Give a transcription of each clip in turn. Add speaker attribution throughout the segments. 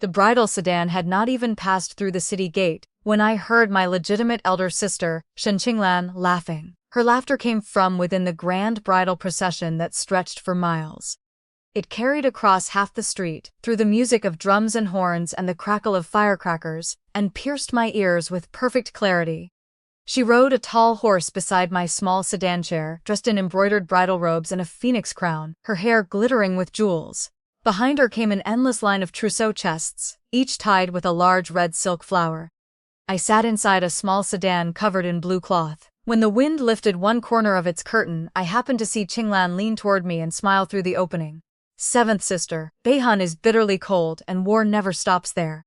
Speaker 1: The bridal sedan had not even passed through the city gate when I heard my legitimate elder sister, Shen Qinglan, laughing. Her laughter came from within the grand bridal procession that stretched for miles. It carried across half the street, through the music of drums and horns and the crackle of firecrackers, and pierced my ears with perfect clarity. She rode a tall horse beside my small sedan chair, dressed in embroidered bridal robes and a phoenix crown, her hair glittering with jewels. Behind her came an endless line of trousseau chests, each tied with a large red silk flower. I sat inside a small sedan covered in blue cloth. When the wind lifted one corner of its curtain, I happened to see Qinglan lean toward me and smile through the opening. Seventh sister, Beihan is bitterly cold and war never stops there.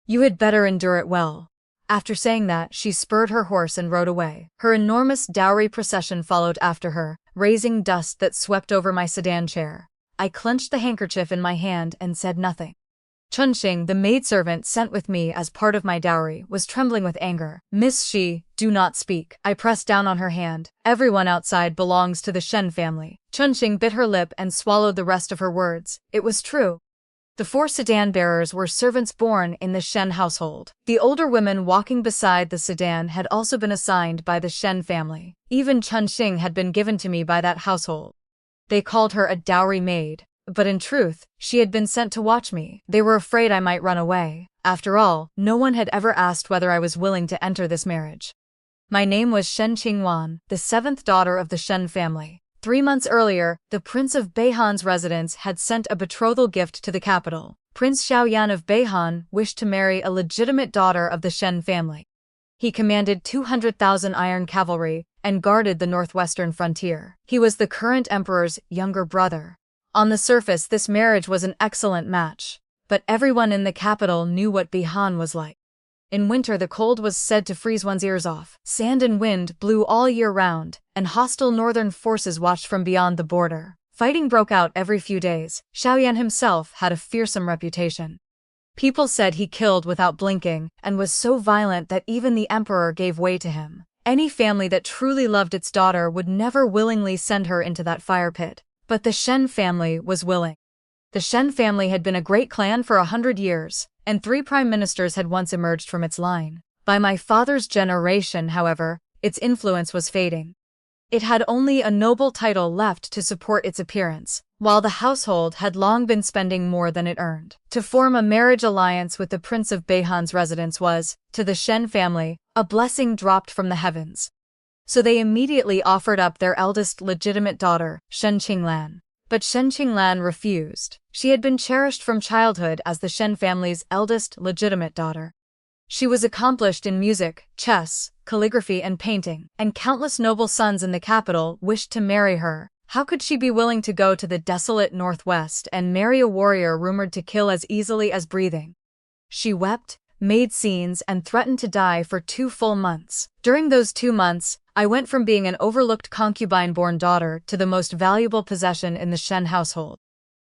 Speaker 1: You had better endure it well. After saying that, she spurred her horse and rode away. Her enormous dowry procession followed after her, raising dust that swept over my sedan chair. I clenched the handkerchief in my hand and said nothing. Chunxing, the maidservant sent with me as part of my dowry, was trembling with anger. Miss Shi, do not speak. I pressed down on her hand. Everyone outside belongs to the Shen family. Chunxing bit her lip and swallowed the rest of her words. It was true. The 4 sedan bearers were servants born in the Shen household. The older women walking beside the sedan had also been assigned by the Shen family. Even Chunxing had been given to me by that household. They called her a dowry maid. But in truth, she had been sent to watch me. They were afraid I might run away. After all, no one had ever asked whether I was willing to enter this marriage. My name was Shen Qingwan, the 7th daughter of the Shen family. 3 months earlier, the Prince of Beihan's residence had sent a betrothal gift to the capital. Prince Xiao Yan of Beihan wished to marry a legitimate daughter of the Shen family. He commanded 200,000 iron cavalry and guarded the northwestern frontier. He was the current emperor's younger brother. On the surface, this marriage was an excellent match, but everyone in the capital knew what Beihan was like. In winter, the cold was said to freeze one's ears off. Sand and wind blew all year round, and hostile northern forces watched from beyond the border. Fighting broke out every few days. Xiao Yan himself had a fearsome reputation. People said he killed without blinking, and was so violent that even the emperor gave way to him. Any family that truly loved its daughter would never willingly send her into that fire pit. But the Shen family was willing. The Shen family had been a great clan for 100 years, and 3 prime ministers had once emerged from its line. By my father's generation, however, its influence was fading. It had only a noble title left to support its appearance, while the household had long been spending more than it earned. To form a marriage alliance with the Prince of Beihan's residence was, to the Shen family, a blessing dropped from the heavens. So they immediately offered up their eldest legitimate daughter, Shen Qinglan. But Shen Qinglan refused. She had been cherished from childhood as the Shen family's eldest legitimate daughter. She was accomplished in music, chess, calligraphy and painting, and countless noble sons in the capital wished to marry her. How could she be willing to go to the desolate northwest and marry a warrior rumored to kill as easily as breathing? She wept, made scenes, and threatened to die for 2 full months. During those 2 months, I went from being an overlooked concubine-born daughter to the most valuable possession in the Shen household.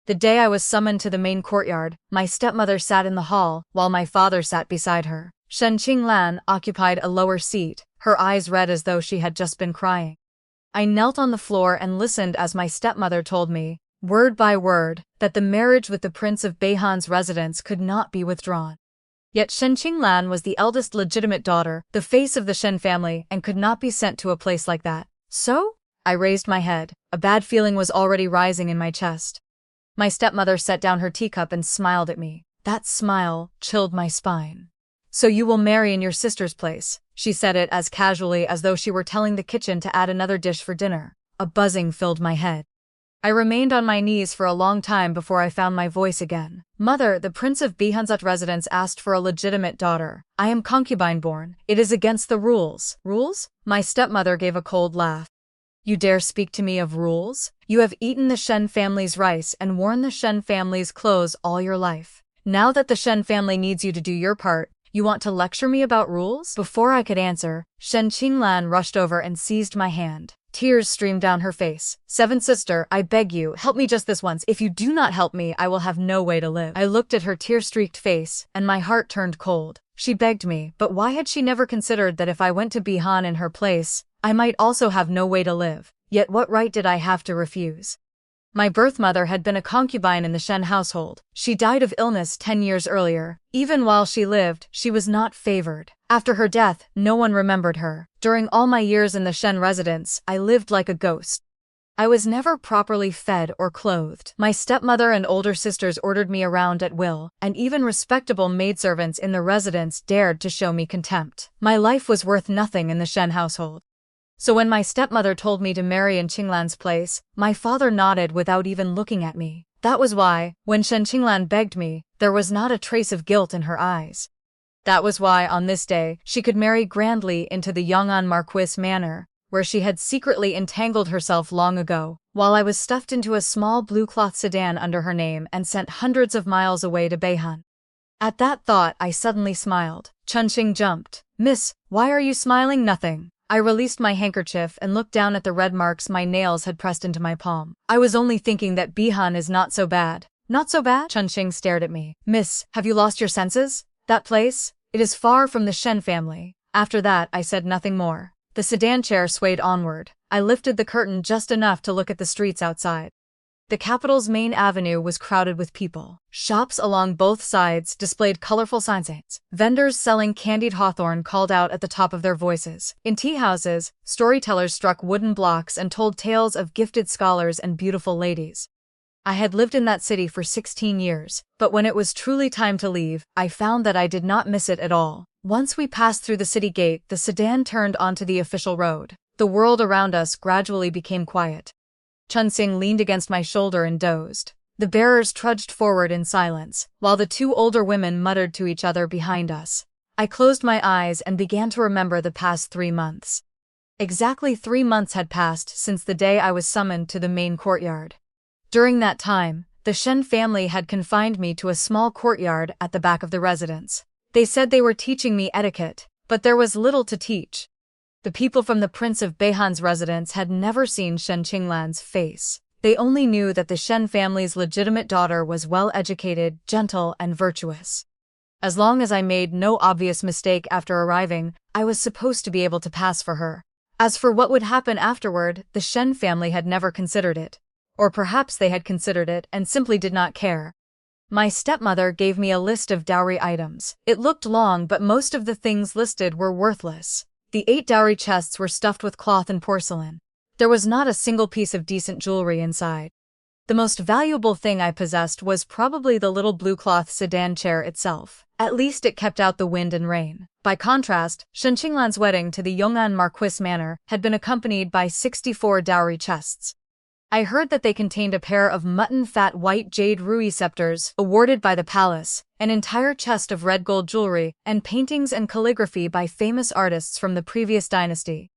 Speaker 1: The day I was summoned to the main courtyard, my stepmother sat in the hall, while my father sat beside her. Shen Qinglan occupied a lower seat, her eyes red as though she had just been crying. I knelt on the floor and listened as my stepmother told me, word by word, that the marriage with the Prince of Beihan's residence could not be withdrawn. Yet Shen Qinglan was the eldest legitimate daughter, the face of the Shen family, and could not be sent to a place like that. So? I raised my head. A bad feeling was already rising in my chest. My stepmother set down her teacup and smiled at me. That smile chilled my spine. So you will marry in your sister's place. She said it as casually as though she were telling the kitchen to add another dish for dinner. A buzzing filled my head. I remained on my knees for a long time before I found my voice again. Mother, the Prince of Beihan's residence asked for a legitimate daughter. I am concubine-born. It is against the rules. Rules? My stepmother gave a cold laugh. You dare speak to me of rules? You have eaten the Shen family's rice and worn the Shen family's clothes all your life. Now that the Shen family needs you to do your part, you want to lecture me about rules? Before I could answer, Shen Qinglan rushed over and seized my hand. Tears streamed down her face. Seventh sister, I beg you, help me just this once. If you do not help me, I will have no way to live. I looked at her tear-streaked face, and my heart turned cold. She begged me, but why had she never considered that if I went to Beihan in her place, I might also have no way to live? Yet what right did I have to refuse? My birth mother had been a concubine in the Shen household. She died of illness 10 years earlier. Even while she lived, she was not favored. After her death, no one remembered her. During all my years in the Shen residence, I lived like a ghost. I was never properly fed or clothed. My stepmother and older sisters ordered me around at will, and even respectable maidservants in the residence dared to show me contempt. My life was worth nothing in the Shen household. So when my stepmother told me to marry in Qinglan's place, my father nodded without even looking at me. That was why, when Shen Qinglan begged me, there was not a trace of guilt in her eyes. That was why, on this day, she could marry grandly into the Yong'an Marquis manor, where she had secretly entangled herself long ago, while I was stuffed into a small blue cloth sedan under her name and sent hundreds of miles away to Beihan. At that thought, I suddenly smiled. Chunxing jumped. "Miss, why are you smiling? Nothing." I released my handkerchief and looked down at the red marks my nails had pressed into my palm. "I was only thinking that Beihan is not so bad." "Not so bad?" Chunxing stared at me. "Miss, have you lost your senses? That place? It is far from the Shen family." After that, I said nothing more. The sedan chair swayed onward. I lifted the curtain just enough to look at the streets outside. The capital's main avenue was crowded with people. Shops along both sides displayed colorful signs. Vendors selling candied hawthorn called out at the top of their voices. In tea houses, storytellers struck wooden blocks and told tales of gifted scholars and beautiful ladies. I had lived in that city for 16 years, but when it was truly time to leave, I found that I did not miss it at all. Once we passed through the city gate, the sedan turned onto the official road. The world around us gradually became quiet. Chunxing leaned against my shoulder and dozed. The bearers trudged forward in silence, while the two older women muttered to each other behind us. I closed my eyes and began to remember the past 3 months. Exactly 3 months had passed since the day I was summoned to the main courtyard. During that time, the Shen family had confined me to a small courtyard at the back of the residence. They said they were teaching me etiquette, but there was little to teach. The people from the Prince of Beihan's residence had never seen Shen Qinglan's face. They only knew that the Shen family's legitimate daughter was well-educated, gentle, and virtuous. As long as I made no obvious mistake after arriving, I was supposed to be able to pass for her. As for what would happen afterward, the Shen family had never considered it. Or perhaps they had considered it and simply did not care. My stepmother gave me a list of dowry items. It looked long, but most of the things listed were worthless. The 8 dowry chests were stuffed with cloth and porcelain. There was not a single piece of decent jewelry inside. The most valuable thing I possessed was probably the little blue cloth sedan chair itself. At least it kept out the wind and rain. By contrast, Shen Qinglan's wedding to the Yong'an Marquis manor had been accompanied by 64 dowry chests. I heard that they contained a pair of mutton-fat white jade ruby scepters awarded by the palace, an entire chest of red gold jewelry, and paintings and calligraphy by famous artists from the previous dynasty.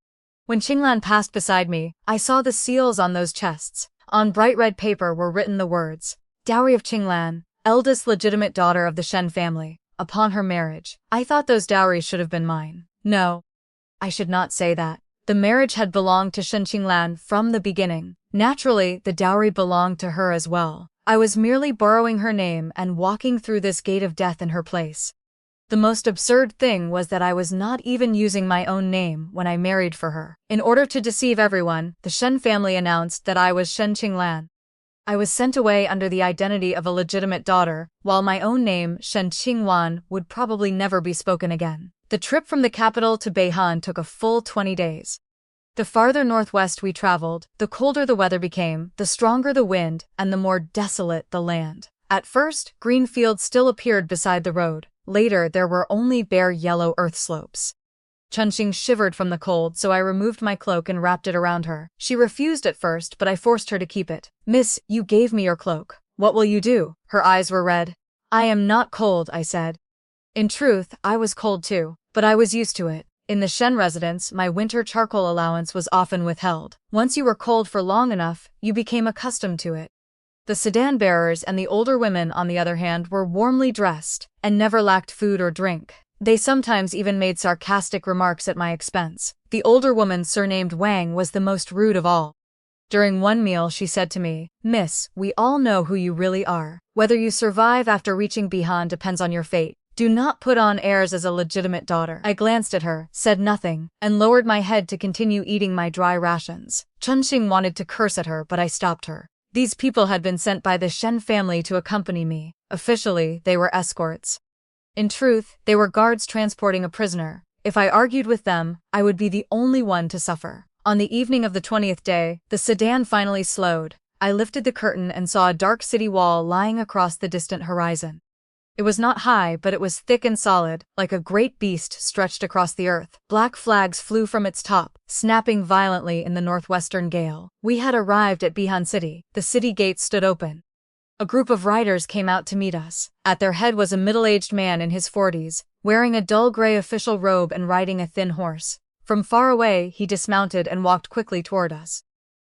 Speaker 1: When Qinglan passed beside me, I saw the seals on those chests. On bright red paper were written the words, "Dowry of Qinglan, eldest legitimate daughter of the Shen family, upon her marriage." I thought those dowries should have been mine. No, I should not say that. The marriage had belonged to Shen Qinglan from the beginning. Naturally, the dowry belonged to her as well. I was merely borrowing her name and walking through this gate of death in her place. The most absurd thing was that I was not even using my own name when I married for her. In order to deceive everyone, the Shen family announced that I was Shen Qinglan. I was sent away under the identity of a legitimate daughter, while my own name, Shen Qingwan, would probably never be spoken again. The trip from the capital to Beihan took a full 20 days. The farther northwest we traveled, the colder the weather became, the stronger the wind, and the more desolate the land. At first, green fields still appeared beside the road. Later, there were only bare yellow earth slopes. Chunxing shivered from the cold, so I removed my cloak and wrapped it around her. She refused at first, but I forced her to keep it. "Miss, you gave me your cloak. What will you do?" Her eyes were red. "I am not cold," I said. In truth, I was cold too, but I was used to it. In the Shen residence, my winter charcoal allowance was often withheld. Once you were cold for long enough, you became accustomed to it. The sedan bearers and the older women, on the other hand, were warmly dressed and never lacked food or drink. They sometimes even made sarcastic remarks at my expense. The older woman, surnamed Wang, was the most rude of all. During one meal, she said to me, "Miss, we all know who you really are. Whether you survive after reaching Beihan depends on your fate. Do not put on airs as a legitimate daughter." I glanced at her, said nothing, and lowered my head to continue eating my dry rations. Chunxing wanted to curse at her, but I stopped her. These people had been sent by the Shen family to accompany me. Officially, they were escorts. In truth, they were guards transporting a prisoner. If I argued with them, I would be the only one to suffer. On the evening of the 20th day, the sedan finally slowed. I lifted the curtain and saw a dark city wall lying across the distant horizon. It was not high, but it was thick and solid, like a great beast stretched across the earth. Black flags flew from its top, snapping violently in the northwestern gale. We had arrived at Beihan City. The city gates stood open. A group of riders came out to meet us. At their head was a middle-aged man in his 40s, wearing a dull gray official robe and riding a thin horse. From far away, he dismounted and walked quickly toward us.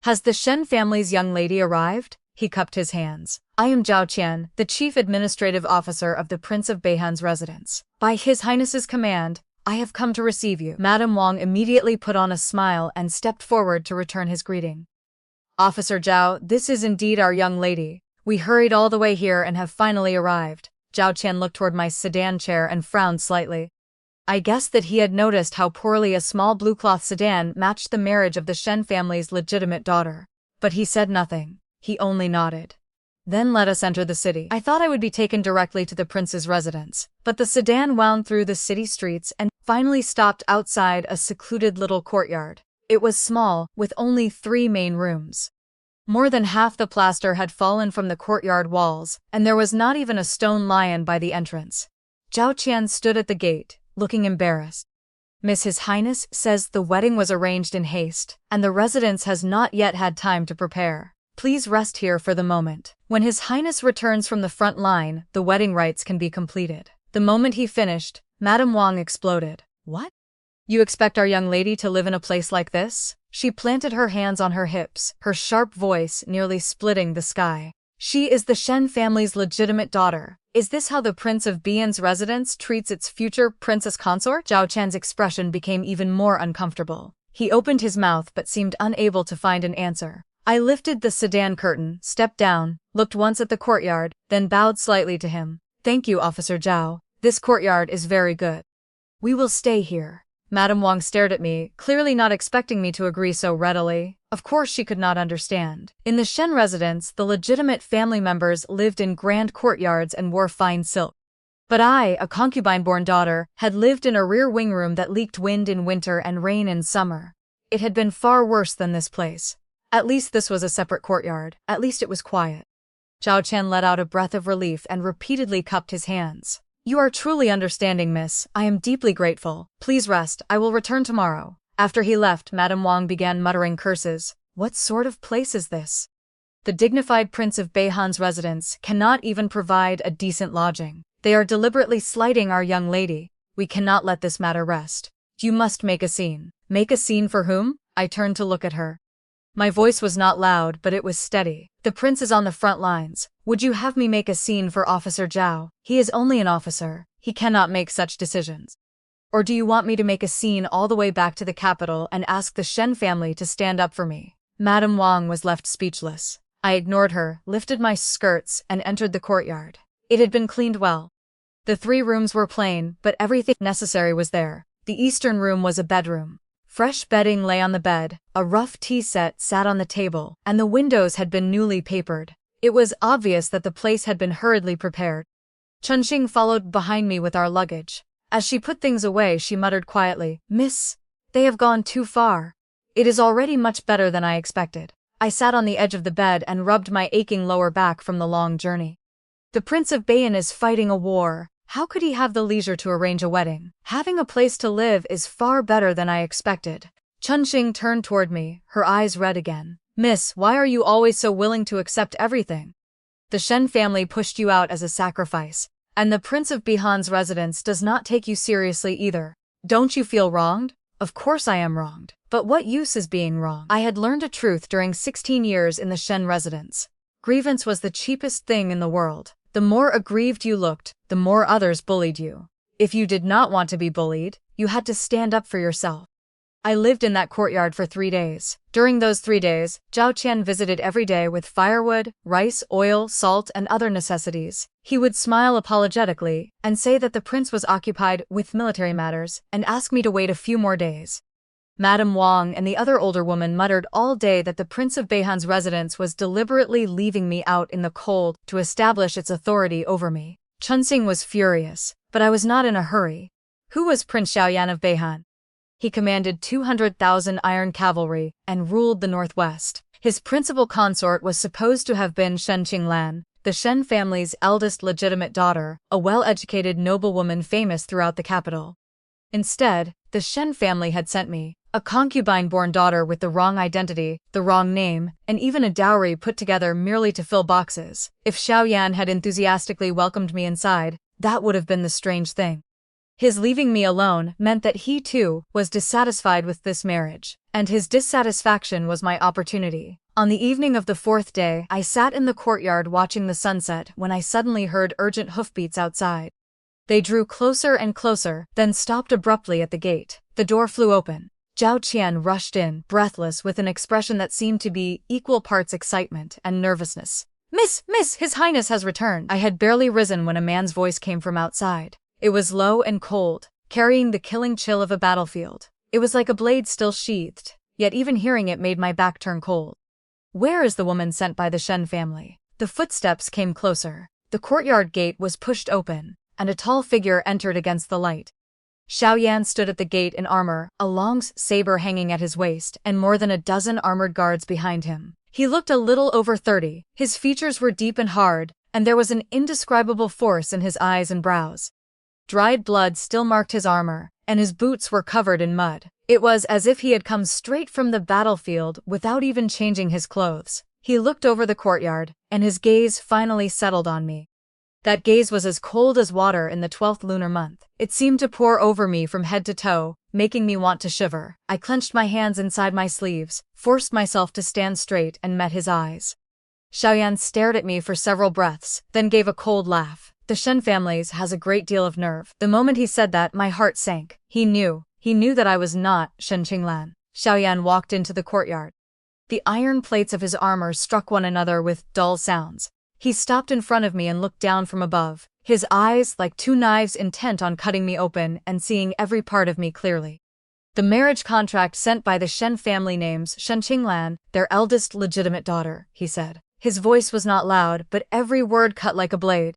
Speaker 1: "Has the Shen family's young lady arrived?" He cupped his hands. "I am Xiao Yan, the chief administrative officer of the Prince of Beihan's residence. By His Highness's command, I have come to receive you." Madame Wang immediately put on a smile and stepped forward to return his greeting. "Officer Zhao, this is indeed our young lady. We hurried all the way here and have finally arrived." Zhao Qian looked toward my sedan chair and frowned slightly. I guessed that he had noticed how poorly a small blue-cloth sedan matched the marriage of the Shen family's legitimate daughter. But he said nothing. He only nodded. "Then let us enter the city." I thought I would be taken directly to the prince's residence, but the sedan wound through the city streets and finally stopped outside a secluded little courtyard. It was small, with only 3 main rooms. More than half the plaster had fallen from the courtyard walls, and there was not even a stone lion by the entrance. Zhao Qian stood at the gate, looking embarrassed. "His Highness says the wedding was arranged in haste, and the residence has not yet had time to prepare. Please rest here for the moment. When His Highness returns from the front line, the wedding rites can be completed." The moment he finished, Madame Wang exploded. "What? You expect our young lady to live in a place like this?" She planted her hands on her hips, her sharp voice nearly splitting the sky. "She is the Shen family's legitimate daughter. Is this how the Prince of Beihan's residence treats its future Princess Consort?" Zhao Qian's expression became even more uncomfortable. He opened his mouth but seemed unable to find an answer. I lifted the sedan curtain, stepped down, looked once at the courtyard, then bowed slightly to him. "Thank you, Officer Zhao. This courtyard is very good. We will stay here." Madame Wang stared at me, clearly not expecting me to agree so readily. Of course she could not understand. In the Shen residence, the legitimate family members lived in grand courtyards and wore fine silk. But I, a concubine-born daughter, had lived in a rear wing room that leaked wind in winter and rain in summer. It had been far worse than this place. At least this was a separate courtyard. At least it was quiet. Zhao Qian let out a breath of relief and repeatedly cupped his hands. "You are truly understanding, miss. I am deeply grateful. Please rest. I will return tomorrow." After he left, Madame Wang began muttering curses. What sort of place is this? The dignified Prince of Beihan's residence cannot even provide a decent lodging. They are deliberately slighting our young lady. We cannot let this matter rest. You must make a scene. Make a scene for whom? I turned to look at her. My voice was not loud, but it was steady. "The prince is on the front lines. Would you have me make a scene for Officer Zhao? He is only an officer. He cannot make such decisions. Or do you want me to make a scene all the way back to the capital and ask the Shen family to stand up for me?" Madame Wang was left speechless. I ignored her, lifted my skirts, and entered the courtyard. It had been cleaned well. The 3 rooms were plain, but everything necessary was there. The eastern room was a bedroom. Fresh bedding lay on the bed, a rough tea set sat on the table, and the windows had been newly papered. It was obvious that the place had been hurriedly prepared. Chunxing followed behind me with our luggage. As she put things away, she muttered quietly, "Miss, they have gone too far. It is already much better than I expected." I sat on the edge of the bed and rubbed my aching lower back from the long journey. The Prince of Beihan is fighting a war. How could he have the leisure to arrange a wedding? Having a place to live is far better than I expected. Chunxing turned toward me, her eyes red again. "Miss, why are you always so willing to accept everything? The Shen family pushed you out as a sacrifice, and the Prince of Beihan's residence does not take you seriously either. Don't you feel wronged?" "Of course I am wronged. But what use is being wrong?" I had learned a truth during 16 years in the Shen residence. Grievance was the cheapest thing in the world. The more aggrieved you looked, the more others bullied you. If you did not want to be bullied, you had to stand up for yourself. I lived in that courtyard for 3 days. During those 3 days, Zhao Qian visited every day with firewood, rice, oil, salt, and other necessities. He would smile apologetically and say that the prince was occupied with military matters and ask me to wait a few more days. Madame Wang and the other older woman muttered all day that the Prince of Beihan's residence was deliberately leaving me out in the cold to establish its authority over me. Chunxing was furious, but I was not in a hurry. Who was Prince Xiao Yan of Beihan? He commanded 200,000 iron cavalry and ruled the northwest. His principal consort was supposed to have been Shen Qinglan, the Shen family's eldest legitimate daughter, a well-educated noblewoman famous throughout the capital. Instead, the Shen family had sent me, a concubine-born daughter with the wrong identity, the wrong name, and even a dowry put together merely to fill boxes. If Xiao Yan had enthusiastically welcomed me inside, that would have been the strange thing. His leaving me alone meant that he, too, was dissatisfied with this marriage, and his dissatisfaction was my opportunity. On the evening of the fourth day, I sat in the courtyard watching the sunset when I suddenly heard urgent hoofbeats outside. They drew closer and closer, then stopped abruptly at the gate. The door flew open. Zhao Qian rushed in, breathless, with an expression that seemed to be equal parts excitement and nervousness. Miss, His Highness has returned." I had barely risen when a man's voice came from outside. It was low and cold, carrying the killing chill of a battlefield. It was like a blade still sheathed, yet even hearing it made my back turn cold. "Where is the woman sent by the Shen family?" The footsteps came closer. The courtyard gate was pushed open, and a tall figure entered against the light. Xiao Yan stood at the gate in armor, a long saber hanging at his waist, and more than a dozen armored guards behind him. He looked a little over 30, his features were deep and hard, and there was an indescribable force in his eyes and brows. Dried blood still marked his armor, and his boots were covered in mud. It was as if he had come straight from the battlefield without even changing his clothes. He looked over the courtyard, and his gaze finally settled on me. That gaze was as cold as water in the 12th lunar month. It seemed to pour over me from head to toe, making me want to shiver. I clenched my hands inside my sleeves, forced myself to stand straight, and met his eyes. Xiao Yan stared at me for several breaths, then gave a cold laugh. "The Shen family has a great deal of nerve." The moment he said that, my heart sank. He knew that I was not Shen Qinglan. Xiao Yan walked into the courtyard. The iron plates of his armor struck one another with dull sounds. He stopped in front of me and looked down from above, his eyes like two knives intent on cutting me open and seeing every part of me clearly. "The marriage contract sent by the Shen family names Shen Qinglan, their eldest legitimate daughter," he said. His voice was not loud, but every word cut like a blade.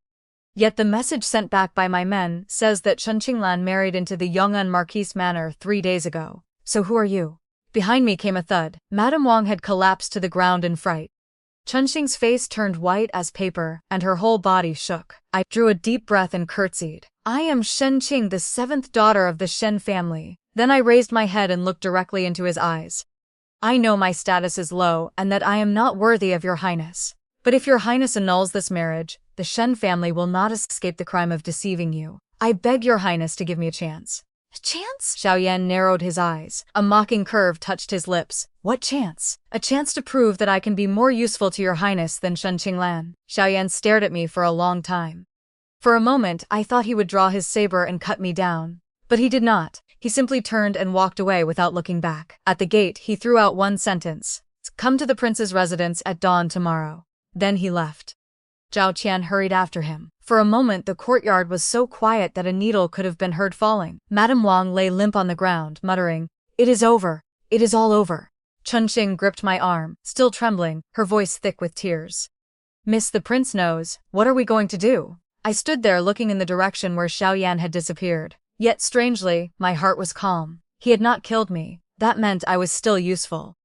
Speaker 1: "Yet the message sent back by my men says that Shen Qinglan married into the Yong'an Marquise Manor 3 days ago. So who are you?" Behind me came a thud. Madame Wang had collapsed to the ground in fright. Chunxing's face turned white as paper, and her whole body shook. I drew a deep breath and curtsied. "I am Shen Qing, the 7th daughter of the Shen family." Then I raised my head and looked directly into his eyes. "I know my status is low and that I am not worthy of your highness. But if your highness annuls this marriage, the Shen family will not escape the crime of deceiving you. I beg your highness to give me a chance." "A chance?" Xiao Yan narrowed his eyes. A mocking curve touched his lips. "What chance?" "A chance to prove that I can be more useful to your highness than Shen Qinglan." Xiao Yan stared at me for a long time. For a moment, I thought he would draw his saber and cut me down. But he did not. He simply turned and walked away without looking back. At the gate, he threw out one sentence. "Come to the prince's residence at dawn tomorrow." Then he left. Zhao Qian hurried after him. For a moment the courtyard was so quiet that a needle could have been heard falling. Madame Wang lay limp on the ground, muttering, "It is over. It is all over." Chunxing gripped my arm, still trembling, her voice thick with tears. "Miss, the prince knows. What are we going to do?" I stood there looking in the direction where Xiao Yan had disappeared. Yet strangely, my heart was calm. He had not killed me. That meant I was still useful.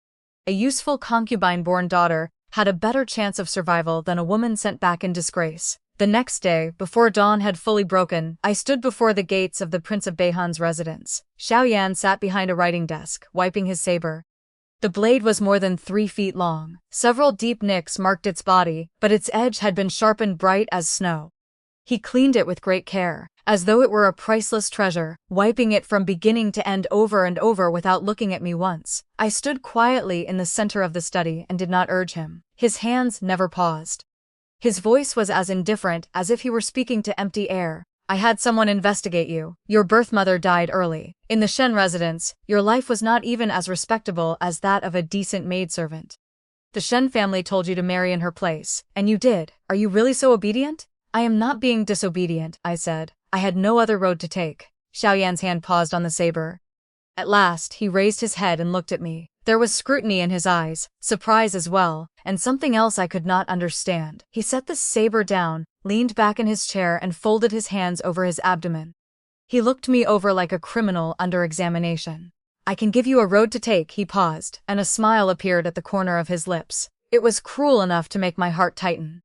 Speaker 1: A useful concubine-born daughter had a better chance of survival than a woman sent back in disgrace. The next day, before dawn had fully broken, I stood before the gates of the Prince of Beihan's residence. Xiao Yan sat behind a writing desk, wiping his saber. The blade was more than 3 feet long. Several deep nicks marked its body, but its edge had been sharpened bright as snow. He cleaned it with great care, as though it were a priceless treasure, wiping it from beginning to end over and over without looking at me once. I stood quietly in the center of the study and did not urge him. His hands never paused. His voice was as indifferent as if he were speaking to empty air. "I had someone investigate you. Your birth mother died early. In the Shen residence, your life was not even as respectable as that of a decent maidservant. The Shen family told you to marry in her place, and you did. Are you really so obedient?" "I am not being disobedient," I said. "I had no other road to take." Xiao Yan's hand paused on the saber. At last, he raised his head and looked at me. There was scrutiny in his eyes, surprise as well, and something else I could not understand. He set the saber down, leaned back in his chair and folded his hands over his abdomen. He looked me over like a criminal under examination. I can give you a road to take, he paused, and a smile appeared at the corner of his lips. It was cruel enough to make my heart tighten.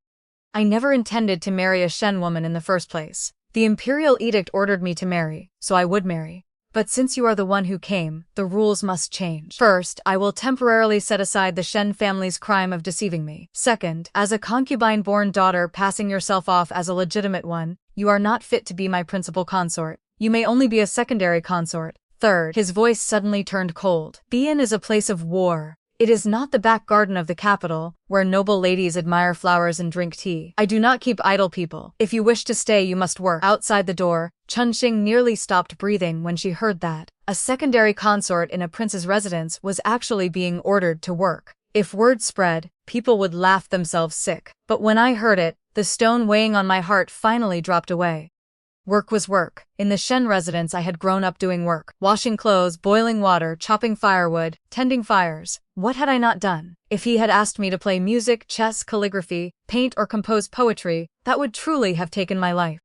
Speaker 1: I never intended to marry a Shen woman in the first place. The imperial edict ordered me to marry, so I would marry. But since you are the one who came, the rules must change. First, I will temporarily set aside the Shen family's crime of deceiving me. Second, as a concubine-born daughter passing yourself off as a legitimate one, you are not fit to be my principal consort. You may only be a secondary consort. Third, his voice suddenly turned cold. Beihan is a place of war. It is not the back garden of the capital, where noble ladies admire flowers and drink tea. I do not keep idle people. If you wish to stay, you must work. Outside the door, Chunxing nearly stopped breathing when she heard that a secondary consort in a prince's residence was actually being ordered to work. If word spread, people would laugh themselves sick. But when I heard it, the stone weighing on my heart finally dropped away. Work was work. In the Shen residence I had grown up doing work. Washing clothes, boiling water, chopping firewood, tending fires. What had I not done? If he had asked me to play music, chess, calligraphy, paint or compose poetry, that would truly have taken my life.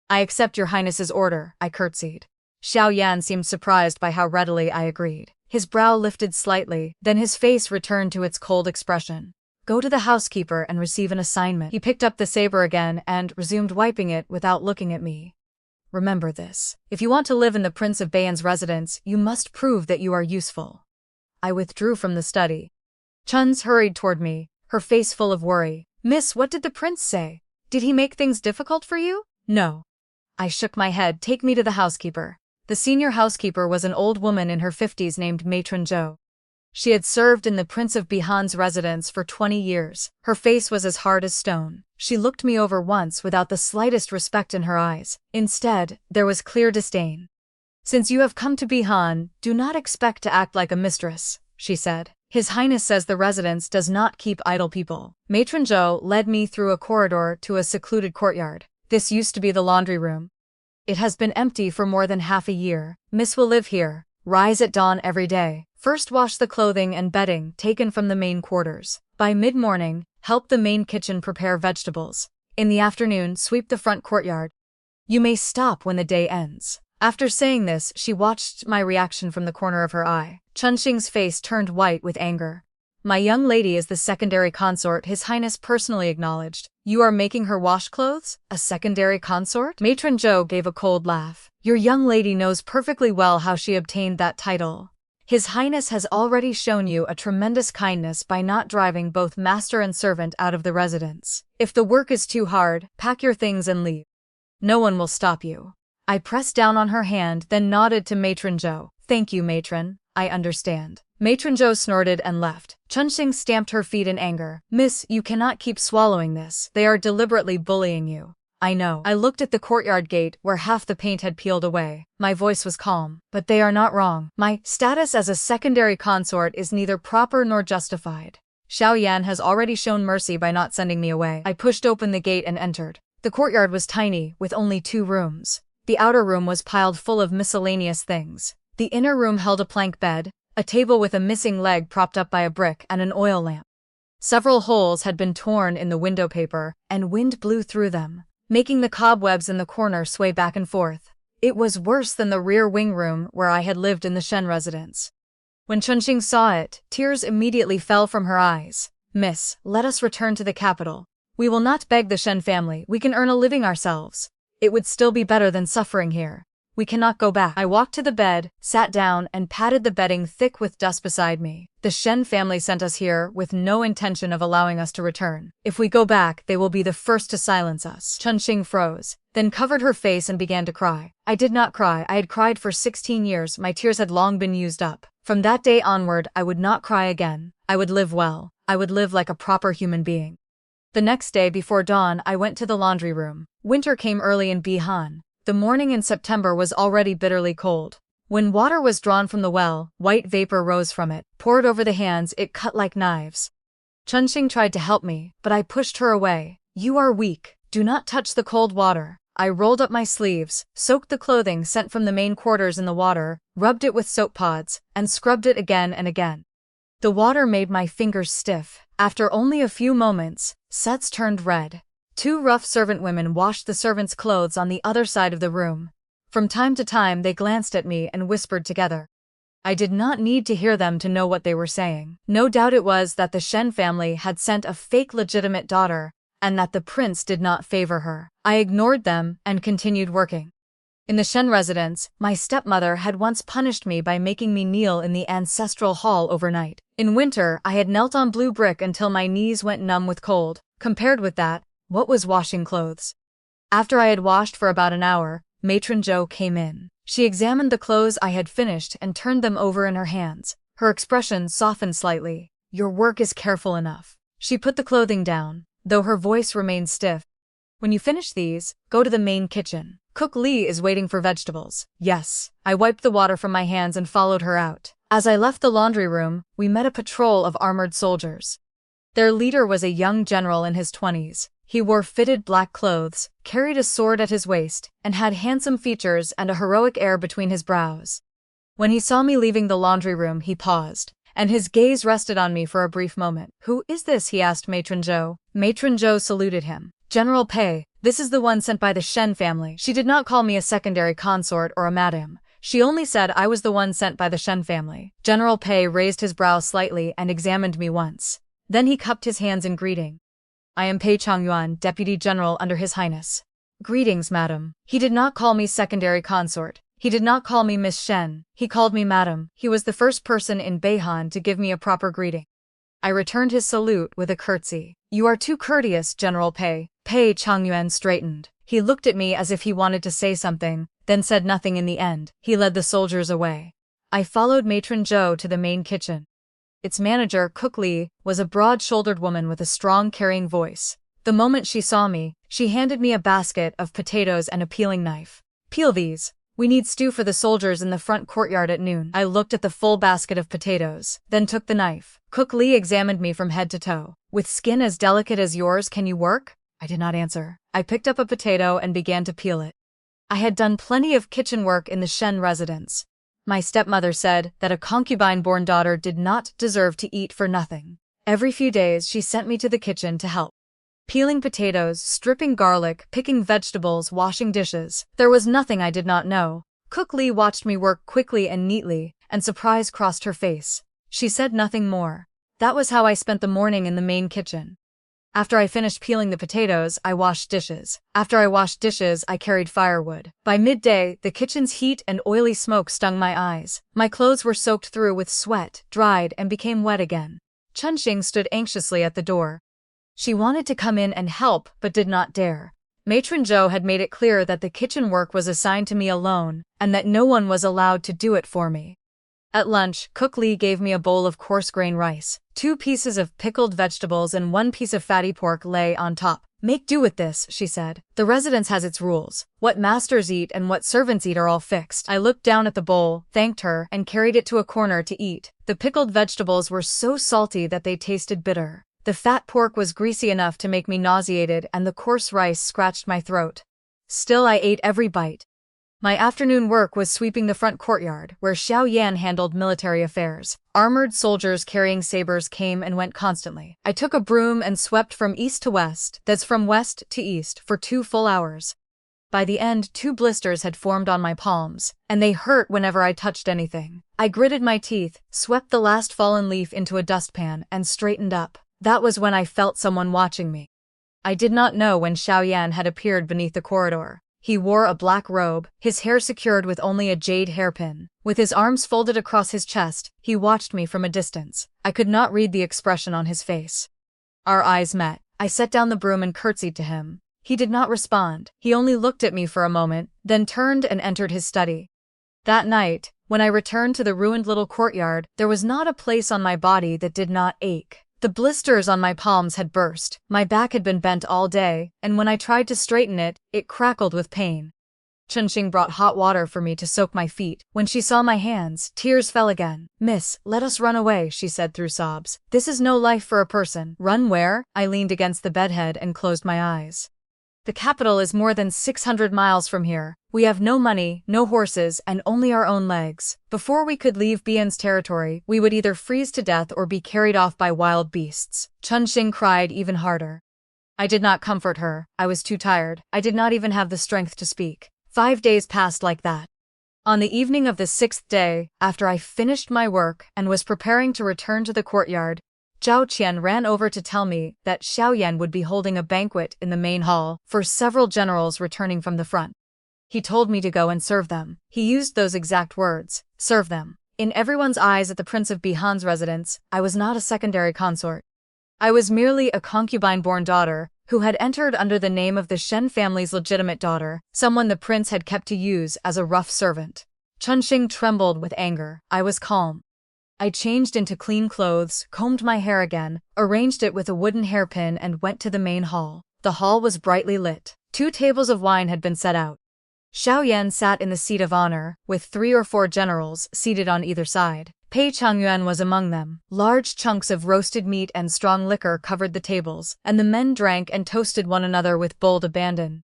Speaker 1: I accept your highness's order, I curtsied. Xiao Yan seemed surprised by how readily I agreed. His brow lifted slightly, then his face returned to its cold expression. Go to the housekeeper and receive an assignment. He picked up the saber again and resumed wiping it without looking at me. Remember this. If you want to live in the Prince of Beihan's residence, you must prove that you are useful. I withdrew from the study. Chun's hurried toward me, her face full of worry. Miss, what did the prince say? Did he make things difficult for you? No. I shook my head. Take me to the housekeeper. The senior housekeeper was an old woman in her 50s named Matron Zhou. She had served in the Prince of Beihan's residence for 20 years. Her face was as hard as stone. She looked me over once without the slightest respect in her eyes. Instead, there was clear disdain. Since you have come to Beihan, do not expect to act like a mistress, she said. His Highness says the residence does not keep idle people. Matron Zhou led me through a corridor to a secluded courtyard. This used to be the laundry room. It has been empty for more than half a year. Miss will live here. Rise at dawn every day. First wash the clothing and bedding taken from the main quarters. By mid-morning, help the main kitchen prepare vegetables. In the afternoon, sweep the front courtyard. You may stop when the day ends. After saying this, she watched my reaction from the corner of her eye. Chunxing's face turned white with anger. My young lady is the secondary consort, His Highness personally acknowledged. You are making her wash clothes? A secondary consort? Matron Zhou gave a cold laugh. Your young lady knows perfectly well how she obtained that title. His Highness has already shown you a tremendous kindness by not driving both master and servant out of the residence. If the work is too hard, pack your things and leave. No one will stop you. I pressed down on her hand, then nodded to Matron Zhou. Thank you, Matron. I understand. Matron Zhou snorted and left. Chunxing stamped her feet in anger. Miss, you cannot keep swallowing this. They are deliberately bullying you. I know. I looked at the courtyard gate where half the paint had peeled away. My voice was calm. But they are not wrong. My status as a secondary consort is neither proper nor justified. Xiao Yan has already shown mercy by not sending me away. I pushed open the gate and entered. The courtyard was tiny, with only 2 rooms. The outer room was piled full of miscellaneous things. The inner room held a plank bed, a table with a missing leg propped up by a brick, and an oil lamp. Several holes had been torn in the window paper, and wind blew through them, making the cobwebs in the corner sway back and forth. It was worse than the rear wing room where I had lived in the Shen residence. When Chunxing saw it, tears immediately fell from her eyes. Miss, let us return to the capital. We will not beg the Shen family. We can earn a living ourselves. It would still be better than suffering here. We cannot go back. I walked to the bed, sat down, and patted the bedding thick with dust beside me. The Shen family sent us here with no intention of allowing us to return. If we go back, they will be the first to silence us. Chunxing froze, then covered her face and began to cry. I did not cry. I had cried for 16 years. My tears had long been used up. From that day onward, I would not cry again. I would live well. I would live like a proper human being. The next day before dawn, I went to the laundry room. Winter came early in Beihan. The morning in September was already bitterly cold. When water was drawn from the well, white vapor rose from it. Poured over the hands, it cut like knives. Chunxing tried to help me, but I pushed her away. You are weak. Do not touch the cold water. I rolled up my sleeves, soaked the clothing sent from the main quarters in the water, rubbed it with soap pods, and scrubbed it again and again. The water made my fingers stiff. After only a few moments, Suts turned red. Two rough servant women washed the servants' clothes on the other side of the room. From time to time they glanced at me and whispered together. I did not need to hear them to know what they were saying. No doubt it was that the Shen family had sent a fake legitimate daughter, and that the prince did not favor her. I ignored them and continued working. In the Shen residence, my stepmother had once punished me by making me kneel in the ancestral hall overnight. In winter, I had knelt on blue brick until my knees went numb with cold. Compared with that, what was washing clothes? After I had washed for about an hour, Matron Zhou came in. She examined the clothes I had finished and turned them over in her hands. Her expression softened slightly. Your work is careful enough. She put the clothing down, though her voice remained stiff. When you finish these, go to the main kitchen. Cook Li is waiting for vegetables. Yes. I wiped the water from my hands and followed her out. As I left the laundry room, we met a patrol of armored soldiers. Their leader was a young general in his 20s. He wore fitted black clothes, carried a sword at his waist, and had handsome features and a heroic air between his brows. When he saw me leaving the laundry room, he paused, and his gaze rested on me for a brief moment. Who is this? He asked Matron Zhou. Matron Zhou saluted him. General Pei, this is the one sent by the Shen family. She did not call me a secondary consort or a madam. She only said I was the one sent by the Shen family. General Pei raised his brows slightly and examined me once. Then he cupped his hands in greeting. I am Pei Changyuan, Deputy General under His Highness. Greetings, madam. He did not call me secondary consort. He did not call me Miss Shen. He called me madam. He was the first person in Beihan to give me a proper greeting. I returned his salute with a curtsy. You are too courteous, General Pei. Pei Changyuan straightened. He looked at me as if he wanted to say something, then said nothing in the end. He led the soldiers away. I followed Matron Zhou to the main kitchen. Its manager, Cook Li, was a broad-shouldered woman with a strong, carrying voice. The moment she saw me, she handed me a basket of potatoes and a peeling knife. Peel these. We need stew for the soldiers in the front courtyard at noon. I looked at the full basket of potatoes, then took the knife. Cook Li examined me from head to toe. With skin as delicate as yours, can you work? I did not answer. I picked up a potato and began to peel it. I had done plenty of kitchen work in the Shen residence. My stepmother said that a concubine-born daughter did not deserve to eat for nothing. Every few days she sent me to the kitchen to help. Peeling potatoes, stripping garlic, picking vegetables, washing dishes. There was nothing I did not know. Cook Li watched me work quickly and neatly, and surprise crossed her face. She said nothing more. That was how I spent the morning in the main kitchen. After I finished peeling the potatoes, I washed dishes. After I washed dishes, I carried firewood. By midday, the kitchen's heat and oily smoke stung my eyes. My clothes were soaked through with sweat, dried, and became wet again. Chunxing stood anxiously at the door. She wanted to come in and help, but did not dare. Matron Zhou had made it clear that the kitchen work was assigned to me alone, and that no one was allowed to do it for me. At lunch, Cook Li gave me a bowl of coarse grain rice. 2 pieces of pickled vegetables and 1 piece of fatty pork lay on top. Make do with this, she said. The residence has its rules. What masters eat and what servants eat are all fixed. I looked down at the bowl, thanked her, and carried it to a corner to eat. The pickled vegetables were so salty that they tasted bitter. The fat pork was greasy enough to make me nauseated, and the coarse rice scratched my throat. Still, I ate every bite. My afternoon work was sweeping the front courtyard, where Xiao Yan handled military affairs. Armored soldiers carrying sabers came and went constantly. I took a broom and swept from east to west, that's from west to east, for 2 full hours. By the end, 2 blisters had formed on my palms, and they hurt whenever I touched anything. I gritted my teeth, swept the last fallen leaf into a dustpan, and straightened up. That was when I felt someone watching me. I did not know when Xiao Yan had appeared beneath the corridor. He wore a black robe, his hair secured with only a jade hairpin. With his arms folded across his chest, he watched me from a distance. I could not read the expression on his face. Our eyes met. I set down the broom and curtsied to him. He did not respond. He only looked at me for a moment, then turned and entered his study. That night, when I returned to the ruined little courtyard, there was not a place on my body that did not ache. The blisters on my palms had burst, my back had been bent all day, and when I tried to straighten it, it crackled with pain. Chunxing brought hot water for me to soak my feet. When she saw my hands, tears fell again. Miss, let us run away, she said through sobs. This is no life for a person. Run where? I leaned against the bedhead and closed my eyes. The capital is more than 600 miles from here. We have no money, no horses, and only our own legs. Before we could leave Beihan's territory, we would either freeze to death or be carried off by wild beasts. Chunxing cried even harder. I did not comfort her. I was too tired. I did not even have the strength to speak. 5 days passed like that. On the evening of the 6th day, after I finished my work and was preparing to return to the courtyard, Zhao Qian ran over to tell me that Xiao Yan would be holding a banquet in the main hall for several generals returning from the front. He told me to go and serve them. He used those exact words, serve them. In everyone's eyes at the Prince of Beihan's residence, I was not a secondary consort. I was merely a concubine-born daughter, who had entered under the name of the Shen family's legitimate daughter, someone the prince had kept to use as a rough servant. Chunxing trembled with anger. I was calm. I changed into clean clothes, combed my hair again, arranged it with a wooden hairpin and went to the main hall. The hall was brightly lit. 2 tables of wine had been set out. Xiao Yan sat in the seat of honor, with 3 or 4 generals seated on either side. Pei Changyuan was among them. Large chunks of roasted meat and strong liquor covered the tables, and the men drank and toasted one another with bold abandon.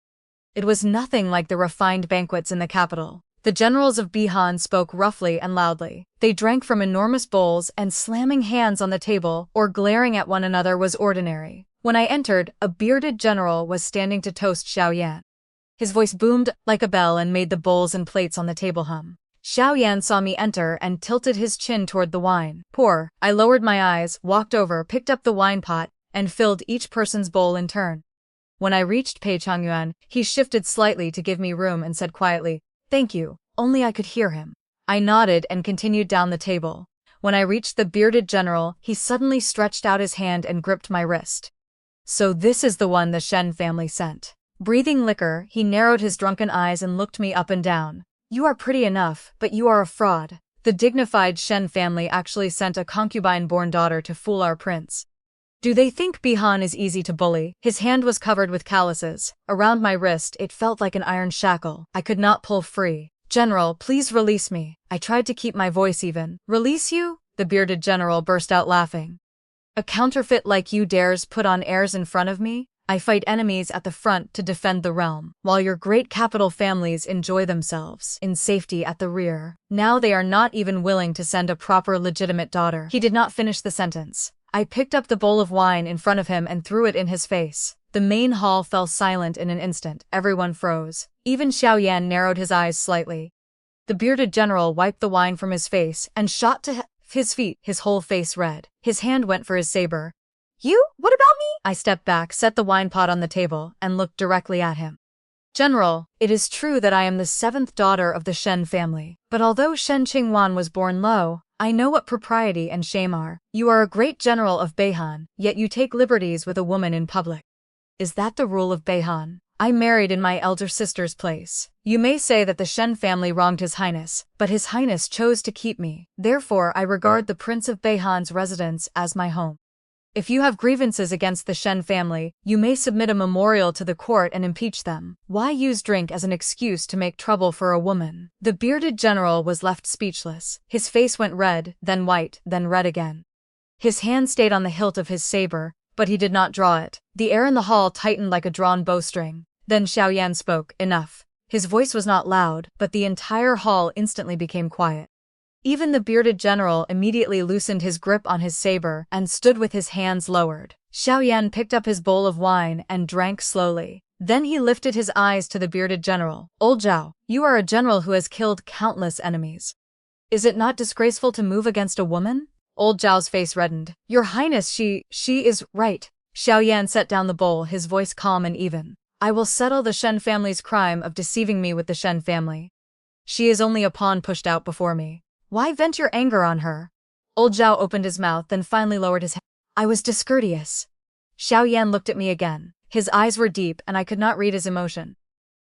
Speaker 1: It was nothing like the refined banquets in the capital. The generals of Beihan spoke roughly and loudly. They drank from enormous bowls, and slamming hands on the table or glaring at one another was ordinary. When I entered, a bearded general was standing to toast Xiao Yan. His voice boomed like a bell and made the bowls and plates on the table hum. Xiao Yan saw me enter and tilted his chin toward the wine. Pour. I lowered my eyes, walked over, picked up the wine pot, and filled each person's bowl in turn. When I reached Pei Changyuan, he shifted slightly to give me room and said quietly, "Thank you." Only I could hear him. I nodded and continued down the table. When I reached the bearded general, he suddenly stretched out his hand and gripped my wrist. So this is the one the Shen family sent. Breathing liquor, he narrowed his drunken eyes and looked me up and down. You are pretty enough, but you are a fraud. The dignified Shen family actually sent a concubine-born daughter to fool our prince. Do they think Beihan is easy to bully? His hand was covered with calluses. Around my wrist, it felt like an iron shackle. I could not pull free. General, please release me. I tried to keep my voice even. Release you? The bearded general burst out laughing. A counterfeit like you dares put on airs in front of me? I fight enemies at the front to defend the realm, while your great capital families enjoy themselves in safety at the rear. Now they are not even willing to send a proper legitimate daughter. He did not finish the sentence. I picked up the bowl of wine in front of him and threw it in his face. The main hall fell silent in an instant. Everyone froze. Even Xiao Yan narrowed his eyes slightly. The bearded general wiped the wine from his face and shot to his feet, his whole face red. His hand went for his saber. You? What about me? I stepped back, set the wine pot on the table, and looked directly at him. General, it is true that I am the 7th daughter of the Shen family, but although Shen Qingwan was born low, I know what propriety and shame are. You are a great general of Beihan, yet you take liberties with a woman in public. Is that the rule of Beihan? I married in my elder sister's place. You may say that the Shen family wronged His Highness, but His Highness chose to keep me. Therefore I regard the Prince of Beihan's residence as my home. If you have grievances against the Shen family, you may submit a memorial to the court and impeach them. Why use drink as an excuse to make trouble for a woman? The bearded general was left speechless. His face went red, then white, then red again. His hand stayed on the hilt of his saber, but he did not draw it. The air in the hall tightened like a drawn bowstring. Then Xiao Yan spoke. Enough. His voice was not loud, but the entire hall instantly became quiet. Even the bearded general immediately loosened his grip on his saber and stood with his hands lowered. Xiao Yan picked up his bowl of wine and drank slowly. Then he lifted his eyes to the bearded general. Old Zhao, you are a general who has killed countless enemies. Is it not disgraceful to move against a woman? Old Zhao's face reddened. Your Highness, she is right. Xiao Yan set down the bowl, his voice calm and even. I will settle the Shen family's crime of deceiving me with the Shen family. She is only a pawn pushed out before me. Why vent your anger on her? Old Zhao opened his mouth, then finally lowered his head. I was discourteous. Xiao Yan looked at me again. His eyes were deep, and I could not read his emotion.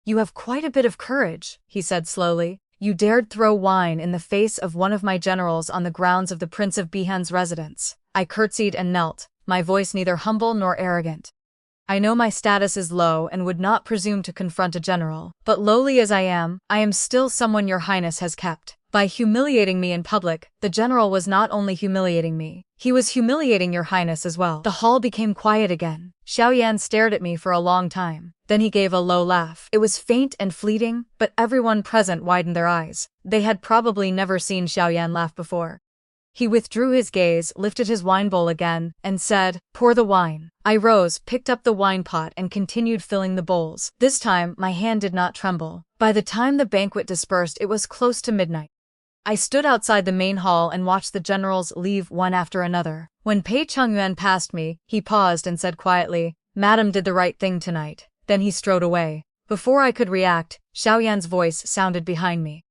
Speaker 1: You have quite a bit of courage, he said slowly. You dared throw wine in the face of one of my generals on the grounds of the Prince of Beihan's residence. I curtsied and knelt, my voice neither humble nor arrogant. I know my status is low and would not presume to confront a general, but lowly as I am still someone your Highness has kept. By humiliating me in public, the general was not only humiliating me, he was humiliating your Highness as well. The hall became quiet again. Xiao Yan stared at me for a long time. Then he gave a low laugh. It was faint and fleeting, but everyone present widened their eyes. They had probably never seen Xiao Yan laugh before. He withdrew his gaze, lifted his wine bowl again, and said, "Pour the wine." I rose, picked up the wine pot and continued filling the bowls. This time, my hand did not tremble. By the time the banquet dispersed, it was close to midnight. I stood outside the main hall and watched the generals leave one after another. When Pei Chongyuan passed me, he paused and said quietly, "Madam did the right thing tonight." Then he strode away. Before I could react, Xiao Yan's voice sounded behind me.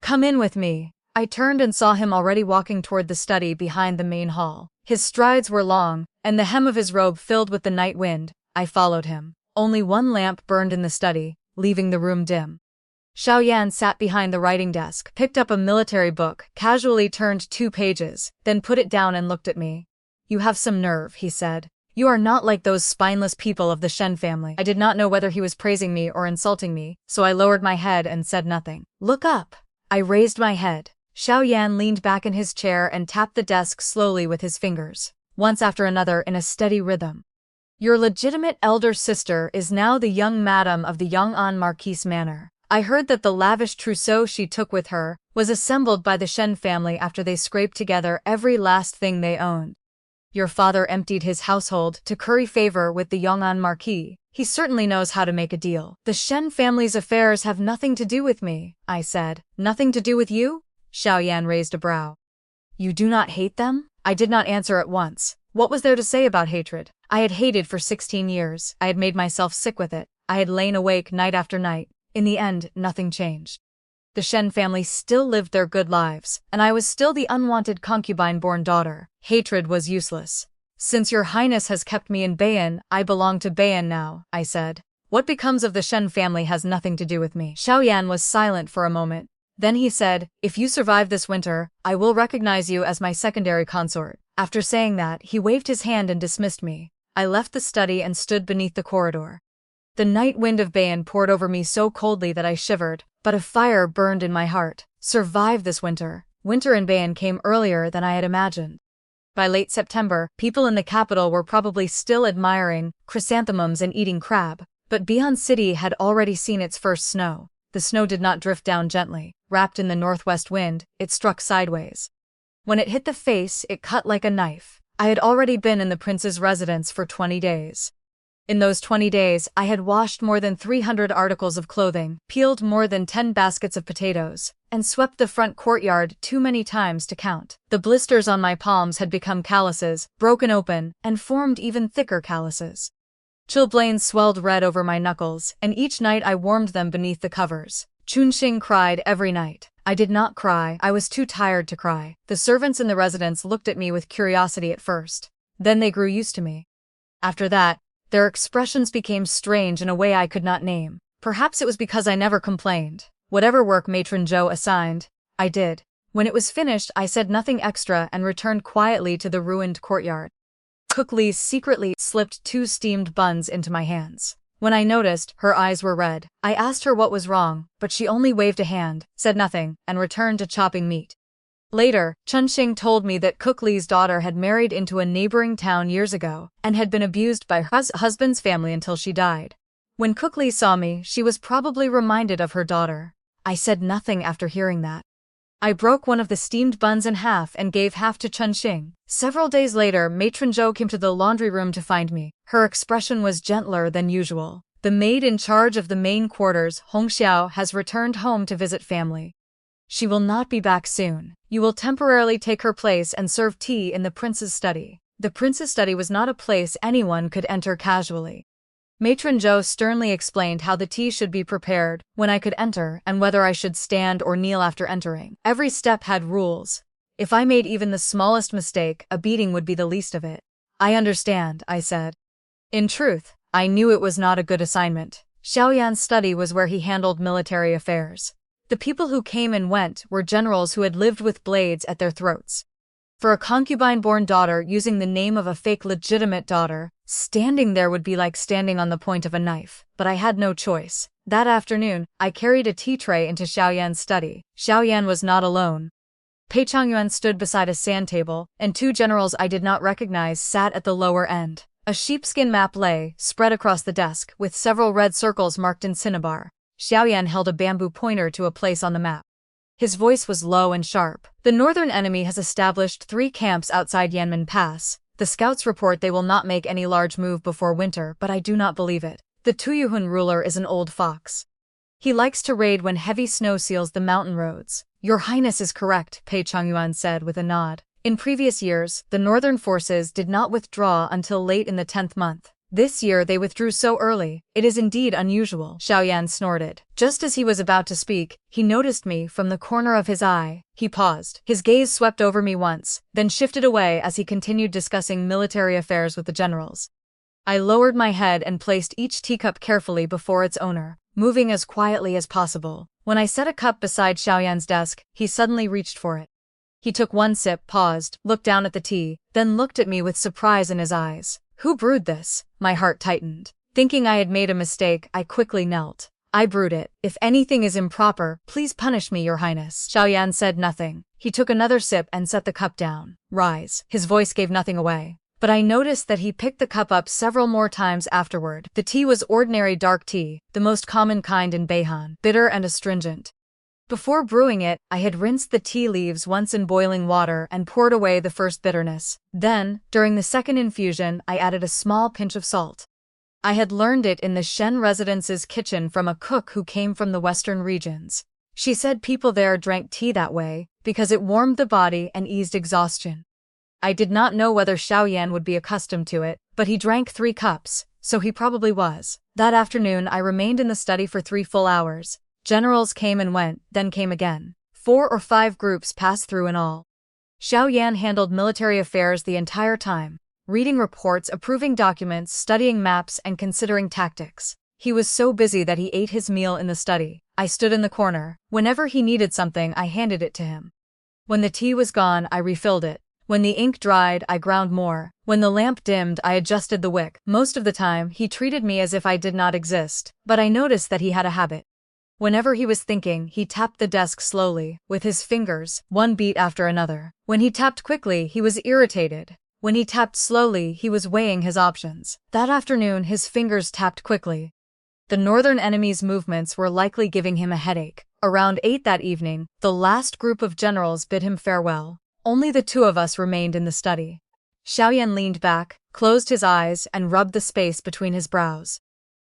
Speaker 1: "Come in with me." I turned and saw him already walking toward the study behind the main hall. His strides were long, and the hem of his robe filled with the night wind. I followed him. Only one lamp burned in the study, leaving the room dim. Xiao Yan sat behind the writing desk, picked up a military book, casually turned 2 pages, then put it down and looked at me. "You have some nerve," he said. "You are not like those spineless people of the Shen family." I did not know whether he was praising me or insulting me, so I lowered my head and said nothing. "Look up." I raised my head. Xiao Yan leaned back in his chair and tapped the desk slowly with his fingers, once after another in a steady rhythm. "Your legitimate elder sister is now the young madam of the Yong'an Marquise Manor. I heard that the lavish trousseau she took with her was assembled by the Shen family after they scraped together every last thing they owned. Your father emptied his household to curry favor with the Yong'an Marquis. He certainly knows how to make a deal." "The Shen family's affairs have nothing to do with me," I said. "Nothing to do with you?" Xiao Yan raised a brow. "You do not hate them?" I did not answer at once. What was there to say about hatred? I had hated for 16 years. I had made myself sick with it. I had lain awake night after night. In the end, nothing changed. The Shen family still lived their good lives, and I was still the unwanted concubine-born daughter. Hatred was useless. "Since your highness has kept me in Beihan, I belong to Beihan now," I said. "What becomes of the Shen family has nothing to do with me." Xiao Yan was silent for a moment. Then he said, "If you survive this winter, I will recognize you as my secondary consort." After saying that, he waved his hand and dismissed me. I left the study and stood beneath the corridor. The night wind of Beihan poured over me so coldly that I shivered, but a fire burned in my heart. Survive this winter. Winter in Beihan came earlier than I had imagined. By late September, people in the capital were probably still admiring chrysanthemums and eating crab, but Beihan City had already seen its first snow. The snow did not drift down gently. Wrapped in the northwest wind, it struck sideways. When it hit the face, it cut like a knife. I had already been in the prince's residence for 20 days. In those 20 days, I had washed more than 300 articles of clothing, peeled more than 10 baskets of potatoes, and swept the front courtyard too many times to count. The blisters on my palms had become calluses, broken open, and formed even thicker calluses. Chilblains swelled red over my knuckles, and each night I warmed them beneath the covers. Chunxing cried every night. I did not cry. I was too tired to cry. The servants in the residence looked at me with curiosity at first. Then they grew used to me. After that, their expressions became strange in a way I could not name. Perhaps it was because I never complained. Whatever work Matron Zhou assigned, I did. When it was finished, I said nothing extra and returned quietly to the ruined courtyard. Cook Lee secretly slipped 2 steamed buns into my hands. When I noticed, her eyes were red. I asked her what was wrong, but she only waved a hand, said nothing, and returned to chopping meat. Later, Chunxing told me that Cook Lee's daughter had married into a neighboring town years ago, and had been abused by her husband's family until she died. When Cook Lee saw me, she was probably reminded of her daughter. I said nothing after hearing that. I broke one of the steamed buns in half and gave half to Chunxing. Several days later, Matron Zhou came to the laundry room to find me. Her expression was gentler than usual. "The maid in charge of the main quarters, Hong Xiao, has returned home to visit family. She will not be back soon. You will temporarily take her place and serve tea in the prince's study." The prince's study was not a place anyone could enter casually. Matron Zhou sternly explained how the tea should be prepared, when I could enter, and whether I should stand or kneel after entering. Every step had rules. If I made even the smallest mistake, a beating would be the least of it. "I understand," I said. In truth, I knew it was not a good assignment. Xiao Yan's study was where he handled military affairs. The people who came and went were generals who had lived with blades at their throats. For a concubine-born daughter using the name of a fake legitimate daughter, standing there would be like standing on the point of a knife. But I had no choice. That afternoon, I carried a tea tray into Xiao Yan's study. Xiao Yan was not alone. Pei Chongyuan stood beside a sand table, and 2 generals I did not recognize sat at the lower end. A sheepskin map lay, spread across the desk, with several red circles marked in cinnabar. Xiao Yan held a bamboo pointer to a place on the map. His voice was low and sharp. The northern enemy has established 3 camps outside Yanmen Pass. The scouts report they will not make any large move before winter, but I do not believe it. The Tuyuhun ruler is an old fox. He likes to raid when heavy snow seals the mountain roads. Your Highness is correct, Pei Chongyuan said with a nod. In previous years, the northern forces did not withdraw until late in the 10th month. This year they withdrew so early. It is indeed unusual, Xiao Yan snorted. Just as he was about to speak, he noticed me from the corner of his eye. He paused. His gaze swept over me once, then shifted away as he continued discussing military affairs with the generals. I lowered my head and placed each teacup carefully before its owner, moving as quietly as possible. When I set a cup beside Xiao Yan's desk, he suddenly reached for it. He took one sip, paused, looked down at the tea, then looked at me with surprise in his eyes. Who brewed this? My heart tightened. Thinking I had made a mistake, I quickly knelt. I brewed it. If anything is improper, please punish me, Your Highness. Xiao Yan said nothing. He took another sip and set the cup down. Rise. His voice gave nothing away. But I noticed that he picked the cup up several more times afterward. The tea was ordinary dark tea, the most common kind in Beihan, bitter and astringent. Before brewing it, I had rinsed the tea leaves once in boiling water and poured away the first bitterness. Then, during the second infusion, I added a small pinch of salt. I had learned it in the Shen residence's kitchen from a cook who came from the western regions. She said people there drank tea that way, because it warmed the body and eased exhaustion. I did not know whether Xiao Yan would be accustomed to it, but he drank 3 cups, so he probably was. That afternoon I remained in the study for 3 full hours. Generals came and went, then came again. 4 or 5 groups passed through in all. Xiao Yan handled military affairs the entire time, reading reports, approving documents, studying maps, and considering tactics. He was so busy that he ate his meal in the study. I stood in the corner. Whenever he needed something, I handed it to him. When the tea was gone, I refilled it. When the ink dried, I ground more. When the lamp dimmed, I adjusted the wick. Most of the time, he treated me as if I did not exist, but I noticed that he had a habit. Whenever he was thinking, he tapped the desk slowly, with his fingers, one beat after another. When he tapped quickly, he was irritated. When he tapped slowly, he was weighing his options. That afternoon, his fingers tapped quickly. The northern enemy's movements were likely giving him a headache. Around 8 that evening, the last group of generals bid him farewell. Only the 2 of us remained in the study. Xiao Yan leaned back, closed his eyes, and rubbed the space between his brows.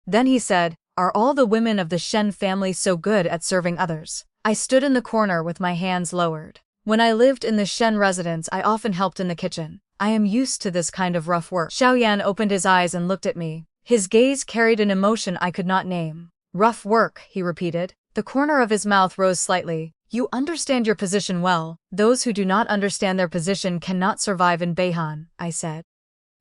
Speaker 1: Then he said, "Are all the women of the Shen family so good at serving others?" I stood in the corner with my hands lowered. When I lived in the Shen residence, I often helped in the kitchen. I am used to this kind of rough work. Xiao Yan opened his eyes and looked at me. His gaze carried an emotion I could not name. Rough work, he repeated. The corner of his mouth rose slightly. You understand your position well. Those who do not understand their position cannot survive in Beihan, I said.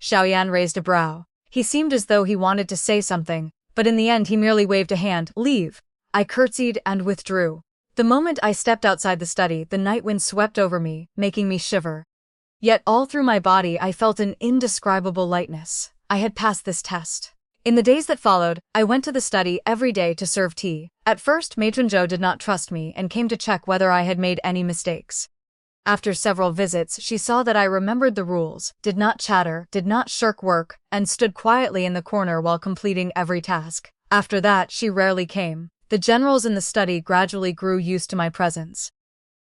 Speaker 1: Xiao Yan raised a brow. He seemed as though he wanted to say something, but in the end he merely waved a hand. Leave. I curtsied and withdrew. The moment I stepped outside the study, the night wind swept over me, making me shiver. Yet all through my body I felt an indescribable lightness. I had passed this test. In the days that followed, I went to the study every day to serve tea. At first, Matron Zhou did not trust me and came to check whether I had made any mistakes. After several visits, she saw that I remembered the rules, did not chatter, did not shirk work, and stood quietly in the corner while completing every task. After that, she rarely came. The generals in the study gradually grew used to my presence.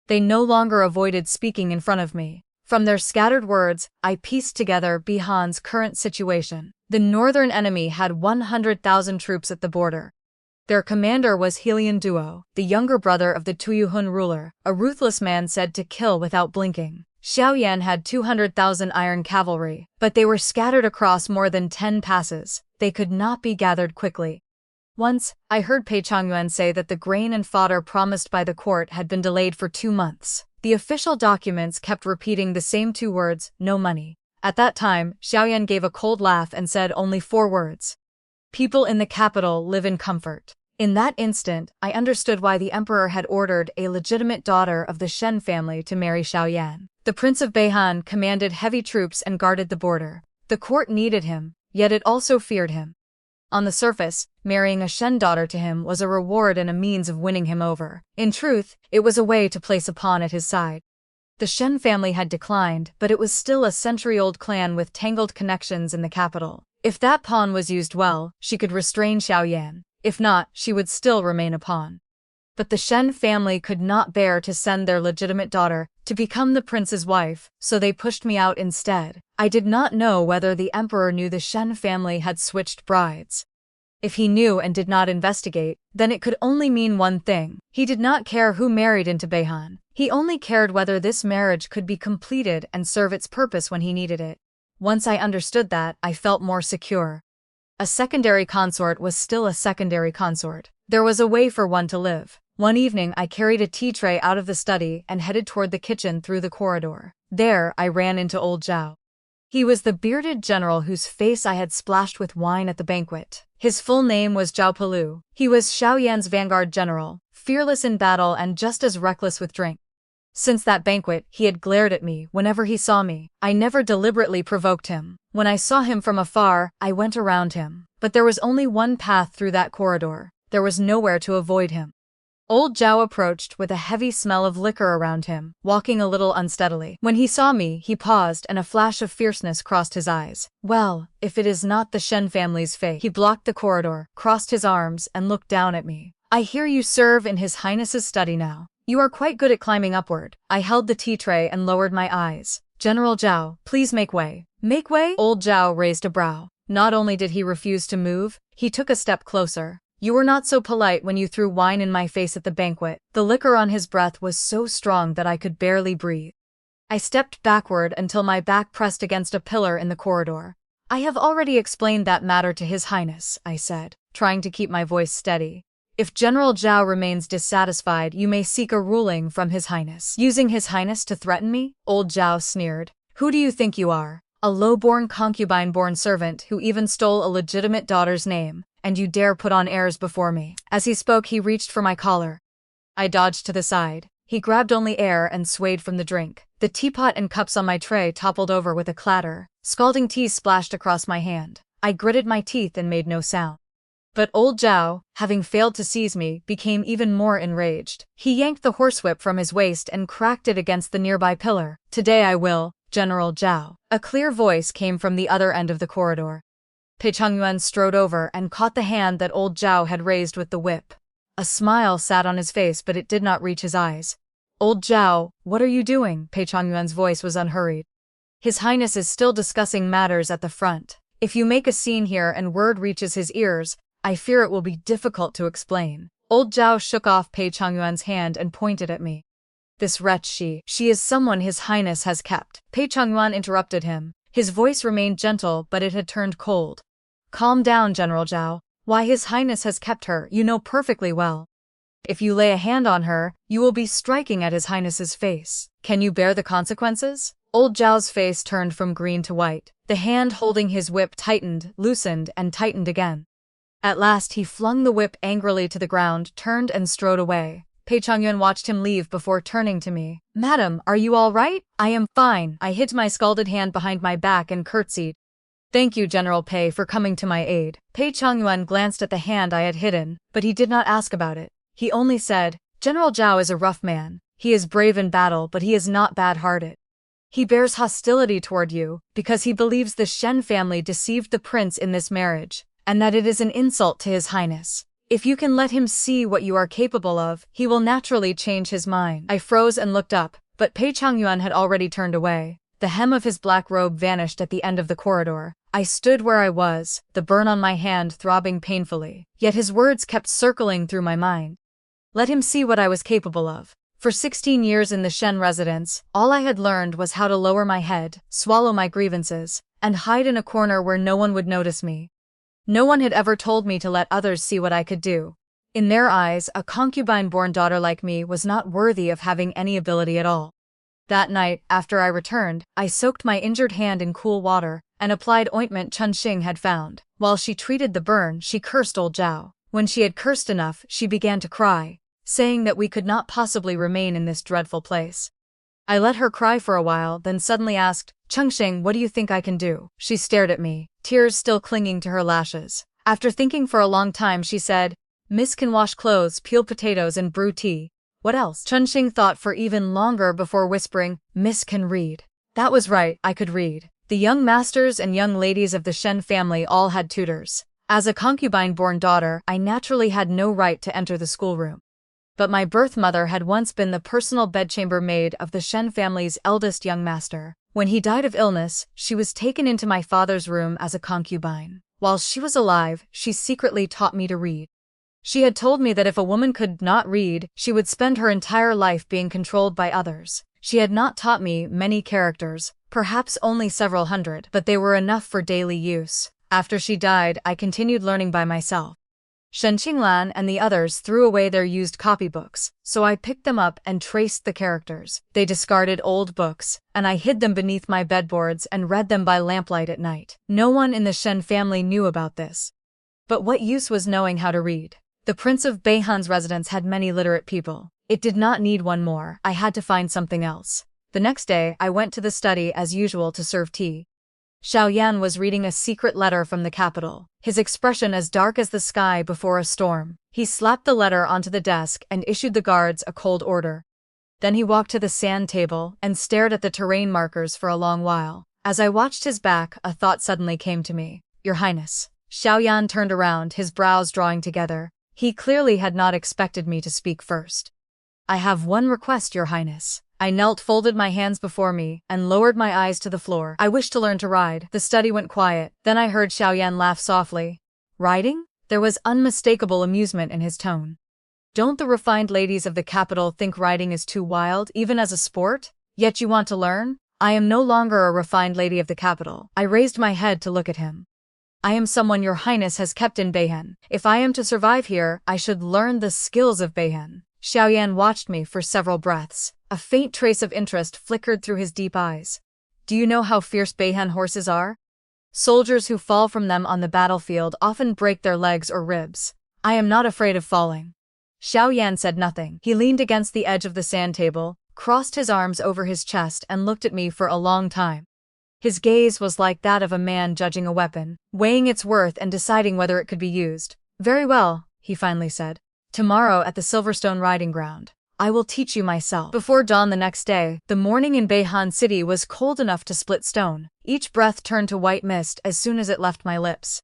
Speaker 1: They no longer avoided speaking in front of me. From their scattered words, I pieced together Beihan's current situation. The northern enemy had 100,000 troops at the border. Their commander was Helian Duo, the younger brother of the Tuyuhun ruler, a ruthless man said to kill without blinking. Xiao Yan had 200,000 iron cavalry, but they were scattered across more than 10 passes. They could not be gathered quickly. Once, I heard Pei Chongyuan say that the grain and fodder promised by the court had been delayed for 2 months. The official documents kept repeating the same 2 words, no money. At that time, Xiao Yan gave a cold laugh and said only 4 words. People in the capital live in comfort. In that instant, I understood why the emperor had ordered a legitimate daughter of the Shen family to marry Xiao Yan. The Prince of Beihan commanded heavy troops and guarded the border. The court needed him, yet it also feared him. On the surface, marrying a Shen daughter to him was a reward and a means of winning him over. In truth, it was a way to place a pawn at his side. The Shen family had declined, but it was still a century-old clan with tangled connections in the capital. If that pawn was used well, she could restrain Xiao Yan. If not, she would still remain a pawn. But the Shen family could not bear to send their legitimate daughter to become the prince's wife, so they pushed me out instead. I did not know whether the emperor knew the Shen family had switched brides. If he knew and did not investigate, then it could only mean one thing. He did not care who married into Beihan. He only cared whether this marriage could be completed and serve its purpose when he needed it. Once I understood that, I felt more secure. A secondary consort was still a secondary consort. There was a way for one to live. One evening I carried a tea tray out of the study and headed toward the kitchen through the corridor. There, I ran into old Zhao. He was the bearded general whose face I had splashed with wine at the banquet. His full name was Zhao Palu. He was Xiao Yan's vanguard general, fearless in battle and just as reckless with drink. Since that banquet, he had glared at me whenever he saw me. I never deliberately provoked him. When I saw him from afar, I went around him. But there was only one path through that corridor. There was nowhere to avoid him. Old Zhao approached with a heavy smell of liquor around him, walking a little unsteadily. When he saw me, he paused and a flash of fierceness crossed his eyes. Well, if it is not the Shen family's fate. He blocked the corridor, crossed his arms, and looked down at me. I hear you serve in His Highness's study now. You are quite good at climbing upward. I held the tea tray and lowered my eyes. General Zhao, please make way. Make way? Old Zhao raised a brow. Not only did he refuse to move, he took a step closer. You were not so polite when you threw wine in my face at the banquet. The liquor on his breath was so strong that I could barely breathe. I stepped backward until my back pressed against a pillar in the corridor. I have already explained that matter to His Highness, I said, trying to keep my voice steady. If General Zhao remains dissatisfied, you may seek a ruling from His Highness. Using His Highness to threaten me? Old Zhao sneered. Who do you think you are? A low-born concubine-born servant who even stole a legitimate daughter's name. And you dare put on airs before me. As he spoke, he reached for my collar. I dodged to the side. He grabbed only air and swayed from the drink. The teapot and cups on my tray toppled over with a clatter. Scalding tea splashed across my hand. I gritted my teeth and made no sound. But old Zhao, having failed to seize me, became even more enraged. He yanked the horsewhip from his waist and cracked it against the nearby pillar. Today I will, General Zhao. A clear voice came from the other end of the corridor. Pei Yuan strode over and caught the hand that old Zhao had raised with the whip. A smile sat on his face, but it did not reach his eyes. Old Zhao, what are you doing? Pei Yuan's voice was unhurried. His Highness is still discussing matters at the front. If you make a scene here and word reaches his ears, I fear it will be difficult to explain. Old Zhao shook off Pei Yuan's hand and pointed at me. This wretch she is someone His Highness has kept. Pei Yuan interrupted him. His voice remained gentle, but it had turned cold. Calm down, General Zhao. Why His Highness has kept her, you know perfectly well. If you lay a hand on her, you will be striking at His Highness's face. Can you bear the consequences? Old Zhao's face turned from green to white. The hand holding his whip tightened, loosened, and tightened again. At last he flung the whip angrily to the ground, turned and strode away. Pei Yuan watched him leave before turning to me. Madam, are you all right? I am fine. I hid my scalded hand behind my back and curtsied. Thank you, General Pei, for coming to my aid. Pei Yuan glanced at the hand I had hidden, but he did not ask about it. He only said, General Zhao is a rough man. He is brave in battle, but he is not bad-hearted. He bears hostility toward you, because he believes the Shen family deceived the prince in this marriage, and that it is an insult to His Highness. If you can let him see what you are capable of, he will naturally change his mind. I froze and looked up, but Pei Yuan had already turned away. The hem of his black robe vanished at the end of the corridor. I stood where I was, the burn on my hand throbbing painfully. Yet his words kept circling through my mind. Let him see what I was capable of. For 16 years in the Shen residence, all I had learned was how to lower my head, swallow my grievances, and hide in a corner where no one would notice me. No one had ever told me to let others see what I could do. In their eyes, a concubine-born daughter like me was not worthy of having any ability at all. That night, after I returned, I soaked my injured hand in cool water and applied ointment Chunxing had found. While she treated the burn, she cursed old Zhao. When she had cursed enough, she began to cry, saying that we could not possibly remain in this dreadful place. I let her cry for a while, then suddenly asked, Chunxing, what do you think I can do? She stared at me, tears still clinging to her lashes. After thinking for a long time, she said, Miss can wash clothes, peel potatoes, and brew tea. What else? Chunxing thought for even longer before whispering, Miss can read. That was right, I could read. The young masters and young ladies of the Shen family all had tutors. As a concubine-born daughter, I naturally had no right to enter the schoolroom. But my birth mother had once been the personal bedchamber maid of the Shen family's eldest young master. When he died of illness, she was taken into my father's room as a concubine. While she was alive, she secretly taught me to read. She had told me that if a woman could not read, she would spend her entire life being controlled by others. She had not taught me many characters, perhaps only several hundred, but they were enough for daily use. After she died, I continued learning by myself. Shen Qinglan and the others threw away their used copybooks, so I picked them up and traced the characters. They discarded old books, and I hid them beneath my bedboards and read them by lamplight at night. No one in the Shen family knew about this. But what use was knowing how to read? The Prince of Beihan's residence had many literate people. It did not need one more. I had to find something else. The next day, I went to the study as usual to serve tea. Xiao Yan was reading a secret letter from the capital, his expression as dark as the sky before a storm. He slapped the letter onto the desk and issued the guards a cold order. Then he walked to the sand table and stared at the terrain markers for a long while. As I watched his back, a thought suddenly came to me. Your Highness. Xiao Yan turned around, his brows drawing together. He clearly had not expected me to speak first. I have one request, Your Highness. I knelt, folded my hands before me, and lowered my eyes to the floor. I wish to learn to ride. The study went quiet. Then I heard Xiao Yan laugh softly. Riding? There was unmistakable amusement in his tone. Don't the refined ladies of the capital think riding is too wild, even as a sport? Yet you want to learn? I am no longer a refined lady of the capital. I raised my head to look at him. I am someone Your Highness has kept in Beihan. If I am to survive here, I should learn the skills of Beihan. Xiao Yan watched me for several breaths. A faint trace of interest flickered through his deep eyes. Do you know how fierce Beihan horses are? Soldiers who fall from them on the battlefield often break their legs or ribs. I am not afraid of falling. Xiao Yan said nothing. He leaned against the edge of the sand table, crossed his arms over his chest and looked at me for a long time. His gaze was like that of a man judging a weapon, weighing its worth and deciding whether it could be used. Very well, he finally said. Tomorrow at the Silverstone riding ground. I will teach you myself. Before dawn the next day, the morning in Beihan City was cold enough to split stone. Each breath turned to white mist as soon as it left my lips.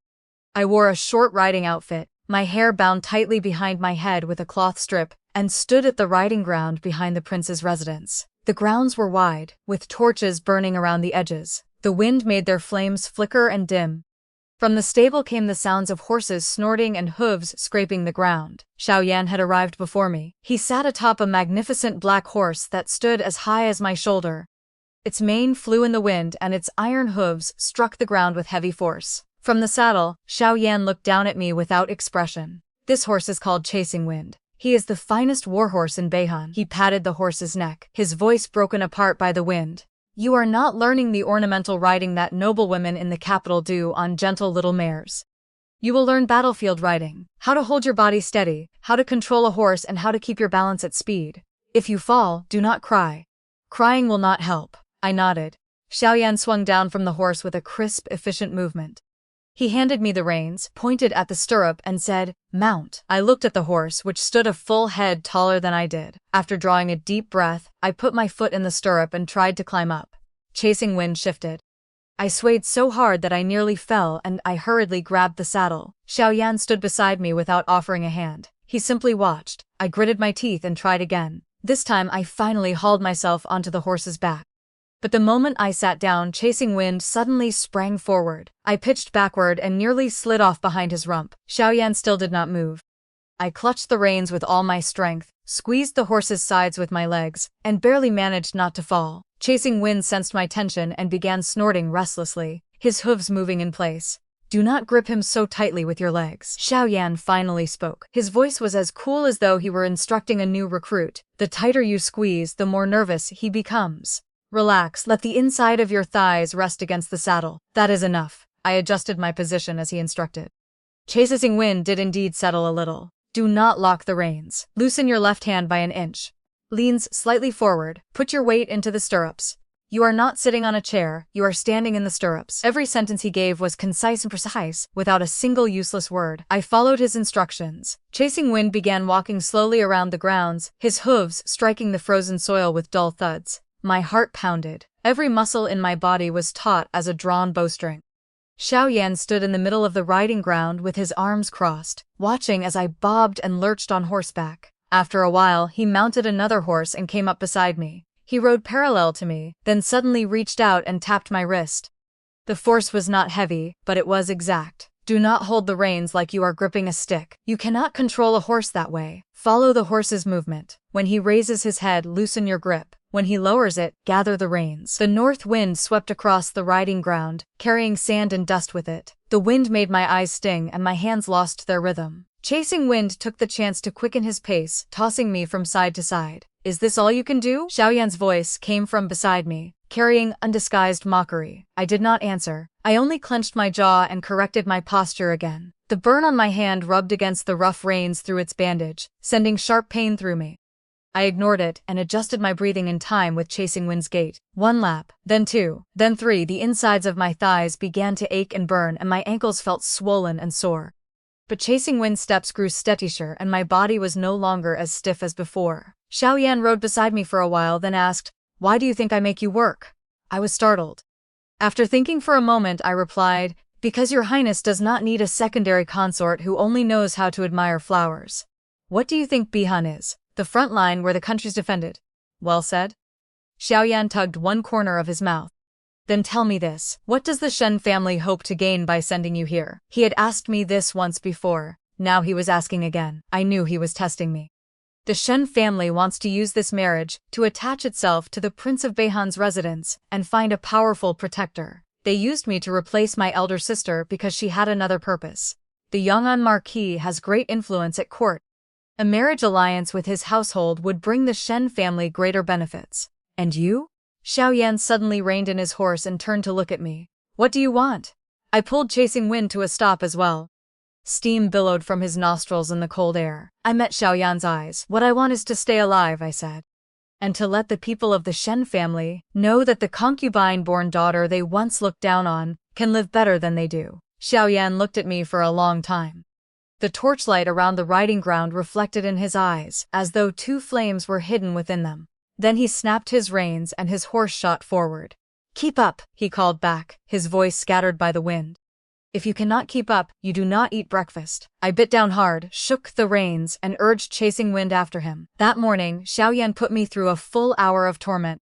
Speaker 1: I wore a short riding outfit, my hair bound tightly behind my head with a cloth strip, and stood at the riding ground behind the prince's residence. The grounds were wide, with torches burning around the edges. The wind made their flames flicker and dim. From the stable came the sounds of horses snorting and hooves scraping the ground. Xiao Yan had arrived before me. He sat atop a magnificent black horse that stood as high as my shoulder. Its mane flew in the wind and its iron hooves struck the ground with heavy force. From the saddle, Xiao Yan looked down at me without expression. This horse is called Chasing Wind. He is the finest warhorse in Beihan. He patted the horse's neck, his voice broken apart by the wind. You are not learning the ornamental riding that noblewomen in the capital do on gentle little mares. You will learn battlefield riding, how to hold your body steady, how to control a horse and how to keep your balance at speed. If you fall, do not cry. Crying will not help. I nodded. Xiao Yan swung down from the horse with a crisp, efficient movement. He handed me the reins, pointed at the stirrup and said, "Mount." I looked at the horse, which stood a full head taller than I did. After drawing a deep breath, I put my foot in the stirrup and tried to climb up. Chasing Wind shifted. I swayed so hard that I nearly fell and I hurriedly grabbed the saddle. Xiao Yan stood beside me without offering a hand. He simply watched. I gritted my teeth and tried again. This time I finally hauled myself onto the horse's back. But the moment I sat down, Chasing Wind suddenly sprang forward. I pitched backward and nearly slid off behind his rump. Xiao Yan still did not move. I clutched the reins with all my strength, squeezed the horse's sides with my legs, and barely managed not to fall. Chasing Wind sensed my tension and began snorting restlessly, his hooves moving in place. Do not grip him so tightly with your legs. Xiao Yan finally spoke. His voice was as cool as though he were instructing a new recruit. The tighter you squeeze, the more nervous he becomes. Relax, let the inside of your thighs rest against the saddle. That is enough. I adjusted my position as he instructed. Chasing Wind did indeed settle a little. Do not lock the reins. Loosen your left hand by an inch. Leans slightly forward. Put your weight into the stirrups. You are not sitting on a chair, you are standing in the stirrups. Every sentence he gave was concise and precise, without a single useless word. I followed his instructions. Chasing Wind began walking slowly around the grounds, his hooves striking the frozen soil with dull thuds. My heart pounded. Every muscle in my body was taut as a drawn bowstring. Xiao Yan stood in the middle of the riding ground with his arms crossed, watching as I bobbed and lurched on horseback. After a while, he mounted another horse and came up beside me. He rode parallel to me, then suddenly reached out and tapped my wrist. The force was not heavy, but it was exact. Do not hold the reins like you are gripping a stick. You cannot control a horse that way. Follow the horse's movement. When he raises his head, loosen your grip. When he lowers it, gather the reins. The north wind swept across the riding ground, carrying sand and dust with it. The wind made my eyes sting and my hands lost their rhythm. Chasing Wind took the chance to quicken his pace, tossing me from side to side. Is this all you can do? Xiao Yan's voice came from beside me, carrying undisguised mockery. I did not answer. I only clenched my jaw and corrected my posture again. The burn on my hand rubbed against the rough reins through its bandage, sending sharp pain through me. I ignored it and adjusted my breathing in time with Chasing Wind's gait. 1 lap, then 2, then 3. The insides of my thighs began to ache and burn and my ankles felt swollen and sore. But Chasing Wind's steps grew steadier and my body was no longer as stiff as before. Xiao Yan rode beside me for a while, then asked, "Why do you think I make you work?" I was startled. After thinking for a moment, I replied, "Because your highness does not need a secondary consort who only knows how to admire flowers." What do you think Beihan is? The front line where the country's defended. Well said. Xiao Yan tugged one corner of his mouth. Then tell me this, what does the Shen family hope to gain by sending you here? He had asked me this once before, now he was asking again. I knew he was testing me. The Shen family wants to use this marriage to attach itself to the Prince of Beihan's residence and find a powerful protector. They used me to replace my elder sister because she had another purpose. The Yong'an Marquis has great influence at court. A marriage alliance with his household would bring the Shen family greater benefits. And you? Xiao Yan suddenly reined in his horse and turned to look at me. What do you want? I pulled Chasing Wind to a stop as well. Steam billowed from his nostrils in the cold air. I met Xiao Yan's eyes. What I want is to stay alive, I said. And to let the people of the Shen family know that the concubine-born daughter they once looked down on can live better than they do. Xiao Yan looked at me for a long time. The torchlight around the riding ground reflected in his eyes, as though 2 flames were hidden within them. Then he snapped his reins and his horse shot forward. "Keep up," he called back, his voice scattered by the wind. "If you cannot keep up, you do not eat breakfast." I bit down hard, shook the reins, and urged Chasing Wind after him. That morning, Xiao Yan put me through a full hour of torment.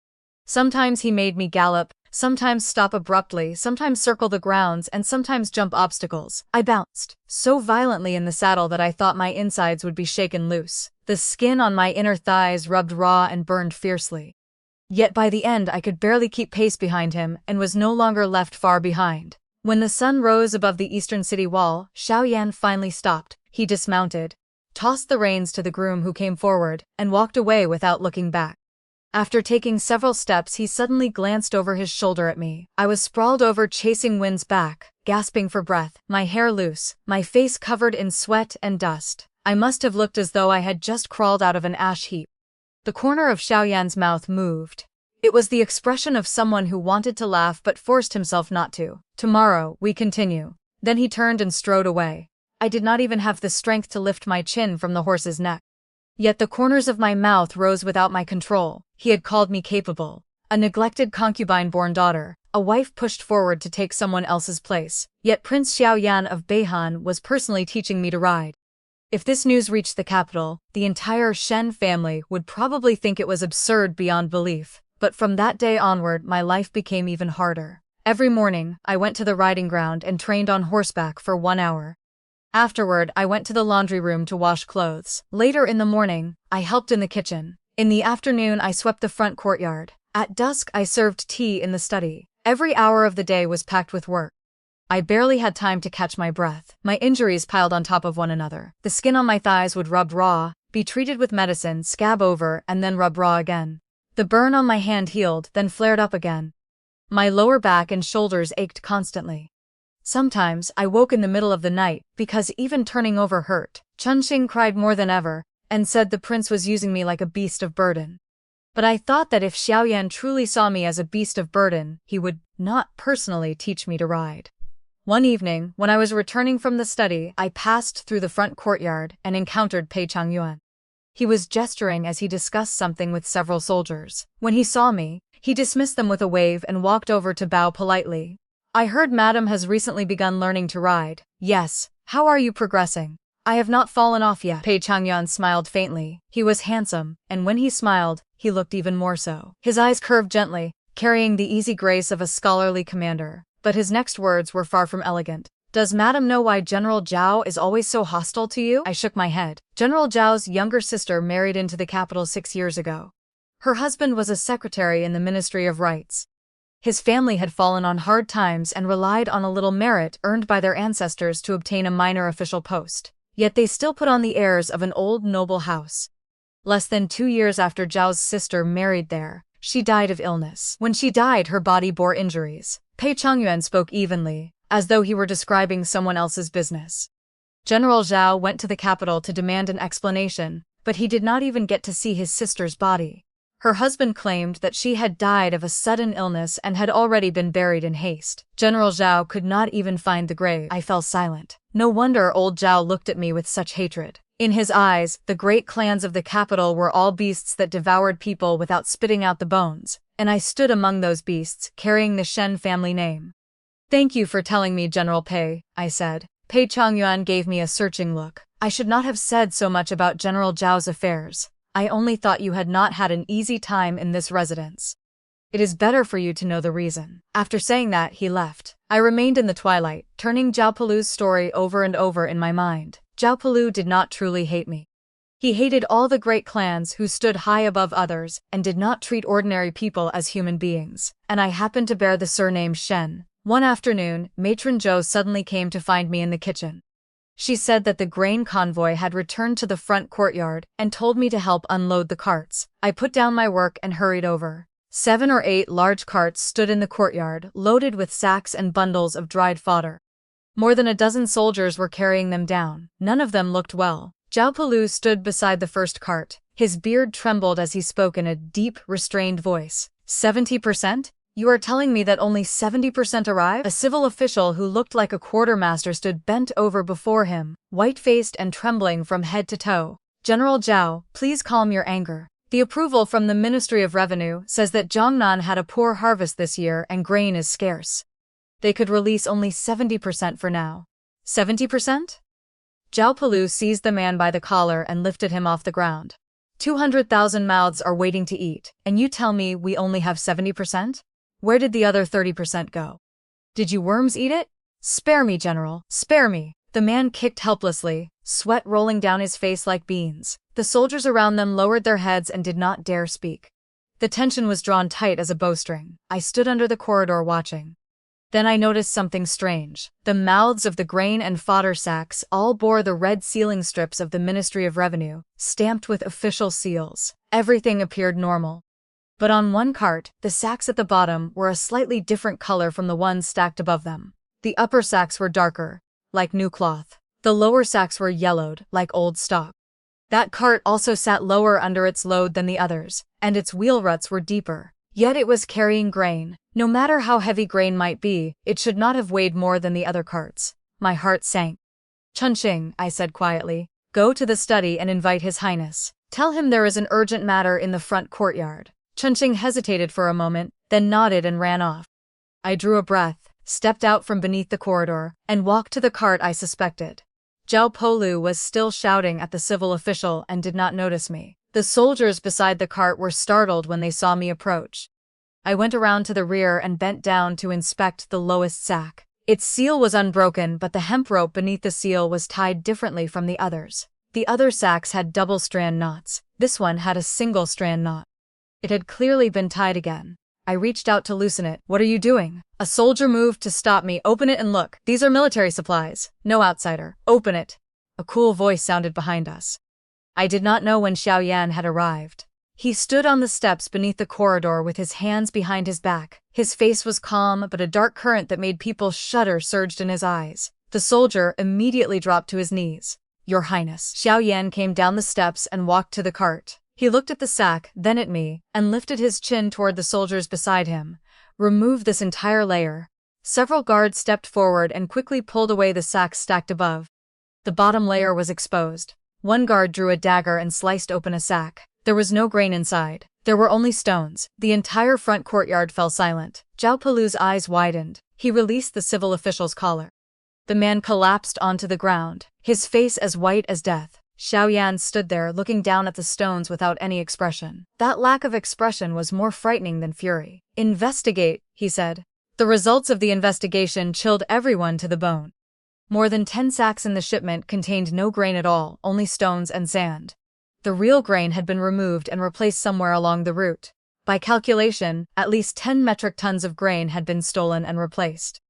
Speaker 1: Sometimes he made me gallop, sometimes stop abruptly, sometimes circle the grounds, and sometimes jump obstacles. I bounced so violently in the saddle that I thought my insides would be shaken loose. The skin on my inner thighs rubbed raw and burned fiercely. Yet by the end I could barely keep pace behind him and was no longer left far behind. When the sun rose above the eastern city wall, Xiao Yan finally stopped. He dismounted, tossed the reins to the groom who came forward, and walked away without looking back. After taking several steps, he suddenly glanced over his shoulder at me. I was sprawled over Chasing Wind's back, gasping for breath, my hair loose, my face covered in sweat and dust. I must have looked as though I had just crawled out of an ash heap. The corner of Xiao Yan's mouth moved. It was the expression of someone who wanted to laugh but forced himself not to. "Tomorrow, we continue." Then he turned and strode away. I did not even have the strength to lift my chin from the horse's neck. Yet the corners of my mouth rose without my control. He had called me capable. A neglected concubine-born daughter, a wife pushed forward to take someone else's place. Yet Prince Xiao Yan of Beihan was personally teaching me to ride. If this news reached the capital, the entire Shen family would probably think it was absurd beyond belief. But from that day onward, my life became even harder. Every morning, I went to the riding ground and trained on horseback for 1 hour. Afterward, I went to the laundry room to wash clothes. Later in the morning, I helped in the kitchen. In the afternoon, I swept the front courtyard. At dusk, I served tea in the study. Every hour of the day was packed with work. I barely had time to catch my breath. My injuries piled on top of one another. The skin on my thighs would rub raw, be treated with medicine, scab over, and then rub raw again. The burn on my hand healed, then flared up again. My lower back and shoulders ached constantly. Sometimes, I woke in the middle of the night, because even turning over hurt. Chunxing cried more than ever, and said the prince was using me like a beast of burden. But I thought that if Xiao Yan truly saw me as a beast of burden, he would not personally teach me to ride. One evening, when I was returning from the study, I passed through the front courtyard and encountered Pei Changyuan. He was gesturing as he discussed something with several soldiers. When he saw me, he dismissed them with a wave and walked over to bow politely. I heard Madam has recently begun learning to ride. Yes. How are you progressing? I have not fallen off yet. Pei Changyuan smiled faintly. He was handsome, and when he smiled, he looked even more so. His eyes curved gently, carrying the easy grace of a scholarly commander. But his next words were far from elegant. Does Madam know why General Zhao is always so hostile to you? I shook my head. General Zhao's younger sister married into the capital 6 years ago. Her husband was a secretary in the Ministry of Rights. His family had fallen on hard times and relied on a little merit earned by their ancestors to obtain a minor official post. Yet they still put on the airs of an old noble house. Less than 2 years after Zhao's sister married there, she died of illness. When she died, her body bore injuries. Pei Changyuan spoke evenly, as though he were describing someone else's business. General Zhao went to the capital to demand an explanation, but he did not even get to see his sister's body. Her husband claimed that she had died of a sudden illness and had already been buried in haste. General Zhao could not even find the grave. I fell silent. No wonder old Zhao looked at me with such hatred. In his eyes, the great clans of the capital were all beasts that devoured people without spitting out the bones, and I stood among those beasts, carrying the Shen family name. Thank you for telling me, General Pei, I said. Pei Changyuan gave me a searching look. I should not have said so much about General Zhao's affairs. I only thought you had not had an easy time in this residence. It is better for you to know the reason. After saying that, he left. I remained in the twilight, turning Zhao Pelu's story over and over in my mind. Zhao Pelu did not truly hate me. He hated all the great clans who stood high above others and did not treat ordinary people as human beings. And I happened to bear the surname Shen. One afternoon, Matron Zhou suddenly came to find me in the kitchen. She said that the grain convoy had returned to the front courtyard and told me to help unload the carts. I put down my work and hurried over. 7 or 8 large carts stood in the courtyard, loaded with sacks and bundles of dried fodder. More than a dozen soldiers were carrying them down. None of them looked well. Zhao Pelu stood beside the first cart. His beard trembled as he spoke in a deep, restrained voice. 70%? You are telling me that only 70% arrived? A civil official who looked like a quartermaster stood bent over before him, white-faced and trembling from head to toe. General Zhao, please calm your anger. The approval from the Ministry of Revenue says that Jiangnan had a poor harvest this year and grain is scarce. They could release only 70% for now. 70%? Zhao Pelu seized the man by the collar and lifted him off the ground. 200,000 mouths are waiting to eat, and you tell me we only have 70%? Where did the other 30% go? Did you worms eat it? Spare me, General, spare me. The man kicked helplessly, sweat rolling down his face like beans. The soldiers around them lowered their heads and did not dare speak. The tension was drawn tight as a bowstring. I stood under the corridor watching. Then I noticed something strange. The mouths of the grain and fodder sacks all bore the red sealing strips of the Ministry of Revenue, stamped with official seals. Everything appeared normal. But on one cart, the sacks at the bottom were a slightly different color from the ones stacked above them. The upper sacks were darker, like new cloth. The lower sacks were yellowed, like old stock. That cart also sat lower under its load than the others, and its wheel ruts were deeper. Yet it was carrying grain. No matter how heavy grain might be, it should not have weighed more than the other carts. My heart sank. Chunqing, I said quietly, go to the study and invite His Highness. Tell him there is an urgent matter in the front courtyard. Chunqing hesitated for a moment, then nodded and ran off. I drew a breath, stepped out from beneath the corridor, and walked to the cart I suspected. Zhao Pelu was still shouting at the civil official and did not notice me. The soldiers beside the cart were startled when they saw me approach. I went around to the rear and bent down to inspect the lowest sack. Its seal was unbroken, but the hemp rope beneath the seal was tied differently from the others. The other sacks had double-strand knots. This one had a single-strand knot. It had clearly been tied again. I reached out to loosen it. What are you doing? A soldier moved to stop me. Open it and look. These are military supplies. No outsider. Open it. A cool voice sounded behind us. I did not know when Xiao Yan had arrived. He stood on the steps beneath the corridor with his hands behind his back. His face was calm, but a dark current that made people shudder surged in his eyes. The soldier immediately dropped to his knees. Your Highness. Xiao Yan came down the steps and walked to the cart. He looked at the sack, then at me, and lifted his chin toward the soldiers beside him. Remove this entire layer. Several guards stepped forward and quickly pulled away the sacks stacked above. The bottom layer was exposed. One guard drew a dagger and sliced open a sack. There was no grain inside. There were only stones. The entire front courtyard fell silent. Zhao Pelu's eyes widened. He released the civil official's collar. The man collapsed onto the ground, his face as white as death. Xiao Yan stood there looking down at the stones without any expression. That lack of expression was more frightening than fury. "Investigate," he said. The results of the investigation chilled everyone to the bone. More than 10 sacks in the shipment contained no grain at all, only stones and sand. The real grain had been removed and replaced somewhere along the route. By calculation, at least 10 metric tons of grain had been stolen and replaced.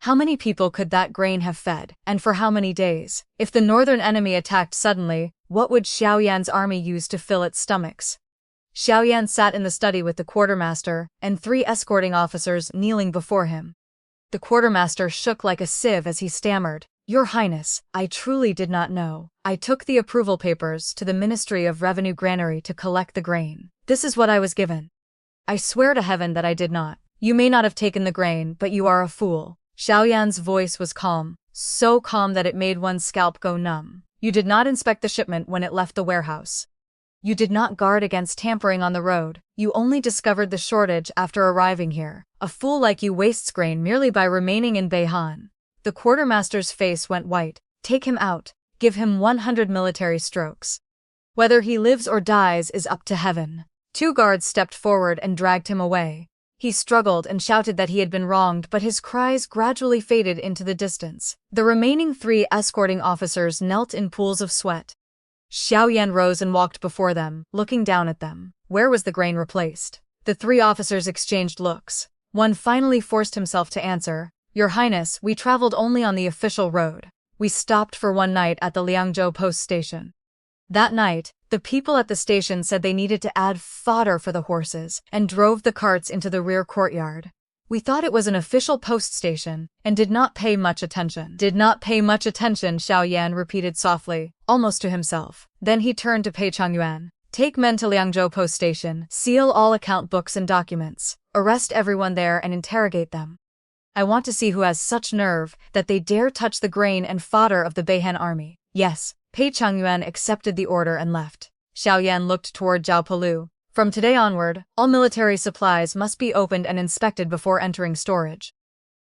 Speaker 1: How many people could that grain have fed, and for how many days? If the northern enemy attacked suddenly, what would Xiao Yan's army use to fill its stomachs? Xiao Yan sat in the study with the quartermaster and 3 escorting officers kneeling before him. The quartermaster shook like a sieve as he stammered, "Your Highness, I truly did not know. I took the approval papers to the Ministry of Revenue Granary to collect the grain. This is what I was given. I swear to heaven that I did not. You may not have taken the grain, but you are a fool." Xiao Yan's voice was calm, so calm that it made one's scalp go numb. "You did not inspect the shipment when it left the warehouse. You did not guard against tampering on the road. You only discovered the shortage after arriving here. A fool like you wastes grain merely by remaining in Beihan." The quartermaster's face went white. "Take him out. Give him 100 military strokes. Whether he lives or dies is up to heaven." 2 guards stepped forward and dragged him away. He struggled and shouted that he had been wronged, but his cries gradually faded into the distance. The remaining 3 escorting officers knelt in pools of sweat. Xiao Yan rose and walked before them, looking down at them. Where was the grain replaced? The 3 officers exchanged looks. One finally forced himself to answer, "Your Highness, we traveled only on the official road. We stopped for one night at the Liangzhou post station. That night, the people at the station said they needed to add fodder for the horses and drove the carts into the rear courtyard. We thought it was an official post station and did not pay much attention." "Did not pay much attention," Xiao Yan repeated softly, almost to himself. Then he turned to Pei Chongyuan. "Take men to Liangzhou post station, seal all account books and documents, arrest everyone there and interrogate them. I want to see who has such nerve that they dare touch the grain and fodder of the Beihan army." "Yes." Pei Chongyuan accepted the order and left. Xiao Yan looked toward Zhao Pelu. "From today onward, all military supplies must be opened and inspected before entering storage.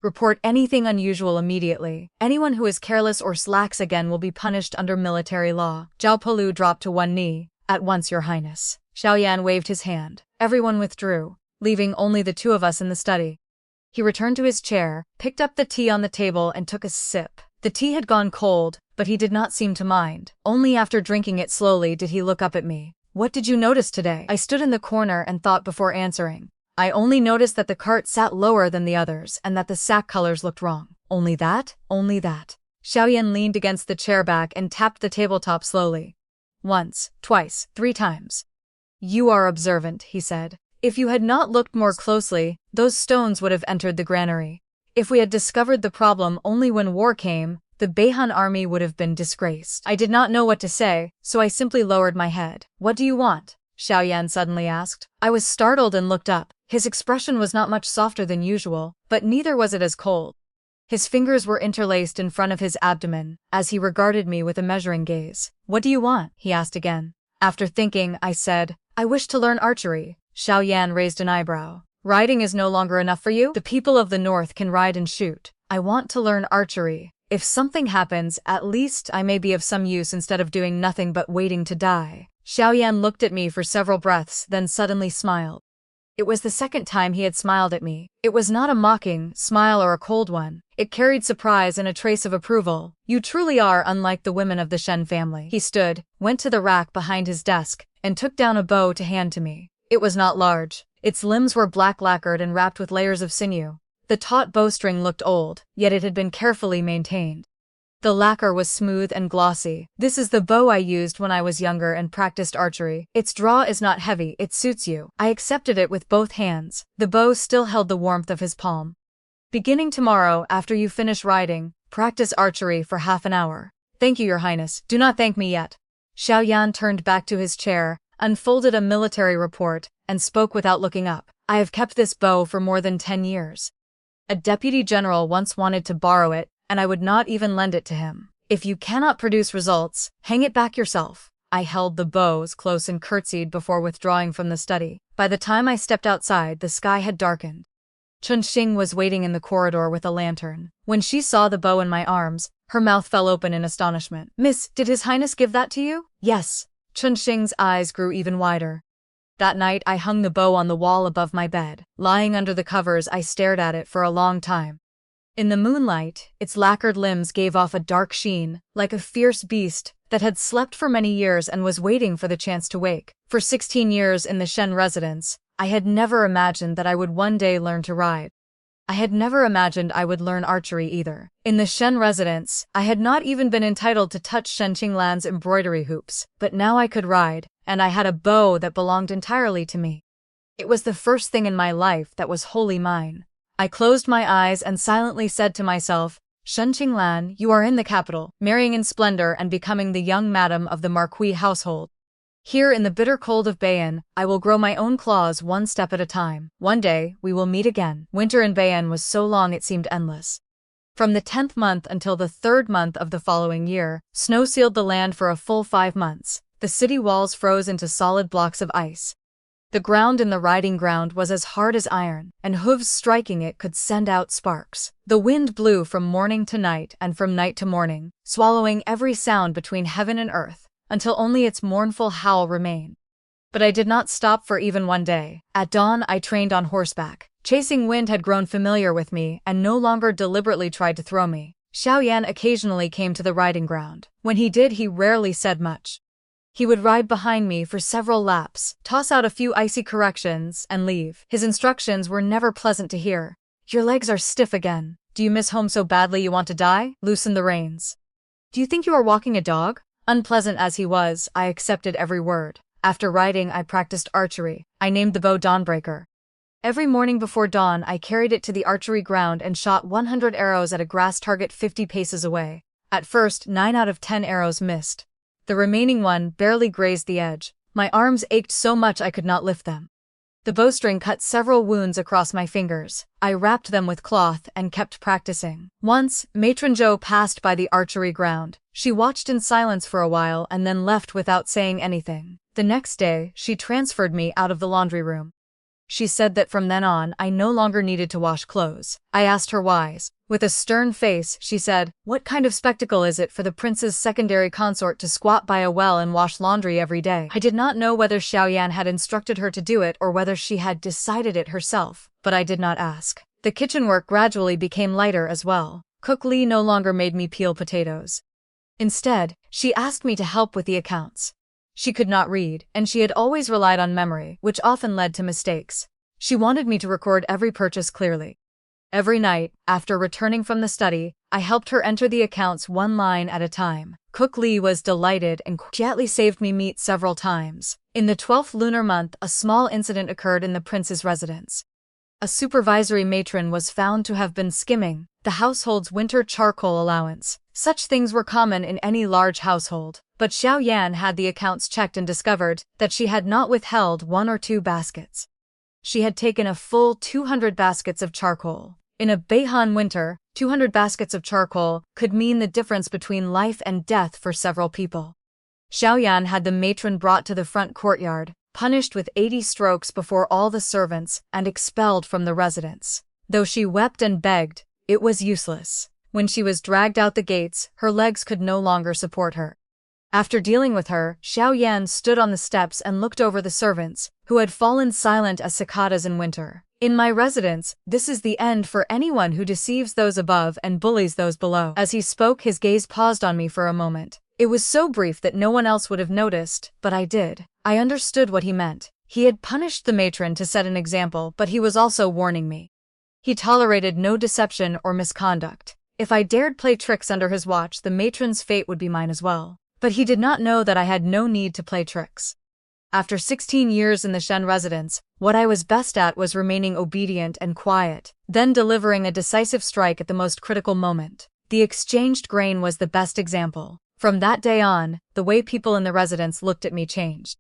Speaker 1: Report anything unusual immediately. Anyone who is careless or slacks again will be punished under military law." Zhao Pelu dropped to one knee. "At once, Your Highness." Xiao Yan waved his hand. Everyone withdrew, leaving only the 2 of us in the study. He returned to his chair, picked up the tea on the table and took a sip. The tea had gone cold, but he did not seem to mind. Only after drinking it slowly did he look up at me. "What did you notice today?" I stood in the corner and thought before answering. "I only noticed that the cart sat lower than the others and that the sack colors looked wrong." "Only that? Only that?" Xiao Yan leaned against the chair back and tapped the tabletop slowly. "Once, twice, 3 times. You are observant," he said. "If you had not looked more closely, those stones would have entered the granary. If we had discovered the problem only when war came, the Beihan army would have been disgraced." I did not know what to say, so I simply lowered my head. "What do you want?" Xiao Yan suddenly asked. I was startled and looked up. His expression was not much softer than usual, but neither was it as cold. His fingers were interlaced in front of his abdomen, as he regarded me with a measuring gaze. "What do you want?" he asked again. After thinking, I said, "I wish to learn archery." Xiao Yan raised an eyebrow. "Riding is no longer enough for you? The people of the north can ride and shoot. I want to learn archery. If something happens, at least I may be of some use instead of doing nothing but waiting to die." Xiao Yan looked at me for several breaths, then suddenly smiled. It was the second time he had smiled at me. It was not a mocking smile or a cold one. It carried surprise and a trace of approval. "You truly are unlike the women of the Shen family." He stood, went to the rack behind his desk, and took down a bow to hand to me. It was not large. Its limbs were black lacquered and wrapped with layers of sinew. The taut bowstring looked old, yet it had been carefully maintained. The lacquer was smooth and glossy. "This is the bow I used when I was younger and practiced archery. Its draw is not heavy, it suits you." I accepted it with both hands. The bow still held the warmth of his palm. "Beginning tomorrow, after you finish riding, practice archery for half an hour." "Thank you, Your Highness. Do not thank me yet." Xiao Yan turned back to his chair. unfolded a military report, and spoke without looking up. I have kept this bow for more than 10 years. A deputy general once wanted to borrow it, and I would not even lend it to him. If you cannot produce results, hang it back yourself. I held the bows close and curtsied before withdrawing from the study. By the time I stepped outside, the sky had darkened. Chunxing was waiting in the corridor with a lantern. When she saw the bow in my arms, her mouth fell open in astonishment. "Miss, did His Highness give that to you?" "Yes." Chunxing's eyes grew even wider. That night I hung the bow on the wall above my bed. Lying under the covers, I stared at it for a long time. In the moonlight, its lacquered limbs gave off a dark sheen, like a fierce beast that had slept for many years and was waiting for the chance to wake. For 16 years in the Shen residence, I had never imagined that I would one day learn to ride. I had never imagined I would learn archery either. In the Shen residence, I had not even been entitled to touch Shen Qinglan's embroidery hoops, but now I could ride, and I had a bow that belonged entirely to me. It was the first thing in my life that was wholly mine. I closed my eyes and silently said to myself, "Shen Qinglan, you are in the capital, marrying in splendor and becoming the young madam of the Marquis household. Here in the bitter cold of Beihan, I will grow my own claws one step at a time. One day, we will meet again." Winter in Beihan was so long it seemed endless. From the 10th month until the 3rd month of the following year, snow sealed the land for a full 5 months. The city walls froze into solid blocks of ice. The ground in the riding ground was as hard as iron, and hooves striking it could send out sparks. The wind blew from morning to night and from night to morning, swallowing every sound between heaven and earth, until only its mournful howl remained. But I did not stop for even one day. At dawn, I trained on horseback. Chasing wind had grown familiar with me and no longer deliberately tried to throw me. Xiao Yan occasionally came to the riding ground. When he did, he rarely said much. He would ride behind me for several laps, toss out a few icy corrections, and leave. His instructions were never pleasant to hear. "Your legs are stiff again. Do you miss home so badly you want to die? Loosen the reins. Do you think you are walking a dog?" Unpleasant as he was, I accepted every word. After riding, I practiced archery. I named the bow Dawnbreaker. Every morning before dawn, I carried it to the archery ground and shot 100 arrows at a grass target 50 paces away. At first, 9 out of 10 arrows missed. The remaining one barely grazed the edge. My arms ached so much I could not lift them. The bowstring cut several wounds across my fingers. I wrapped them with cloth and kept practicing. Once, Matron Zhou passed by the archery ground. She watched in silence for a while and then left without saying anything. The next day, she transferred me out of the laundry room. She said that from then on, I no longer needed to wash clothes. I asked her why. With a stern face, she said, "What kind of spectacle is it for the prince's secondary consort to squat by a well and wash laundry every day?" I did not know whether Xiao Yan had instructed her to do it or whether she had decided it herself, but I did not ask. The kitchen work gradually became lighter as well. Cook Li no longer made me peel potatoes. Instead, she asked me to help with the accounts. She could not read, and she had always relied on memory, which often led to mistakes. She wanted me to record every purchase clearly. Every night, after returning from the study, I helped her enter the accounts one line at a time. Cook Li was delighted and quietly saved me meat several times. In the 12th lunar month, a small incident occurred in the prince's residence. A supervisory matron was found to have been skimming the household's winter charcoal allowance. Such things were common in any large household, but Xiao Yan had the accounts checked and discovered that she had not withheld 1 or 2 baskets. She had taken a full 200 baskets of charcoal. In a Beihan winter, 200 baskets of charcoal could mean the difference between life and death for several people. Xiao Yan had the matron brought to the front courtyard, punished with 80 strokes before all the servants, and expelled from the residence. Though she wept and begged, it was useless. When she was dragged out the gates, her legs could no longer support her. After dealing with her, Xiao Yan stood on the steps and looked over the servants, who had fallen silent as cicadas in winter. "In my residence, this is the end for anyone who deceives those above and bullies those below." As he spoke, his gaze paused on me for a moment. It was so brief that no one else would have noticed, but I did. I understood what he meant. He had punished the matron to set an example, but he was also warning me. He tolerated no deception or misconduct. If I dared play tricks under his watch, the matron's fate would be mine as well. But he did not know that I had no need to play tricks. After 16 years in the Shen residence, what I was best at was remaining obedient and quiet, then delivering a decisive strike at the most critical moment. The exchanged grain was the best example. From that day on, the way people in the residence looked at me changed.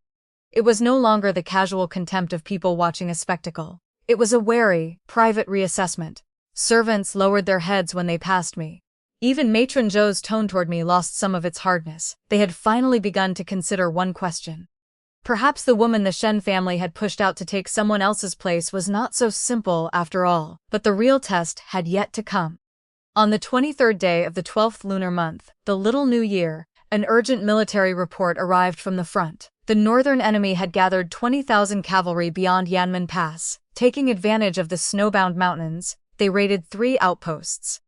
Speaker 1: It was no longer the casual contempt of people watching a spectacle. It was a wary, private reassessment. Servants lowered their heads when they passed me. Even Matron Zhou's tone toward me lost some of its hardness. They had finally begun to consider one question. Perhaps the woman the Shen family had pushed out to take someone else's place was not so simple after all, but the real test had yet to come. On the 23rd day of the 12th lunar month, the Little New Year, an urgent military report arrived from the front. The northern enemy had gathered 20,000 cavalry beyond Yanmen Pass. Taking advantage of the snowbound mountains, they raided 3 outposts.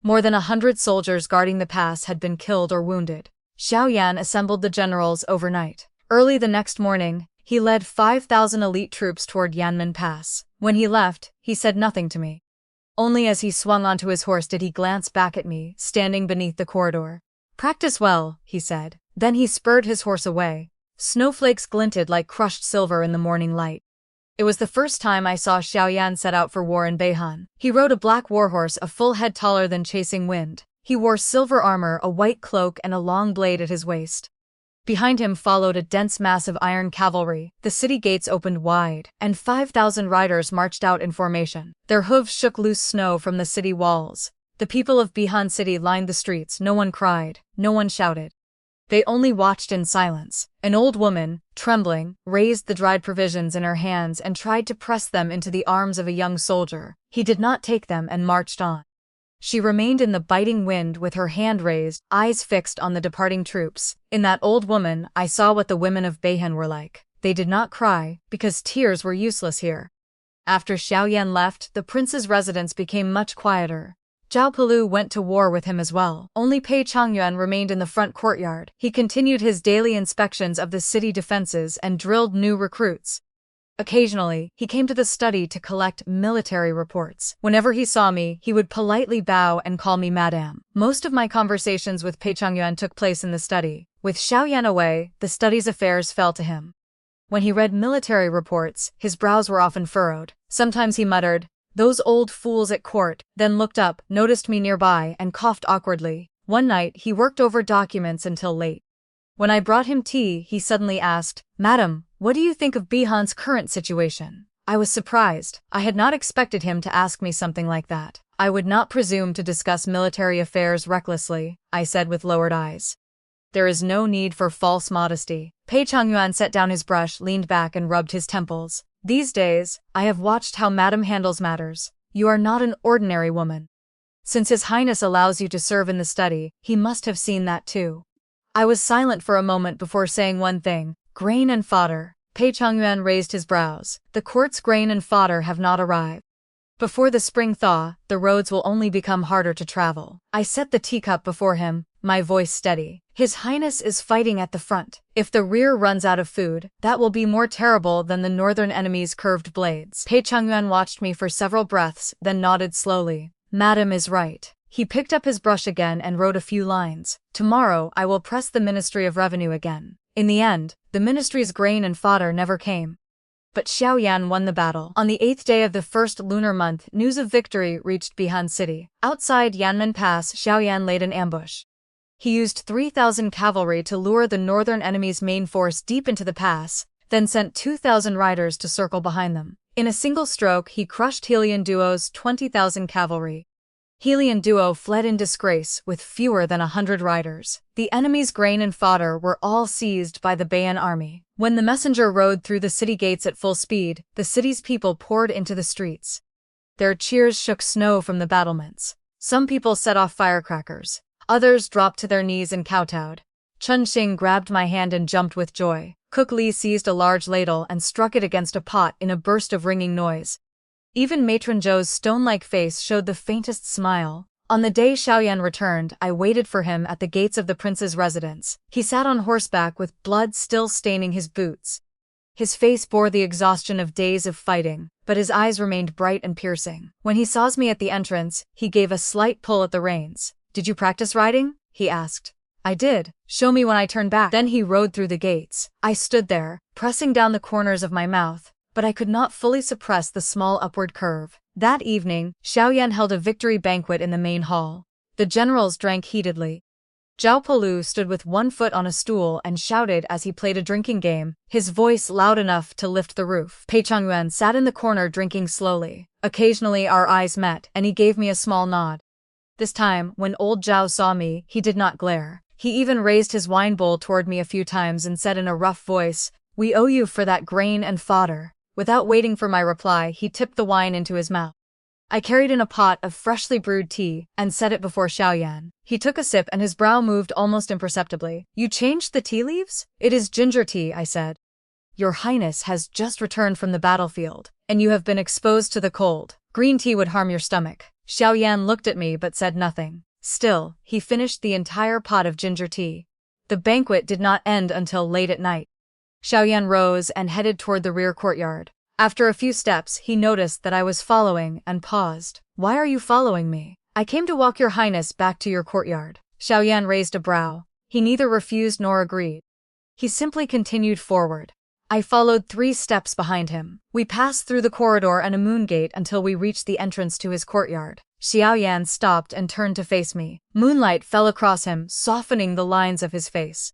Speaker 1: More than 100 soldiers guarding the pass had been killed or wounded. Xiao Yan assembled the generals overnight. Early the next morning, he led 5,000 elite troops toward Yanmen Pass. When he left, he said nothing to me. Only as he swung onto his horse did he glance back at me, standing beneath the corridor. "Practice well," he said. Then he spurred his horse away. Snowflakes glinted like crushed silver in the morning light. It was the first time I saw Xiao Yan set out for war in Beihan. He rode a black warhorse a full head taller than Chasing Wind. He wore silver armor, a white cloak, and a long blade at his waist. Behind him followed a dense mass of iron cavalry. The city gates opened wide, and 5,000 riders marched out in formation. Their hooves shook loose snow from the city walls. The people of Beihan City lined the streets. No one cried, no one shouted. They only watched in silence. An old woman, trembling, raised the dried provisions in her hands and tried to press them into the arms of a young soldier. He did not take them and marched on. She remained in the biting wind with her hand raised, eyes fixed on the departing troops. In that old woman, I saw what the women of Beihan were like. They did not cry, because tears were useless here. After Xiao Yan left, the prince's residence became much quieter. Zhao Pelu went to war with him as well. Only Pei Changyuan remained in the front courtyard. He continued his daily inspections of the city defenses and drilled new recruits. Occasionally, he came to the study to collect military reports. Whenever he saw me, he would politely bow and call me Madame. Most of my conversations with Pei Changyuan took place in the study. With Xiao Yan away, the study's affairs fell to him. When he read military reports, his brows were often furrowed. Sometimes he muttered, "Those old fools at court," then looked up, noticed me nearby, and coughed awkwardly. One night, he worked over documents until late. When I brought him tea, he suddenly asked, "Madam, what do you think of Beihan's current situation?" I was surprised. I had not expected him to ask me something like that. "I would not presume to discuss military affairs recklessly," I said with lowered eyes. "There is no need for false modesty." Pei Changyuan set down his brush, leaned back, and rubbed his temples. "These days, I have watched how Madam handles matters. You are not an ordinary woman. Since His Highness allows you to serve in the study, he must have seen that too." I was silent for a moment before saying one thing. "Grain and fodder." Pei Changyuan raised his brows. "The court's grain and fodder have not arrived. Before the spring thaw, the roads will only become harder to travel." I set the teacup before him, my voice steady. "His Highness is fighting at the front. If the rear runs out of food, that will be more terrible than the northern enemy's curved blades." Pei Changyuan watched me for several breaths, then nodded slowly. "Madam is right." He picked up his brush again and wrote a few lines. "Tomorrow, I will press the Ministry of Revenue again." In the end, the ministry's grain and fodder never came. But Xiao Yan won the battle. On the 8th day of the first lunar month, news of victory reached Beihan City. Outside Yanmen Pass, Xiao Yan laid an ambush. He used 3,000 cavalry to lure the northern enemy's main force deep into the pass, then sent 2,000 riders to circle behind them. In a single stroke, he crushed Helian Duo's 20,000 cavalry. Helian Duo fled in disgrace with fewer than 100 riders. The enemy's grain and fodder were all seized by the Beihan army. When the messenger rode through the city gates at full speed, the city's people poured into the streets. Their cheers shook snow from the battlements. Some people set off firecrackers. Others dropped to their knees and kowtowed. Chun Xing grabbed my hand and jumped with joy. Cook Li seized a large ladle and struck it against a pot in a burst of ringing noise. Even Matron Zhou's stone-like face showed the faintest smile. On the day Xiao Yan returned, I waited for him at the gates of the prince's residence. He sat on horseback with blood still staining his boots. His face bore the exhaustion of days of fighting, but his eyes remained bright and piercing. When he saw me at the entrance, he gave a slight pull at the reins. "Did you practice riding?" he asked. "I did. Show me when I turn back." Then he rode through the gates. I stood there, pressing down the corners of my mouth, but I could not fully suppress the small upward curve. That evening, Xiao Yan held a victory banquet in the main hall. The generals drank heatedly. Zhao Pelu stood with one foot on a stool and shouted as he played a drinking game, his voice loud enough to lift the roof. Pei Changyuan sat in the corner drinking slowly. Occasionally our eyes met, and he gave me a small nod. This time, when old Zhao saw me, he did not glare. He even raised his wine bowl toward me a few times and said in a rough voice, "We owe you for that grain and fodder." Without waiting for my reply, he tipped the wine into his mouth. I carried in a pot of freshly brewed tea and set it before Xiao Yan. He took a sip and his brow moved almost imperceptibly. "You changed the tea leaves?" "It is ginger tea," I said. "Your Highness has just returned from the battlefield, and you have been exposed to the cold. Green tea would harm your stomach." Xiao Yan looked at me but said nothing. Still, he finished the entire pot of ginger tea. The banquet did not end until late at night. Xiao Yan rose and headed toward the rear courtyard. After a few steps, he noticed that I was following and paused. "Why are you following me?" "I came to walk your Highness back to your courtyard." Xiao Yan raised a brow. He neither refused nor agreed. He simply continued forward. I followed 3 steps behind him. We passed through the corridor and a moon gate until we reached the entrance to his courtyard. Xiao Yan stopped and turned to face me. Moonlight fell across him, softening the lines of his face.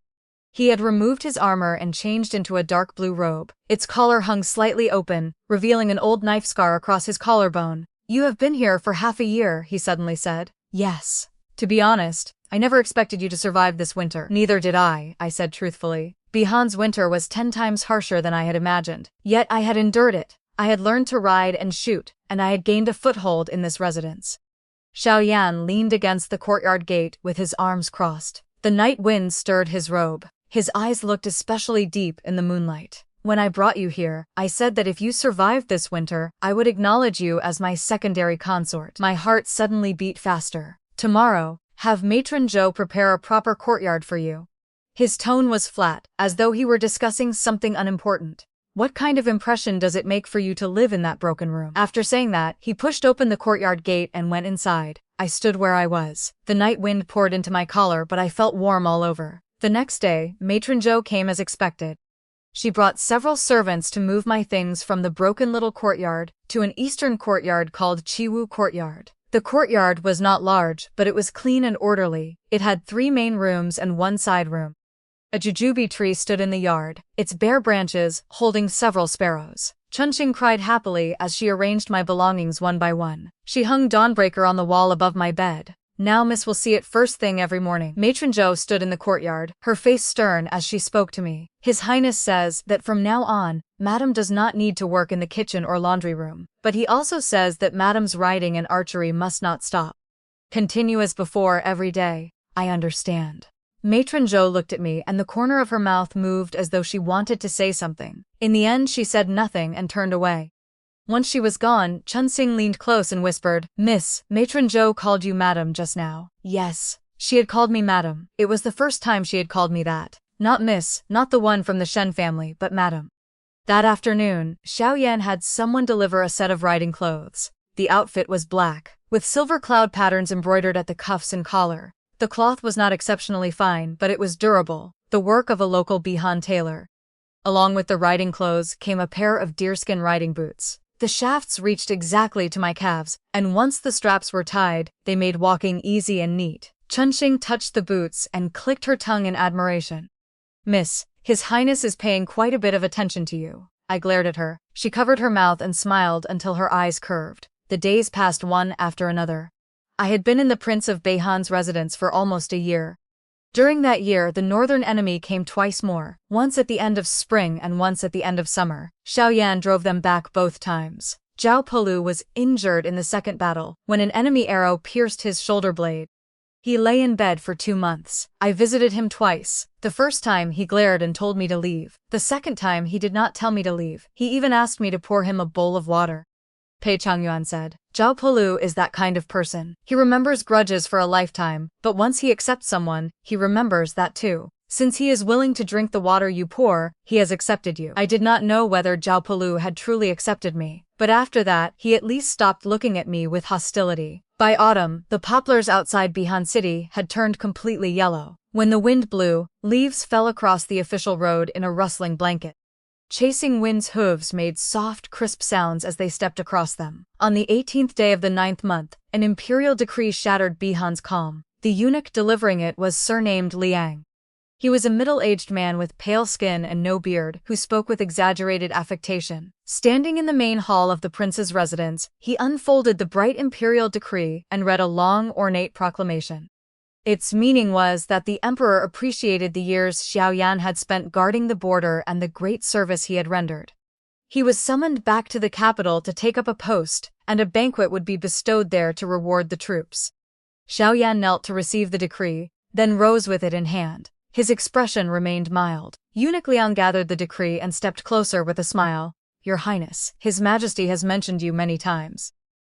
Speaker 1: He had removed his armor and changed into a dark blue robe. Its collar hung slightly open, revealing an old knife scar across his collarbone. "You have been here for half a year," he suddenly said. "Yes. To be honest, I never expected you to survive this winter." "Neither did I said truthfully. Beihan's winter was 10 times harsher than I had imagined. Yet I had endured it. I had learned to ride and shoot, and I had gained a foothold in this residence." Xiao Yan leaned against the courtyard gate with his arms crossed. The night wind stirred his robe. His eyes looked especially deep in the moonlight. "When I brought you here, I said that if you survived this winter, I would acknowledge you as my secondary consort." My heart suddenly beat faster. "Tomorrow, have Matron Zhou prepare a proper courtyard for you." His tone was flat, as though he were discussing something unimportant. "What kind of impression does it make for you to live in that broken room?" After saying that, he pushed open the courtyard gate and went inside. I stood where I was. The night wind poured into my collar, but I felt warm all over. The next day, Matron Zhou came as expected. She brought several servants to move my things from the broken little courtyard to an eastern courtyard called Chiwu Courtyard. The courtyard was not large, but it was clean and orderly. It had 3 main rooms and 1 side room. A jujube tree stood in the yard, its bare branches holding several sparrows. Chunqing cried happily as she arranged my belongings one by one. She hung Dawnbreaker on the wall above my bed. "Now Miss will see it first thing every morning." Matron Zhou stood in the courtyard, her face stern as she spoke to me. "His Highness says that from now on, Madam does not need to work in the kitchen or laundry room. But he also says that Madam's riding and archery must not stop. Continue as before every day." "I understand." Matron Zhou looked at me and the corner of her mouth moved as though she wanted to say something. In the end she said nothing and turned away. Once she was gone, Chunqing leaned close and whispered, "Miss, Matron Zhou called you Madam just now." "Yes." She had called me Madam. It was the first time she had called me that. Not Miss, not the one from the Shen family, but Madam. That afternoon, Xiao Yan had someone deliver a set of riding clothes. The outfit was black, with silver cloud patterns embroidered at the cuffs and collar. The cloth was not exceptionally fine, but it was durable, the work of a local Beihan tailor. Along with the riding clothes came a pair of deerskin riding boots. The shafts reached exactly to my calves, and once the straps were tied, they made walking easy and neat. Chunqing touched the boots and clicked her tongue in admiration. "Miss, His Highness is paying quite a bit of attention to you." I glared at her. She covered her mouth and smiled until her eyes curved. The days passed one after another. I had been in the Prince of Beihan's residence for almost a year. During that year, the northern enemy came twice more, once at the end of spring and once at the end of summer. Xiao Yan drove them back both times. Zhao Pelu was injured in the second battle, when an enemy arrow pierced his shoulder blade. He lay in bed for 2 months. I visited him twice. The first time he glared and told me to leave. The second time he did not tell me to leave. He even asked me to pour him a bowl of water. Pei Changyuan said, "Zhao Pelu is that kind of person. He remembers grudges for a lifetime, but once he accepts someone, he remembers that too. Since he is willing to drink the water you pour, he has accepted you." I did not know whether Zhao Pelu had truly accepted me, but after that, he at least stopped looking at me with hostility. By autumn, the poplars outside Beihan City had turned completely yellow. When the wind blew, leaves fell across the official road in a rustling blanket. Chasing wind's hooves made soft, crisp sounds as they stepped across them. On the 18th day of the 9th month, an imperial decree shattered Beihan's calm. The eunuch delivering it was surnamed Liang. He was a middle-aged man with pale skin and no beard, who spoke with exaggerated affectation. Standing in the main hall of the prince's residence, he unfolded the bright imperial decree and read a long, ornate proclamation. Its meaning was that the emperor appreciated the years Xiao Yan had spent guarding the border and the great service he had rendered. He was summoned back to the capital to take up a post, and a banquet would be bestowed there to reward the troops. Xiao Yan knelt to receive the decree, then rose with it in hand. His expression remained mild. Eunuch Liang gathered the decree and stepped closer with a smile. "Your Highness, His Majesty has mentioned you many times.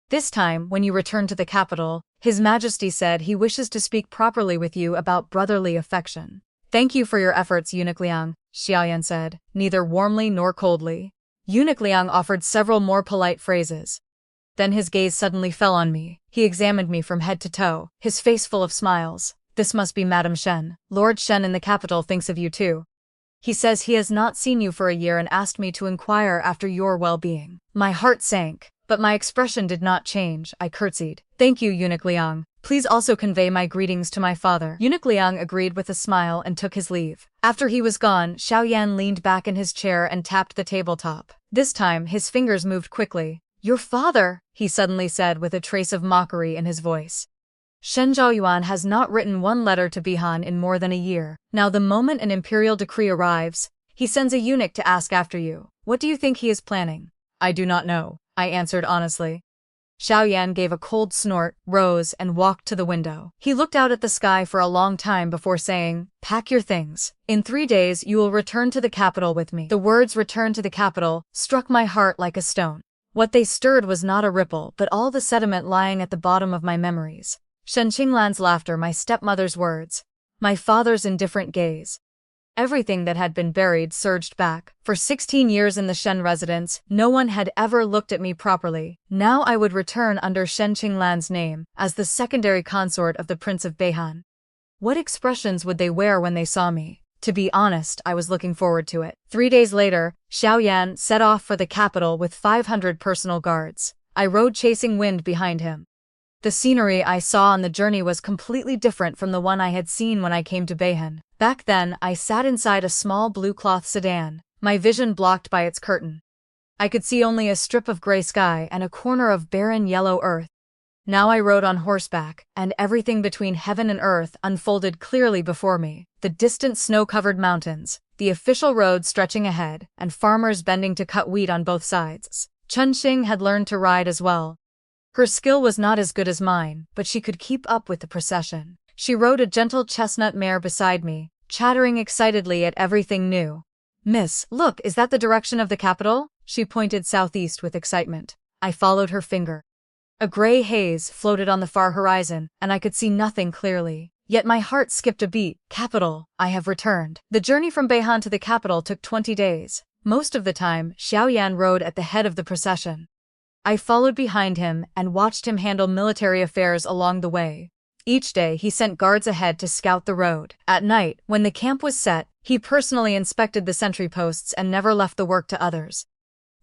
Speaker 1: This time, when you return to the capital, His Majesty said he wishes to speak properly with you about brotherly affection." "Thank you for your efforts, Eunuch Liang," Xiao Yan said, neither warmly nor coldly. Eunuch Liang offered several more polite phrases. Then his gaze suddenly fell on me. He examined me from head to toe, his face full of smiles. "This must be Madame Shen. Lord Shen in the capital thinks of you too. He says he has not seen you for a year and asked me to inquire after your well-being." My heart sank, but my expression did not change. I curtsied. "Thank you, Eunuch Liang. Please also convey my greetings to my father." Eunuch Liang agreed with a smile and took his leave. After he was gone, Xiao Yan leaned back in his chair and tapped the tabletop. This time, his fingers moved quickly. "Your father," he suddenly said with a trace of mockery in his voice. "Shen Zhaoyuan has not written one letter to Beihan in more than a year. Now the moment an imperial decree arrives, he sends a eunuch to ask after you. What do you think he is planning?" "I do not know," I answered honestly. Xiao Yan gave a cold snort, rose, and walked to the window. He looked out at the sky for a long time before saying, "Pack your things. In 3 days you will return to the capital with me." The words "return to the capital" struck my heart like a stone. What they stirred was not a ripple, but all the sediment lying at the bottom of my memories. Shen Qinglan's laughter, my stepmother's words, my father's indifferent gaze. Everything that had been buried surged back. For 16 years in the Shen residence, no one had ever looked at me properly. Now I would return under Shen Qinglan's name, as the secondary consort of the Prince of Beihan. What expressions would they wear when they saw me? To be honest, I was looking forward to it. 3 days later, Xiao Yan set off for the capital with 500 personal guards. I rode chasing wind behind him. The scenery I saw on the journey was completely different from the one I had seen when I came to Beihan. Back then, I sat inside a small blue cloth sedan, my vision blocked by its curtain. I could see only a strip of gray sky and a corner of barren yellow earth. Now I rode on horseback, and everything between heaven and earth unfolded clearly before me. The distant snow-covered mountains, the official road stretching ahead, and farmers bending to cut wheat on both sides. Chunxing had learned to ride as well. Her skill was not as good as mine, but she could keep up with the procession. She rode a gentle chestnut mare beside me, chattering excitedly at everything new. "Miss, look, is that the direction of the capital?" She pointed southeast with excitement. I followed her finger. A gray haze floated on the far horizon, and I could see nothing clearly. Yet my heart skipped a beat. Capital, I have returned. The journey from Beihan to the capital took 20 days. Most of the time, Xiao Yan rode at the head of the procession. I followed behind him and watched him handle military affairs along the way. Each day he sent guards ahead to scout the road. At night, when the camp was set, he personally inspected the sentry posts and never left the work to others.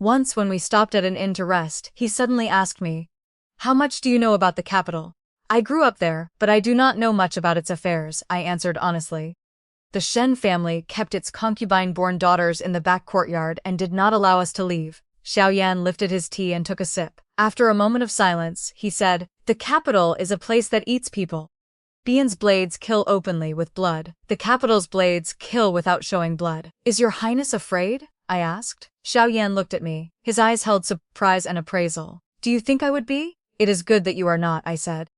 Speaker 1: Once when we stopped at an inn to rest, he suddenly asked me, "How much do you know about the capital?" "I grew up there, but I do not know much about its affairs," I answered honestly. The Shen family kept its concubine-born daughters in the back courtyard and did not allow us to leave. Xiao Yan lifted his tea and took a sip. After a moment of silence, he said, "The capital is a place that eats people. Beihan's blades kill openly with blood. The capital's blades kill without showing blood." "Is your highness afraid?" I asked. Xiao Yan looked at me. His eyes held surprise and appraisal. "Do you think I would be?" "It is good that you are not," I said.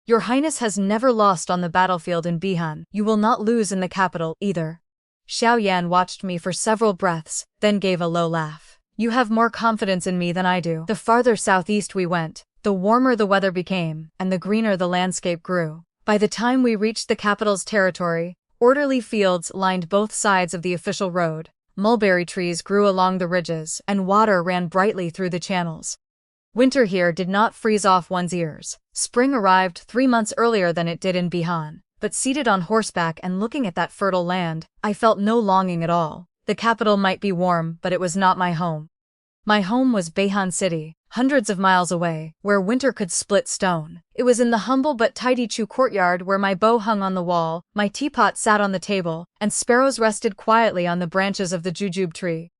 Speaker 1: "Your highness has never lost on the battlefield in Beihan. You will not lose in the capital, either." Xiao Yan watched me for several breaths, then gave a low laugh. "You have more confidence in me than I do." The farther southeast we went, the warmer the weather became, and the greener the landscape grew. By the time we reached the capital's territory, orderly fields lined both sides of the official road. Mulberry trees grew along the ridges, and water ran brightly through the channels. Winter here did not freeze off one's ears. Spring arrived 3 months earlier than it did in Beihan, but seated on horseback and looking at that fertile land, I felt no longing at all. The capital might be warm, but it was not my home. My home was Beihan City, hundreds of miles away, where winter could split stone. It was in the humble but tidy Chu courtyard where my bow hung on the wall, my teapot sat on the table, and sparrows rested quietly on the branches of the jujube tree.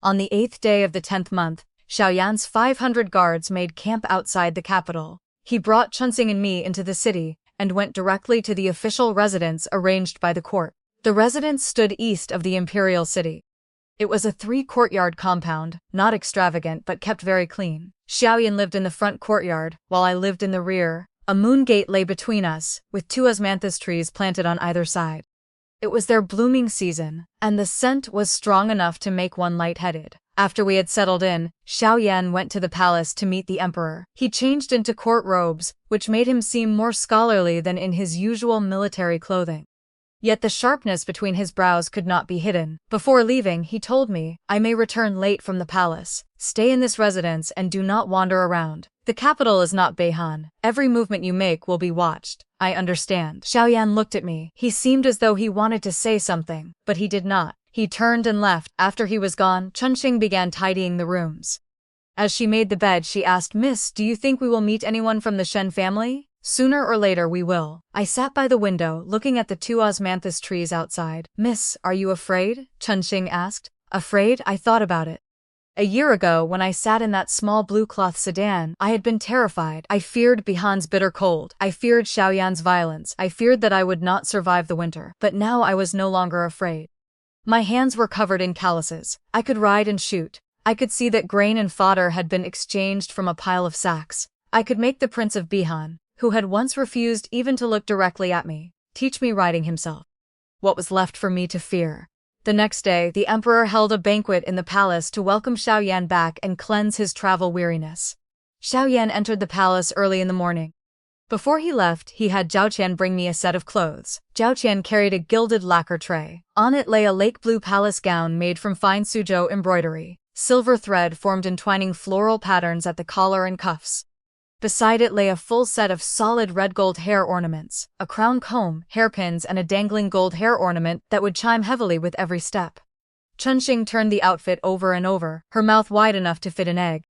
Speaker 1: On the 8th day of the 10th month, Xiao Yan's 500 guards made camp outside the capital. He brought Chunxing and me into the city, and went directly to the official residence arranged by the court. The residence stood east of the imperial city. It was a 3-courtyard compound, not extravagant but kept very clean. Xiao Yan lived in the front courtyard, while I lived in the rear. A moon gate lay between us, with 2 osmanthus trees planted on either side. It was their blooming season, and the scent was strong enough to make one lightheaded. After we had settled in, Xiao Yan went to the palace to meet the emperor. He changed into court robes, which made him seem more scholarly than in his usual military clothing. Yet the sharpness between his brows could not be hidden. Before leaving, he told me, "I may return late from the palace. Stay in this residence and do not wander around. The capital is not Beihan. Every movement you make will be watched." "I understand." Xiao Yan looked at me. He seemed as though he wanted to say something, but he did not. He turned and left. After he was gone, Chunxing began tidying the rooms. As she made the bed, she asked, "Miss, do you think we will meet anyone from the Shen family?" "Sooner or later we will." I sat by the window, looking at the 2 osmanthus trees outside. "Miss, are you afraid?" Chunxing asked. "Afraid?" I thought about it. A year ago, when I sat in that small blue-cloth sedan, I had been terrified. I feared Beihan's bitter cold. I feared Xiao Yan's violence. I feared that I would not survive the winter. But now I was no longer afraid. My hands were covered in calluses. I could ride and shoot. I could see that grain and fodder had been exchanged from a pile of sacks. I could make the Prince of Beihan, who had once refused even to look directly at me, teach me riding himself. What was left for me to fear? The next day, the emperor held a banquet in the palace to welcome Xiao Yan back and cleanse his travel weariness. Xiao Yan entered the palace early in the morning. Before he left, he had Zhao Qian bring me a set of clothes. Zhao Qian carried a gilded lacquer tray. On it lay a lake blue palace gown made from fine suzhou embroidery. Silver thread formed entwining floral patterns at the collar and cuffs. Beside it lay a full set of solid red gold hair ornaments, a crown comb, hairpins, and a dangling gold hair ornament that would chime heavily with every step. Chunxing turned the outfit over and over, her mouth wide enough to fit an egg.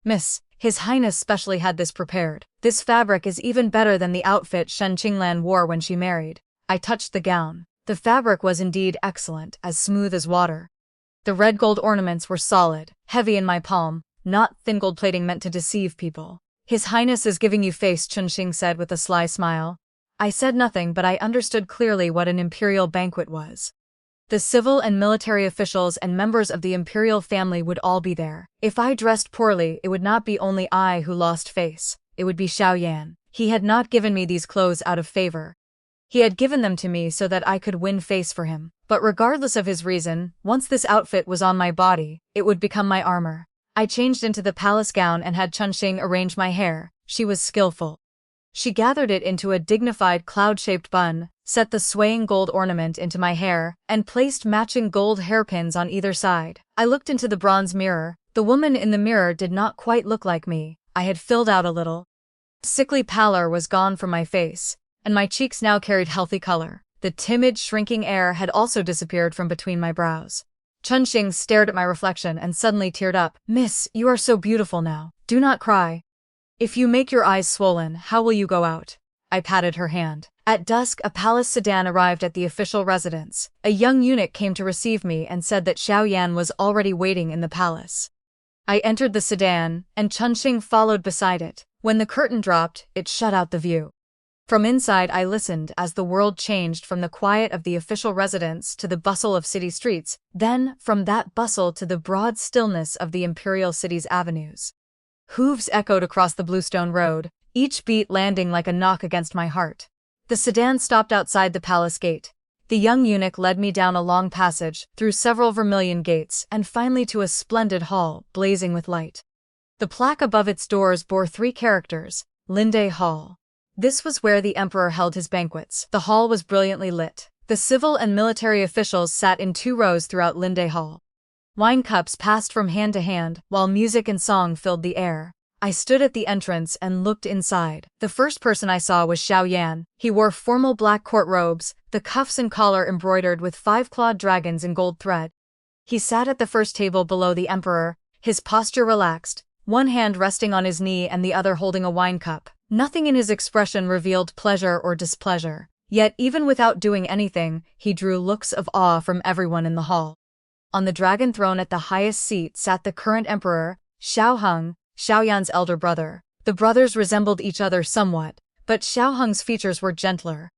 Speaker 1: "Miss, His Highness specially had this prepared. This fabric is even better than the outfit Shen Qinglan wore when she married." I touched the gown. The fabric was indeed excellent, as smooth as water. The red gold ornaments were solid, heavy in my palm, not thin gold plating meant to deceive people. "His Highness is giving you face," Chunxing said with a sly smile. I said nothing, but I understood clearly what an imperial banquet was. The civil and military officials and members of the imperial family would all be there. If I dressed poorly, it would not be only I who lost face. It would be Xiao Yan. He had not given me these clothes out of favor. He had given them to me so that I could win face for him. But regardless of his reason, once this outfit was on my body, it would become my armor. I changed into the palace gown and had Chunxing arrange my hair. She was skillful. She gathered it into a dignified cloud-shaped bun, set the swaying gold ornament into my hair, and placed matching gold hairpins on either side. I looked into the bronze mirror. The woman in the mirror did not quite look like me. I had filled out a little. Sickly pallor was gone from my face, and my cheeks now carried healthy color. The timid, shrinking air had also disappeared from between my brows. Chunxing stared at my reflection and suddenly teared up. "Miss, you are so beautiful now. Do not cry. If you make your eyes swollen, how will you go out?" I patted her hand. At dusk, a palace sedan arrived at the official residence. A young eunuch came to receive me and said that Xiao Yan was already waiting in the palace. I entered the sedan, and Chunxing followed beside it. When the curtain dropped, it shut out the view. From inside, I listened as the world changed from the quiet of the official residence to the bustle of city streets, then from that bustle to the broad stillness of the imperial city's avenues. Hooves echoed across the bluestone road, each beat landing like a knock against my heart. The sedan stopped outside the palace gate. The young eunuch led me down a long passage, through several vermilion gates, and finally to a splendid hall, blazing with light. The plaque above its doors bore 3 characters: Linde Hall. This was where the emperor held his banquets. The hall was brilliantly lit. The civil and military officials sat in 2 rows throughout Linde Hall. Wine cups passed from hand to hand, while music and song filled the air. I stood at the entrance and looked inside. The first person I saw was Xiao Yan. He wore formal black court robes, the cuffs and collar embroidered with 5-clawed dragons in gold thread. He sat at the first table below the emperor, his posture relaxed, one hand resting on his knee and the other holding a wine cup. Nothing in his expression revealed pleasure or displeasure. Yet, even without doing anything, he drew looks of awe from everyone in the hall. On the dragon throne at the highest seat sat the current emperor, Xiao Yan's elder brother. The brothers resembled each other somewhat, but Xiao Hung's features were gentler.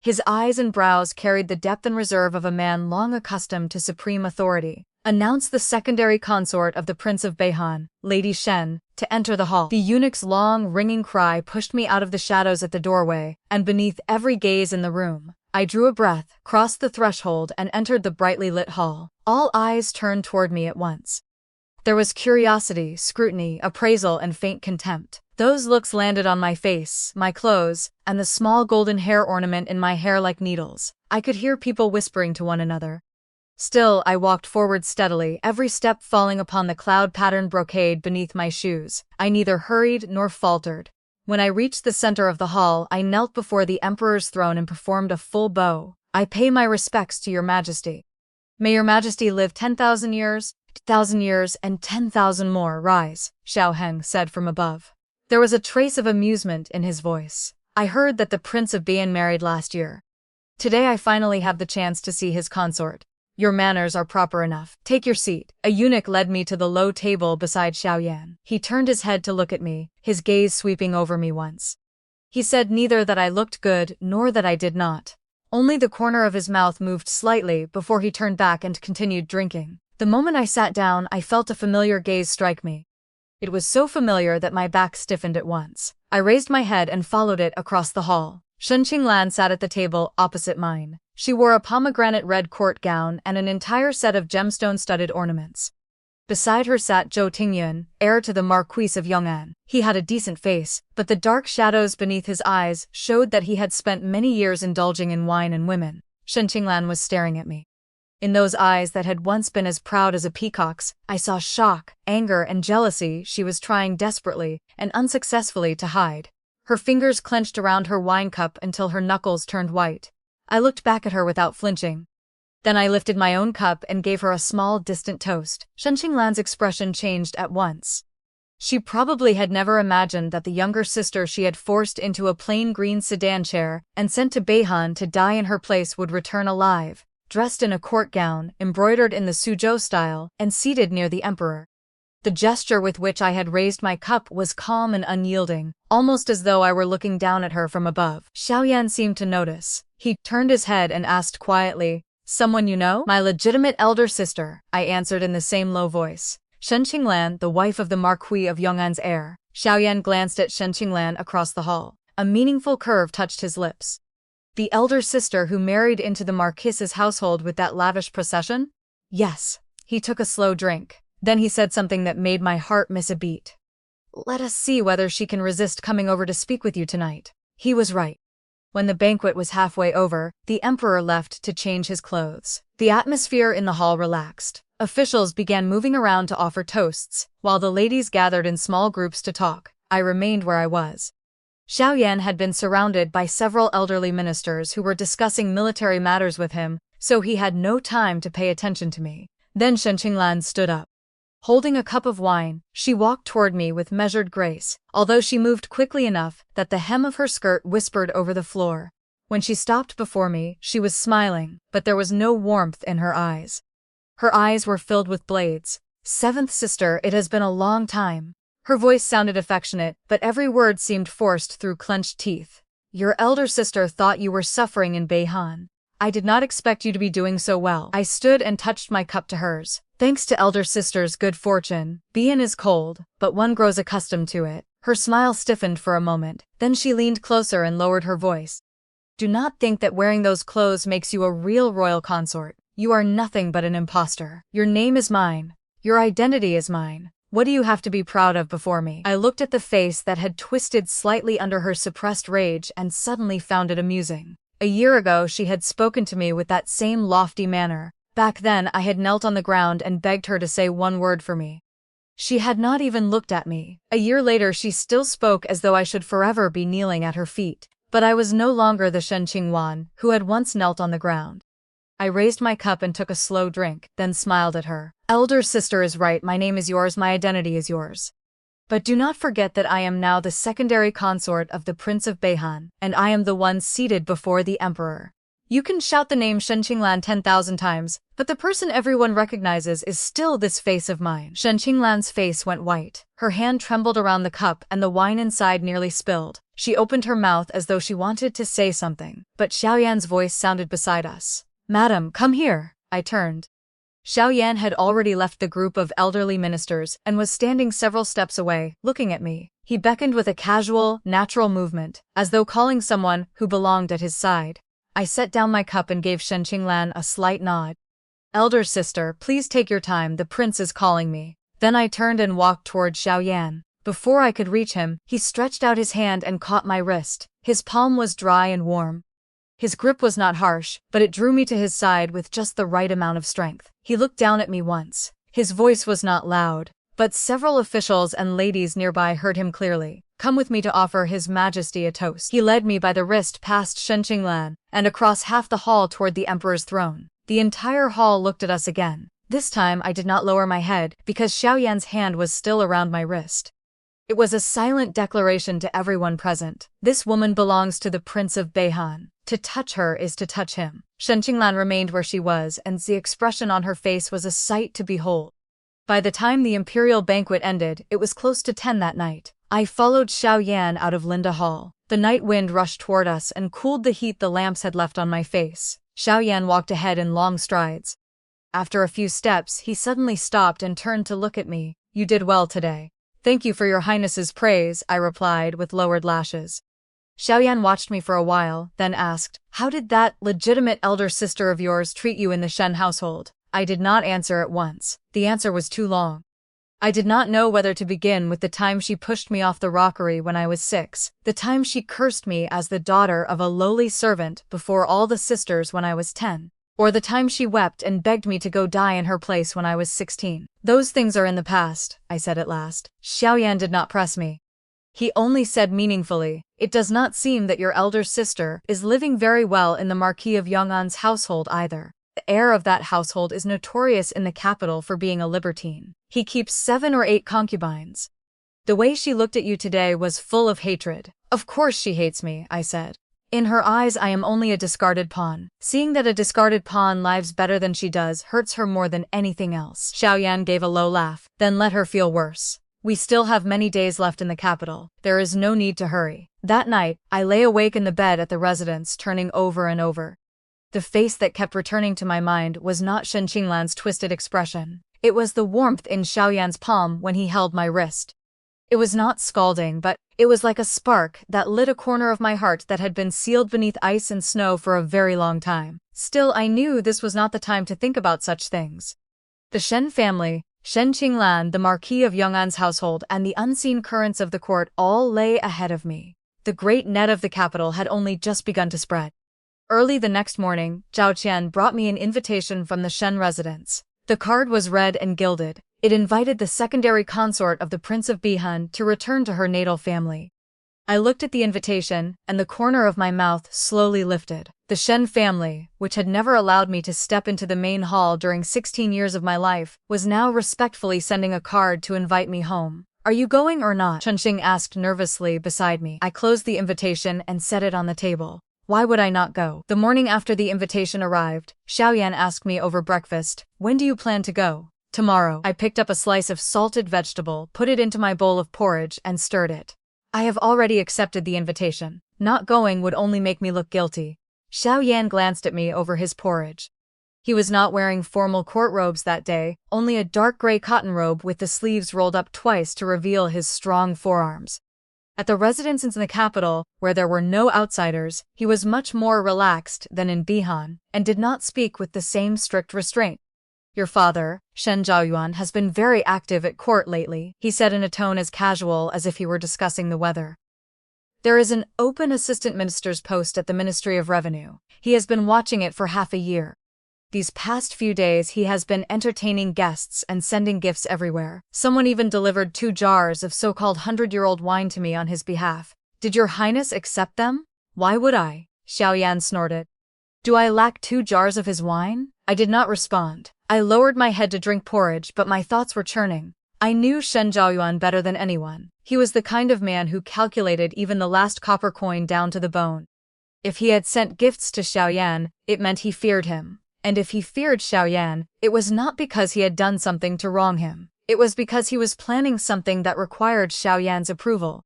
Speaker 1: His eyes and brows carried the depth and reserve of a man long accustomed to supreme authority. Announced the secondary consort of the Prince of Beihan, Lady Shen, to enter the hall. The eunuch's long, ringing cry pushed me out of the shadows at the doorway, and beneath every gaze in the room, I drew a breath, crossed the threshold, and entered the brightly lit hall. All eyes turned toward me at once. There was curiosity, scrutiny, appraisal, and faint contempt. Those looks landed on my face, my clothes, and the small golden hair ornament in my hair like needles. I could hear people whispering to one another. Still, I walked forward steadily, every step falling upon the cloud-patterned brocade beneath my shoes. I neither hurried nor faltered. When I reached the center of the hall, I knelt before the emperor's throne and performed a full bow. I pay my respects to your majesty. May your majesty live 10,000 years, 2,000 years, and 10,000 more. Rise, Xiao Heng said from above. There was a trace of amusement in his voice. I heard that the Prince of Beihan married last year. Today I finally have the chance to see his consort. Your manners are proper enough. Take your seat. A eunuch led me to the low table beside Xiao Yan. He turned his head to look at me, his gaze sweeping over me once. He said neither that I looked good nor that I did not. Only the corner of his mouth moved slightly before he turned back and continued drinking. The moment I sat down, I felt a familiar gaze strike me. It was so familiar that my back stiffened at once. I raised my head and followed it across the hall. Shen Qinglan sat at the table opposite mine. She wore a pomegranate red court gown and an entire set of gemstone-studded ornaments. Beside her sat Zhou Tingyun, heir to the Marquis of Yong'an. He had a decent face, but the dark shadows beneath his eyes showed that he had spent many years indulging in wine and women. Shen Qinglan was staring at me. In those eyes that had once been as proud as a peacock's, I saw shock, anger, and jealousy she was trying desperately and unsuccessfully to hide. Her fingers clenched around her wine cup until her knuckles turned white. I looked back at her without flinching. Then I lifted my own cup and gave her a small, distant toast. Shen Qinglan's expression changed at once. She probably had never imagined that the younger sister she had forced into a plain green sedan chair and sent to Beihan to die in her place would return alive, dressed in a court gown, embroidered in the Suzhou style, and seated near the emperor. The gesture with which I had raised my cup was calm and unyielding, almost as though I were looking down at her from above. Xiao Yan seemed to notice. He turned his head and asked quietly, "Someone you know?" "My legitimate elder sister," I answered in the same low voice. Shen Qinglan, the wife of the Marquis of Yong'an's heir. Xiao Yan glanced at Shen Qinglan across the hall. A meaningful curve touched his lips. The elder sister who married into the Marquis's household with that lavish procession? Yes. He took a slow drink. Then he said something that made my heart miss a beat. "Let us see whether she can resist coming over to speak with you tonight." He was right. When the banquet was halfway over, the emperor left to change his clothes. The atmosphere in the hall relaxed. Officials began moving around to offer toasts, while the ladies gathered in small groups to talk. I remained where I was. Xiao Yan had been surrounded by several elderly ministers who were discussing military matters with him, so he had no time to pay attention to me. Then Shen Qinglan stood up. Holding a cup of wine, she walked toward me with measured grace, although she moved quickly enough that the hem of her skirt whispered over the floor. When she stopped before me, she was smiling, but there was no warmth in her eyes. Her eyes were filled with blades. "Seventh sister, it has been a long time." Her voice sounded affectionate, but every word seemed forced through clenched teeth. "Your elder sister thought you were suffering in Beihan. I did not expect you to be doing so well." I stood and touched my cup to hers. "Thanks to elder sister's good fortune, Beihan is cold, but one grows accustomed to it." Her smile stiffened for a moment, then she leaned closer and lowered her voice. "Do not think that wearing those clothes makes you a real royal consort. You are nothing but an impostor. Your name is mine. Your identity is mine. What do you have to be proud of before me?" I looked at the face that had twisted slightly under her suppressed rage and suddenly found it amusing. A year ago she had spoken to me with that same lofty manner. Back then I had knelt on the ground and begged her to say one word for me. She had not even looked at me. A year later she still spoke as though I should forever be kneeling at her feet. But I was no longer the Shen Qingwan who had once knelt on the ground. I raised my cup and took a slow drink, then smiled at her. Elder sister is right, my name is yours, my identity is yours. But do not forget that I am now the secondary consort of the Prince of Beihan, and I am the one seated before the Emperor. You can shout the name Shen Qinglan 10,000 times, but the person everyone recognizes is still this face of mine. Shen Qinglan's face went white. Her hand trembled around the cup and the wine inside nearly spilled. She opened her mouth as though she wanted to say something, but Xiao Yan's voice sounded beside us. Madam, come here. I turned. Xiao Yan had already left the group of elderly ministers and was standing several steps away, looking at me. He beckoned with a casual, natural movement, as though calling someone who belonged at his side. I set down my cup and gave Shen Qinglan a slight nod. Elder sister, please take your time, the prince is calling me. Then I turned and walked toward Xiao Yan. Before I could reach him, he stretched out his hand and caught my wrist. His palm was dry and warm. His grip was not harsh, but it drew me to his side with just the right amount of strength. He looked down at me once. His voice was not loud, but several officials and ladies nearby heard him clearly. Come with me to offer His Majesty a toast. He led me by the wrist past Shen Qinglan and across half the hall toward the Emperor's throne. The entire hall looked at us again. This time I did not lower my head because Xiao Yan's hand was still around my wrist. It was a silent declaration to everyone present. This woman belongs to the Prince of Beihan. To touch her is to touch him. Shen Qinglan remained where she was, and the expression on her face was a sight to behold. By the time the imperial banquet ended, it was close to 10 that night. I followed Xiao Yan out of Linda Hall. The night wind rushed toward us and cooled the heat the lamps had left on my face. Xiao Yan walked ahead in long strides. After a few steps, he suddenly stopped and turned to look at me. You did well today. Thank you for your highness's praise, I replied with lowered lashes. Xiao Yan watched me for a while, then asked, how did that legitimate elder sister of yours treat you in the Shen household? I did not answer at once. The answer was too long. I did not know whether to begin with the time she pushed me off the rockery when I was 6, the time she cursed me as the daughter of a lowly servant before all the sisters when I was 10, or the time she wept and begged me to go die in her place when I was 16. Those things are in the past, I said at last. Xiao Yan did not press me. He only said meaningfully, it does not seem that your elder sister is living very well in the Marquis of Yong'an's household either. The heir of that household is notorious in the capital for being a libertine. He keeps 7 or 8 concubines. The way she looked at you today was full of hatred. Of course she hates me, I said. In her eyes I am only a discarded pawn. Seeing that a discarded pawn lives better than she does hurts her more than anything else. Xiao Yan gave a low laugh, then let her feel worse. We still have many days left in the capital. There is no need to hurry. That night, I lay awake in the bed at the residence turning over and over. The face that kept returning to my mind was not Shen Qinglan's twisted expression. It was the warmth in Xiao Yan's palm when he held my wrist. It was not scalding, but it was like a spark that lit a corner of my heart that had been sealed beneath ice and snow for a very long time. Still, I knew this was not the time to think about such things. The Shen family, Shen Qinglan, the Marquis of Yong'an's household, and the unseen currents of the court all lay ahead of me. The great net of the capital had only just begun to spread. Early the next morning, Zhao Qian brought me an invitation from the Shen residence. The card was red and gilded. It invited the secondary consort of the Prince of Beihan to return to her natal family. I looked at the invitation, and the corner of my mouth slowly lifted. The Shen family, which had never allowed me to step into the main hall during 16 years of my life, was now respectfully sending a card to invite me home. Are you going or not? Chunxing asked nervously beside me. I closed the invitation and set it on the table. Why would I not go? The morning after the invitation arrived, Xiao Yan asked me over breakfast, when do you plan to go? Tomorrow. I picked up a slice of salted vegetable, put it into my bowl of porridge, and stirred it. I have already accepted the invitation. Not going would only make me look guilty. Xiao Yan glanced at me over his porridge. He was not wearing formal court robes that day, only a dark gray cotton robe with the sleeves rolled up twice to reveal his strong forearms. At the residence in the capital, where there were no outsiders, he was much more relaxed than in Beihan, and did not speak with the same strict restraint. Your father, Shen Zhaoyuan, has been very active at court lately, he said in a tone as casual as if he were discussing the weather. There is an open assistant minister's post at the Ministry of Revenue. He has been watching it for half a year. These past few days he has been entertaining guests and sending gifts everywhere. Someone even delivered 2 jars of so-called 100-year-old wine to me on his behalf. Did your highness accept them? Why would I? Xiao Yan snorted. Do I lack 2 jars of his wine? I did not respond. I lowered my head to drink porridge, but my thoughts were churning. I knew Xiao Yan better than anyone. He was the kind of man who calculated even the last copper coin down to the bone. If he had sent gifts to Xiao Yan, it meant he feared him. And if he feared Xiao Yan, it was not because he had done something to wrong him. It was because he was planning something that required Xiao Yan's approval.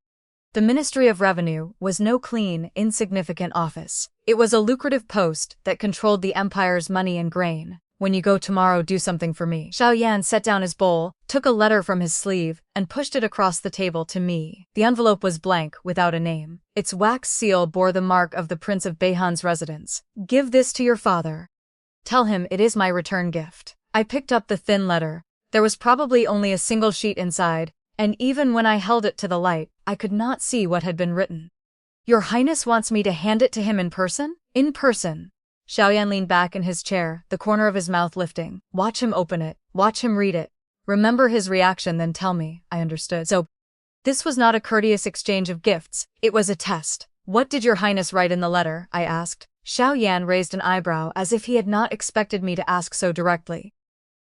Speaker 1: The Ministry of Revenue was no clean, insignificant office. It was a lucrative post that controlled the empire's money and grain. When you go tomorrow, do something for me. Xiao Yan set down his bowl, took a letter from his sleeve, and pushed it across the table to me. The envelope was blank, without a name. Its wax seal bore the mark of the Prince of Beihan's residence. Give this to your father. Tell him it is my return gift. I picked up the thin letter. There was probably only a single sheet inside, and even when I held it to the light, I could not see what had been written. Your Highness wants me to hand it to him in person? In person. Xiao Yan leaned back in his chair, the corner of his mouth lifting. Watch him open it. Watch him read it. Remember his reaction, then tell me. I understood. So, this was not a courteous exchange of gifts. It was a test. What did your Highness write in the letter? I asked. Xiao Yan raised an eyebrow as if he had not expected me to ask so directly.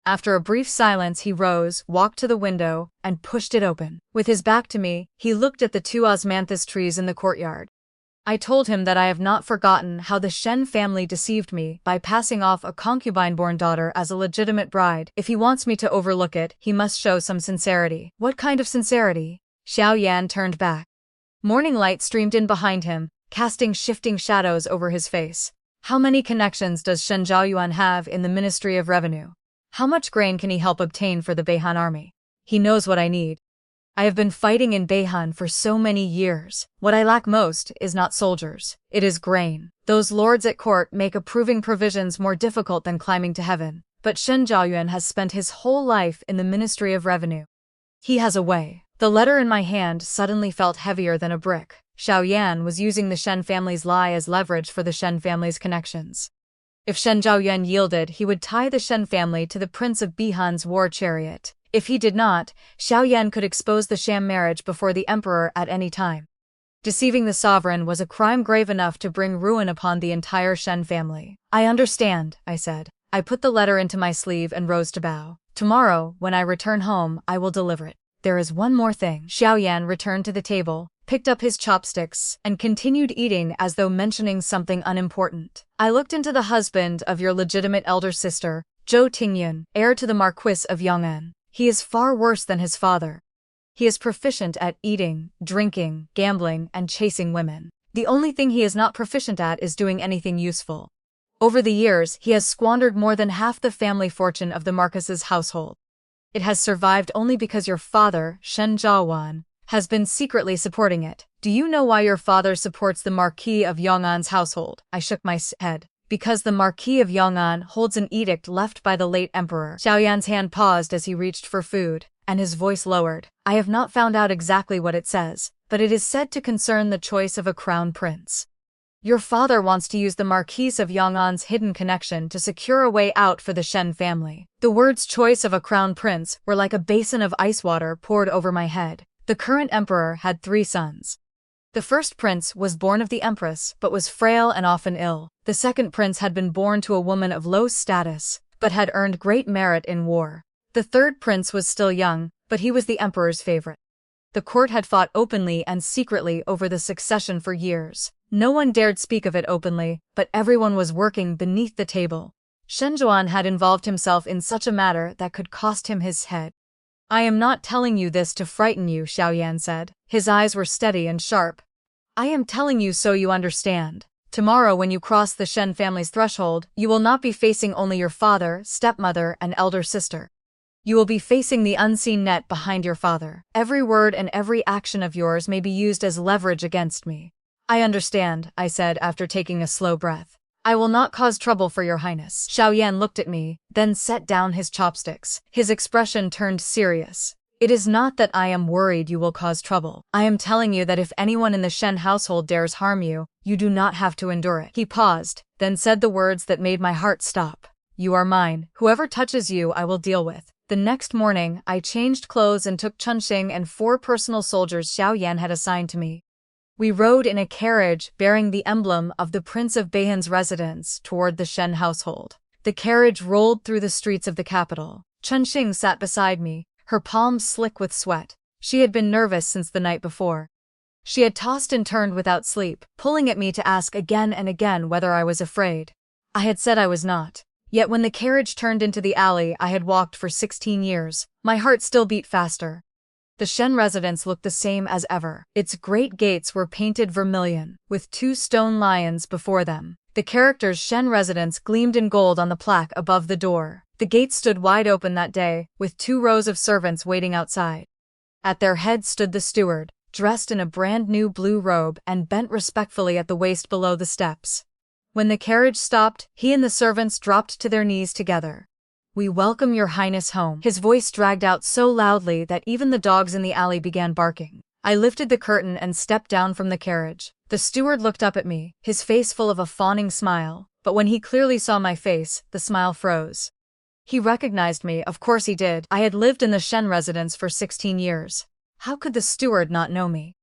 Speaker 1: After a brief silence, he rose, walked to the window, and pushed it open. With his back to me, he looked at the 2 osmanthus trees in the courtyard. I told him that I have not forgotten how the Shen family deceived me by passing off a concubine-born daughter as a legitimate bride. If he wants me to overlook it, he must show some sincerity. What kind of sincerity? Xiao Yan turned back. Morning light streamed in behind him, casting shifting shadows over his face. How many connections does Xiao Yan have in the Ministry of Revenue? How much grain can he help obtain for the Beihan army? He knows what I need. I have been fighting in Beihan for so many years. What I lack most is not soldiers. It is grain. Those lords at court make approving provisions more difficult than climbing to heaven. But Xiao Yan has spent his whole life in the Ministry of Revenue. He has a way. The letter in my hand suddenly felt heavier than a brick. Xiao Yan was using the Shen family's lie as leverage for the Shen family's connections. If Xiao Yan yielded, he would tie the Shen family to the Prince of Beihan's war chariot. If he did not, Xiao Yan could expose the sham marriage before the emperor at any time. Deceiving the sovereign was a crime grave enough to bring ruin upon the entire Shen family. I understand, I said. I put the letter into my sleeve and rose to bow. Tomorrow, when I return home, I will deliver it. There is one more thing. Xiao Yan returned to the table, picked up his chopsticks, and continued eating as though mentioning something unimportant. I looked into the husband of your legitimate elder sister, Zhou Tingyun, heir to the Marquis of Yong'an. He is far worse than his father. He is proficient at eating, drinking, gambling, and chasing women. The only thing he is not proficient at is doing anything useful. Over the years, he has squandered more than half the family fortune of the Marquis's household. It has survived only because your father, Shen Zhaowan, has been secretly supporting it. Do you know why your father supports the Marquis of Yong'an's household? I shook my head. Because the Marquis of Yong'an holds an edict left by the late emperor. Xiao Yan's hand paused as he reached for food, and his voice lowered. I have not found out exactly what it says, but it is said to concern the choice of a crown prince. Your father wants to use the Marquis of Yong'an's hidden connection to secure a way out for the Shen family. The words choice of a crown prince were like a basin of ice water poured over my head. The current emperor had 3 sons. The first prince was born of the empress, but was frail and often ill. The second prince had been born to a woman of low status, but had earned great merit in war. The third prince was still young, but he was the emperor's favorite. The court had fought openly and secretly over the succession for years. No one dared speak of it openly, but everyone was working beneath the table. Shen Zhuan had involved himself in such a matter that could cost him his head. I am not telling you this to frighten you, Xiao Yan said. His eyes were steady and sharp. I am telling you so you understand. Tomorrow when you cross the Shen family's threshold, you will not be facing only your father, stepmother, and elder sister. You will be facing the unseen net behind your father. Every word and every action of yours may be used as leverage against me. I understand, I said after taking a slow breath. I will not cause trouble for your highness. Xiao Yan looked at me, then set down his chopsticks. His expression turned serious. It is not that I am worried you will cause trouble. I am telling you that if anyone in the Shen household dares harm you, you do not have to endure it. He paused, then said the words that made my heart stop. You are mine. Whoever touches you I will deal with. The next morning, I changed clothes and took Chunxing and 4 personal soldiers Xiao Yan had assigned to me. We rode in a carriage bearing the emblem of the Prince of Beihan's residence toward the Shen household. The carriage rolled through the streets of the capital. Chunxing sat beside me, her palms slick with sweat. She had been nervous since the night before. She had tossed and turned without sleep, pulling at me to ask again and again whether I was afraid. I had said I was not. Yet when the carriage turned into the alley I had walked for 16 years, my heart still beat faster. The Shen residence looked the same as ever. Its great gates were painted vermilion, with 2 stone lions before them. The characters Shen residence gleamed in gold on the plaque above the door. The gates stood wide open that day, with 2 rows of servants waiting outside. At their head stood the steward, dressed in a brand new blue robe and bent respectfully at the waist below the steps. When the carriage stopped, he and the servants dropped to their knees together. "We welcome your highness home." His voice dragged out so loudly that even the dogs in the alley began barking. I lifted the curtain and stepped down from the carriage. The steward looked up at me, his face full of a fawning smile, but when he clearly saw my face, the smile froze. He recognized me, of course he did. I had lived in the Shen residence for 16 years. How could the steward not know me?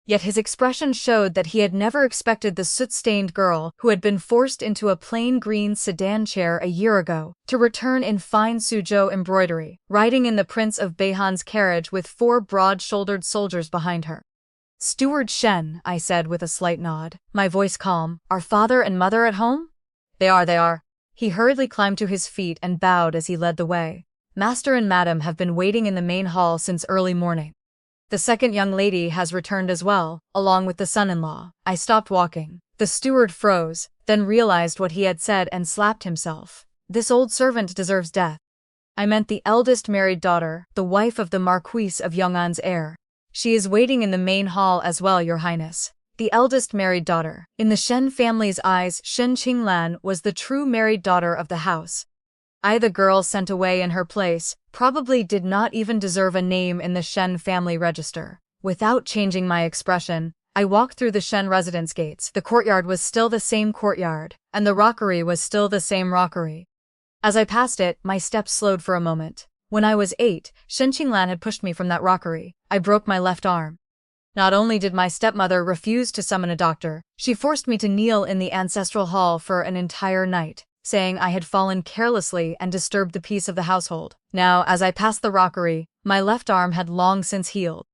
Speaker 1: Yet his expression showed that he had never expected the soot-stained girl who had been forced into a plain green sedan chair a year ago to return in fine Suzhou embroidery, riding in the Prince of Beihan's carriage with 4 broad-shouldered soldiers behind her. "Steward Shen," I said with a slight nod, my voice calm, "are father and mother at home?" They are. He hurriedly climbed to his feet and bowed as he led the way. "Master and madam have been waiting in the main hall since early morning. The second young lady has returned as well, along with the son-in-law." I stopped walking. The steward froze, then realized what he had said and slapped himself. "This old servant deserves death." "I meant the eldest married daughter, the wife of the Marquis of Yong'an's heir. She is waiting in the main hall as well, your highness." The eldest married daughter. In the Shen family's eyes, Shen Qinglan was the true married daughter of the house. The girl sent away in her place, probably did not even deserve a name in the Shen family register. Without changing my expression, I walked through the Shen residence gates. The courtyard was still the same courtyard, and the rockery was still the same rockery. As I passed it, my steps slowed for a moment. When I was 8, Shen Qinglan had pushed me from that rockery. I broke my left arm. Not only did my stepmother refuse to summon a doctor, she forced me to kneel in the ancestral hall for an entire night, saying I had fallen carelessly and disturbed the peace of the household. Now, as I passed the rockery, my left arm had long since healed.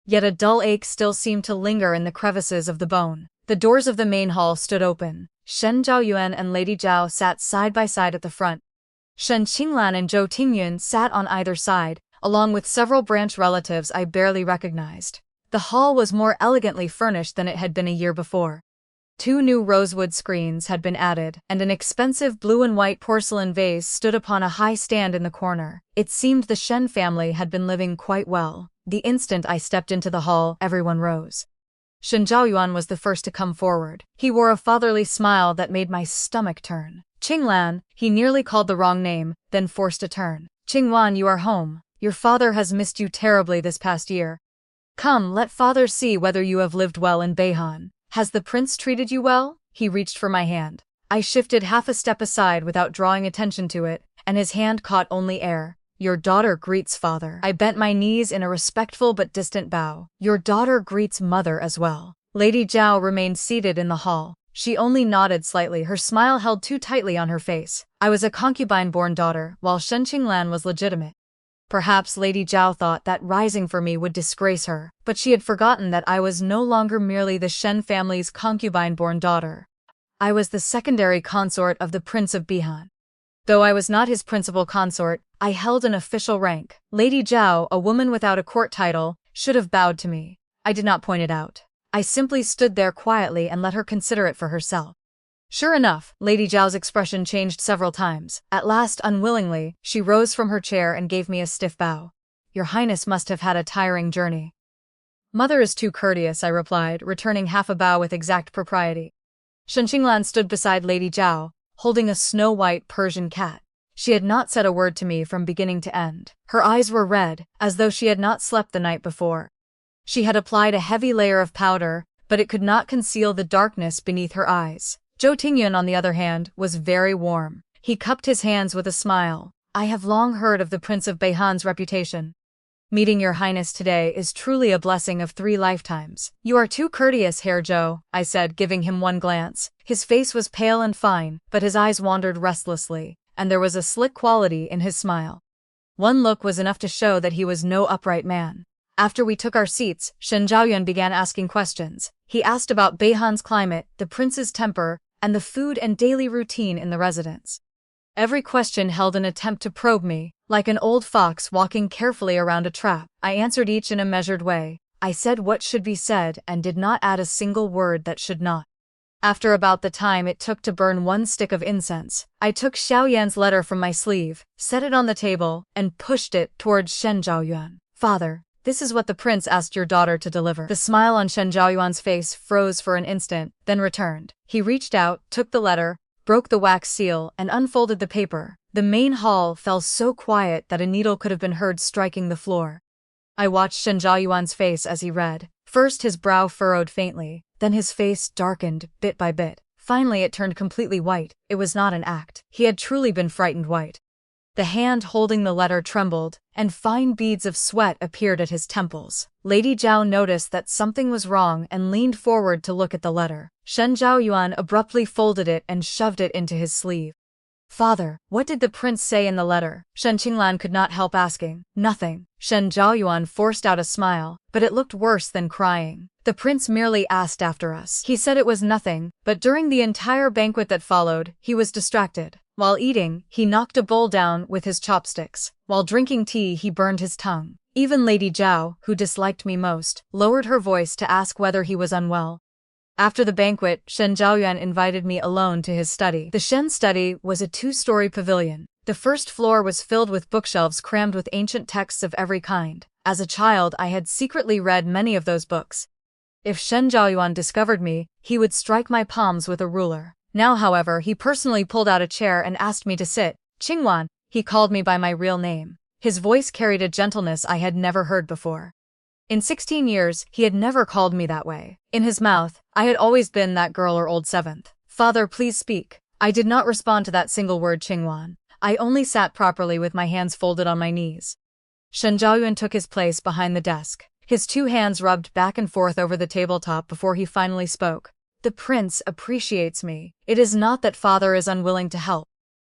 Speaker 1: Yet a dull ache still seemed to linger in the crevices of the bone. The doors of the main hall stood open. Shen Zhaoyuan and Lady Zhao sat side by side at the front. Shen Qinglan and Zhou Tingyun sat on either side, along with several branch relatives I barely recognized. The hall was more elegantly furnished than it had been a year before. 2 new rosewood screens had been added, and an expensive blue and white porcelain vase stood upon a high stand in the corner. It seemed the Shen family had been living quite well. The instant I stepped into the hall, everyone rose. Shen Zhaoyuan was the first to come forward. He wore a fatherly smile that made my stomach turn. "Qinglan," he nearly called the wrong name, then forced a turn. "Qingwan, you are home. Your father has missed you terribly this past year. Come, let father see whether you have lived well in Beihan. Has the prince treated you well?" He reached for my hand. I shifted half a step aside without drawing attention to it, and his hand caught only air. "Your daughter greets father." I bent my knees in a respectful but distant bow. "Your daughter greets mother as well." Lady Zhao remained seated in the hall. She only nodded slightly, her smile held too tightly on her face. I was a concubine-born daughter, while Shen Qinglan was legitimate. Perhaps Lady Zhao thought that rising for me would disgrace her, but she had forgotten that I was no longer merely the Shen family's concubine-born daughter. I was the secondary consort of the Prince of Beihan. Though I was not his principal consort, I held an official rank. Lady Zhao, a woman without a court title, should have bowed to me. I did not point it out. I simply stood there quietly and let her consider it for herself. Sure enough, Lady Zhao's expression changed several times. At last, unwillingly, she rose from her chair and gave me a stiff bow. "Your Highness must have had a tiring journey." "Mother is too courteous," I replied, returning half a bow with exact propriety. Shen Qinglan stood beside Lady Zhao, holding a snow-white Persian cat. She had not said a word to me from beginning to end. Her eyes were red, as though she had not slept the night before. She had applied a heavy layer of powder, but it could not conceal the darkness beneath her eyes. Zhou Tingyun, on the other hand, was very warm. He cupped his hands with a smile. "I have long heard of the Prince of Beihan's reputation. Meeting your highness today is truly a blessing of 3 lifetimes. You are too courteous, Herr Zhou, I said, giving him one glance. His face was pale and fine, but his eyes wandered restlessly, and there was a slick quality in his smile. One look was enough to show that he was no upright man. After we took our seats, Xiao Yan began asking questions. He asked about Beihan's climate, the prince's temper, and the food and daily routine in the residence. Every question held an attempt to probe me, like an old fox walking carefully around a trap. I answered each in a measured way. I said what should be said and did not add a single word that should not. After about the time it took to burn 1 stick of incense, I took Xiao Yan's letter from my sleeve, set it on the table, and pushed it towards Xiao Yan. Father, this is what the prince asked your daughter to deliver. The smile on Xiao Yuan's face froze for an instant, then returned. He reached out, took the letter, broke the wax seal, and unfolded the paper. The main hall fell so quiet that a needle could have been heard striking the floor. I watched Xiao Yuan's face as he read. First his brow furrowed faintly, then his face darkened bit by bit. Finally it turned completely white. It was not an act. He had truly been frightened white. The hand holding the letter trembled, and fine beads of sweat appeared at his temples. Lady Zhao noticed that something was wrong and leaned forward to look at the letter. Xiao Yuan abruptly folded it and shoved it into his sleeve. Father, what did the prince say in the letter? Shen Qinglan could not help asking. Nothing. Xiao Yuan forced out a smile, but it looked worse than crying. The prince merely asked after us. He said it was nothing, but during the entire banquet that followed, he was distracted. While eating, he knocked a bowl down with his chopsticks. While drinking tea, he burned his tongue. Even Lady Zhao, who disliked me most, lowered her voice to ask whether he was unwell. After the banquet, Xiao Yan invited me alone to his study. The Shen study was a 2-story pavilion. The first floor was filled with bookshelves crammed with ancient texts of every kind. As a child, I had secretly read many of those books. If Xiao Yuan discovered me, he would strike my palms with a ruler. Now, however, he personally pulled out a chair and asked me to sit. Qingwan, he called me by my real name. His voice carried a gentleness I had never heard before. In 16 years, he had never called me that way. In his mouth, I had always been that girl or old seventh. Father, please speak. I did not respond to that single word, Qingwan. I only sat properly with my hands folded on my knees. Xiao Yan took his place behind the desk. His 2 hands rubbed back and forth over the tabletop before he finally spoke. The prince appreciates me. It is not that father is unwilling to help.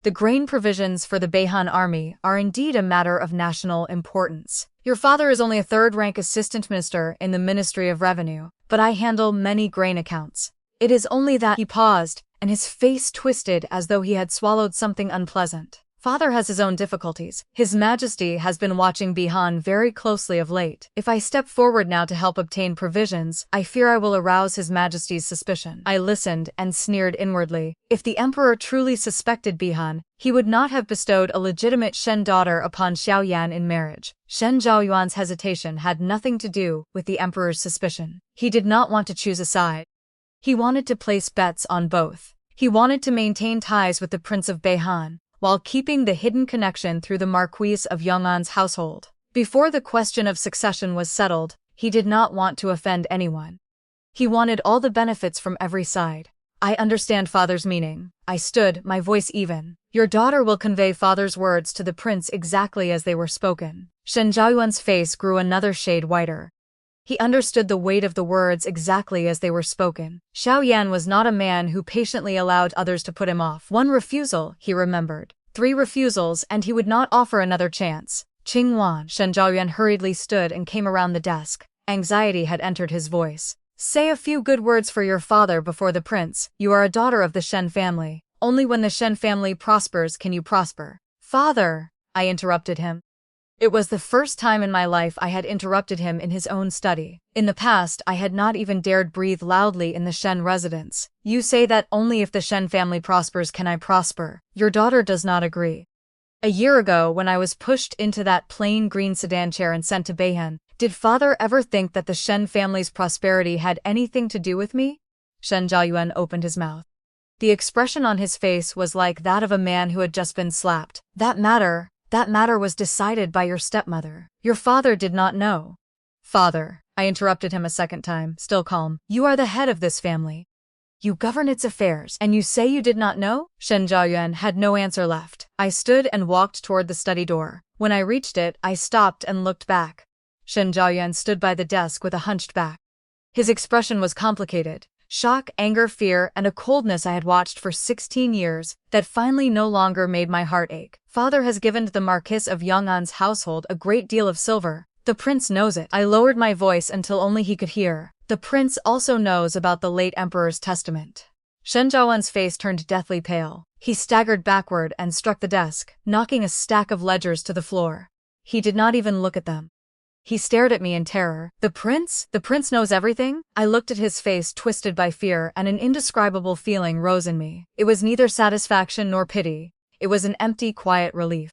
Speaker 1: The grain provisions for the Beihan army are indeed a matter of national importance. Your father is only a 3rd-rank assistant minister in the Ministry of Revenue, but I handle many grain accounts. It is only that. He paused, and his face twisted as though he had swallowed something unpleasant. Father has his own difficulties. His Majesty has been watching Beihan very closely of late. If I step forward now to help obtain provisions, I fear I will arouse His Majesty's suspicion. I listened and sneered inwardly. If the Emperor truly suspected Beihan, he would not have bestowed a legitimate Shen daughter upon Xiao Yan in marriage. Xiao Yuan's hesitation had nothing to do with the Emperor's suspicion. He did not want to choose a side. He wanted to place bets on both. He wanted to maintain ties with the Prince of Beihan, while keeping the hidden connection through the Marquis of Yong'an's household. Before the question of succession was settled, he did not want to offend anyone. He wanted all the benefits from every side. I understand father's meaning. I stood, my voice even. Your daughter will convey father's words to the prince exactly as they were spoken. Xiao Yuan's face grew another shade whiter. He understood the weight of the words exactly as they were spoken. Xiao Yan was not a man who patiently allowed others to put him off. 1 refusal, he remembered. 3 refusals, and he would not offer another chance. Qingwan. Xiao Yan hurriedly stood and came around the desk. Anxiety had entered his voice. Say a few good words for your father before the prince. You are a daughter of the Shen family. Only when the Shen family prospers can you prosper. Father, I interrupted him. It was the first time in my life I had interrupted him in his own study. In the past, I had not even dared breathe loudly in the Shen residence. You say that only if the Shen family prospers can I prosper. Your daughter does not agree. A year ago, when I was pushed into that plain green sedan chair and sent to Beihan, did father ever think that the Shen family's prosperity had anything to do with me? Xiao Yan opened his mouth. The expression on his face was like that of a man who had just been slapped. That matter was decided by your stepmother. Your father did not know. Father, I interrupted him a second time, still calm. You are the head of this family. You govern its affairs, and you say you did not know? Xiao Yan had no answer left. I stood and walked toward the study door. When I reached it, I stopped and looked back. Xiao Yan stood by the desk with a hunched back. His expression was complicated. Shock, anger, fear, and a coldness I had watched for 16 years that finally no longer made my heart ache. Father has given the Marquis of Yong'an's household a great deal of silver. The prince knows it. I lowered my voice until only he could hear. The prince also knows about the late emperor's testament. Shen Zhaowan's face turned deathly pale. He staggered backward and struck the desk, knocking a stack of ledgers to the floor. He did not even look at them. He stared at me in terror. The prince? The prince knows everything? I looked at his face twisted by fear, and an indescribable feeling rose in me. It was neither satisfaction nor pity. It was an empty, quiet relief.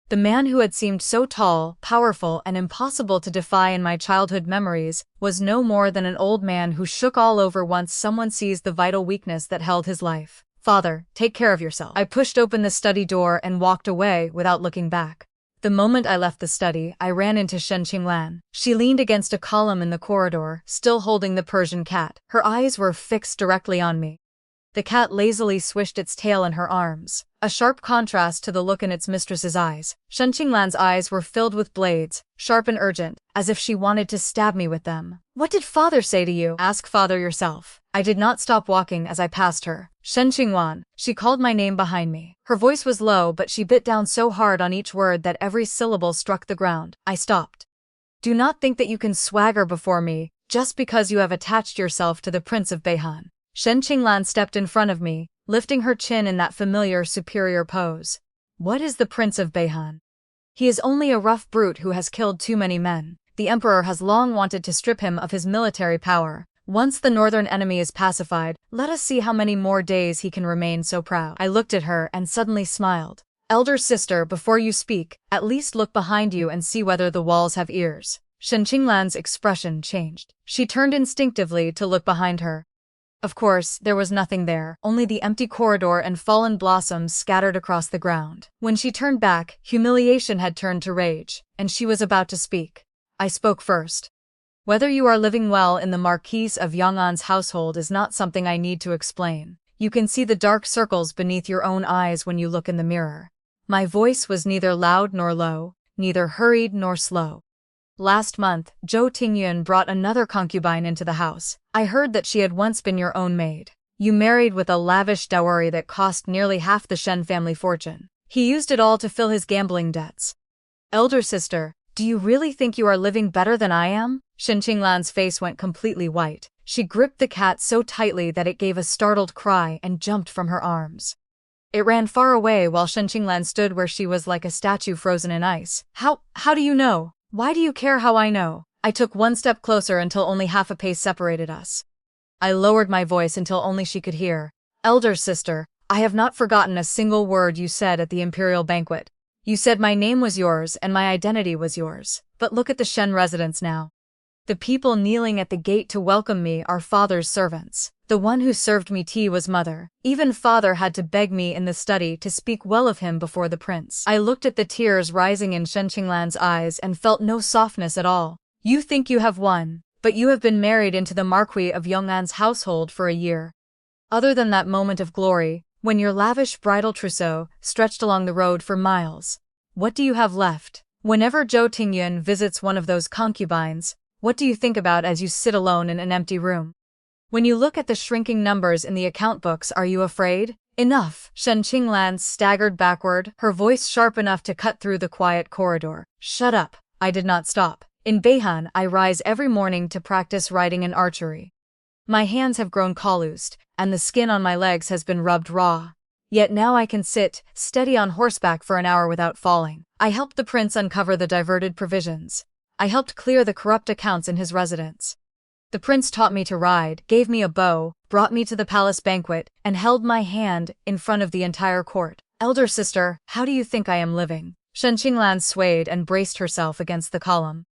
Speaker 1: The man who had seemed so tall, powerful, and impossible to defy in my childhood memories was no more than an old man who shook all over once someone seized the vital weakness that held his life. Father, take care of yourself. I pushed open the study door and walked away without looking back. The moment I left the study, I ran into Shen Qinglan. She leaned against a column in the corridor, still holding the Persian cat. Her eyes were fixed directly on me. The cat lazily swished its tail in her arms, a sharp contrast to the look in its mistress's eyes. Shen Qinglan's eyes were filled with blades, sharp and urgent, as if she wanted to stab me with them. What did father say to you? Ask father yourself. I did not stop walking as I passed her. Shen Qingwan, she called my name behind me. Her voice was low, but she bit down so hard on each word that every syllable struck the ground. I stopped. Do not think that you can swagger before me, just because you have attached yourself to the Prince of Beihan. Shen Qinglan stepped in front of me, lifting her chin in that familiar superior pose. What is the Prince of Beihan? He is only a rough brute who has killed too many men. The emperor has long wanted to strip him of his military power. Once the northern enemy is pacified, let us see how many more days he can remain so proud. I looked at her and suddenly smiled. Elder sister, before you speak, at least look behind you and see whether the walls have ears. Shen Qinglan's expression changed. She turned instinctively to look behind her. Of course, there was nothing there, only the empty corridor and fallen blossoms scattered across the ground. When she turned back, humiliation had turned to rage, and she was about to speak. I spoke first. Whether you are living well in the Marquis of Yong'an's household is not something I need to explain. You can see the dark circles beneath your own eyes when you look in the mirror. My voice was neither loud nor low, neither hurried nor slow. Last month, Zhou Tingyun brought another concubine into the house. I heard that she had once been your own maid. You married with a lavish dowry that cost nearly half the Shen family fortune. He used it all to fill his gambling debts. Elder sister, do you really think you are living better than I am? Shen Qinglan's face went completely white. She gripped the cat so tightly that it gave a startled cry and jumped from her arms. It ran far away while Shen Qinglan stood where she was like a statue frozen in ice. How do you know? Why do you care how I know? I took one step closer until only half a pace separated us. I lowered my voice until only she could hear. Elder sister, I have not forgotten a single word you said at the imperial banquet. You said my name was yours and my identity was yours. But look at the Shen residence now. The people kneeling at the gate to welcome me are father's servants. The one who served me tea was mother. Even father had to beg me in the study to speak well of him before the prince. I looked at the tears rising in Shen Qinglan's eyes and felt no softness at all. You think you have won, but you have been married into the Marquis of Yong'an's household for a year. Other than that moment of glory, when your lavish bridal trousseau stretched along the road for miles, what do you have left? Whenever Zhou Tingyun visits one of those concubines, what do you think about as you sit alone in an empty room? When you look at the shrinking numbers in the account books, are you afraid? Enough! Shen Qinglan staggered backward, her voice sharp enough to cut through the quiet corridor. Shut up! I did not stop. In Beihan, I rise every morning to practice riding and archery. My hands have grown calloused, and the skin on my legs has been rubbed raw. Yet now I can sit, steady on horseback for an hour without falling. I helped the prince uncover the diverted provisions. I helped clear the corrupt accounts in his residence. The prince taught me to ride, gave me a bow, brought me to the palace banquet, and held my hand in front of the entire court. Elder sister, how do you think I am living? Shen Qinglan swayed and braced herself against the column.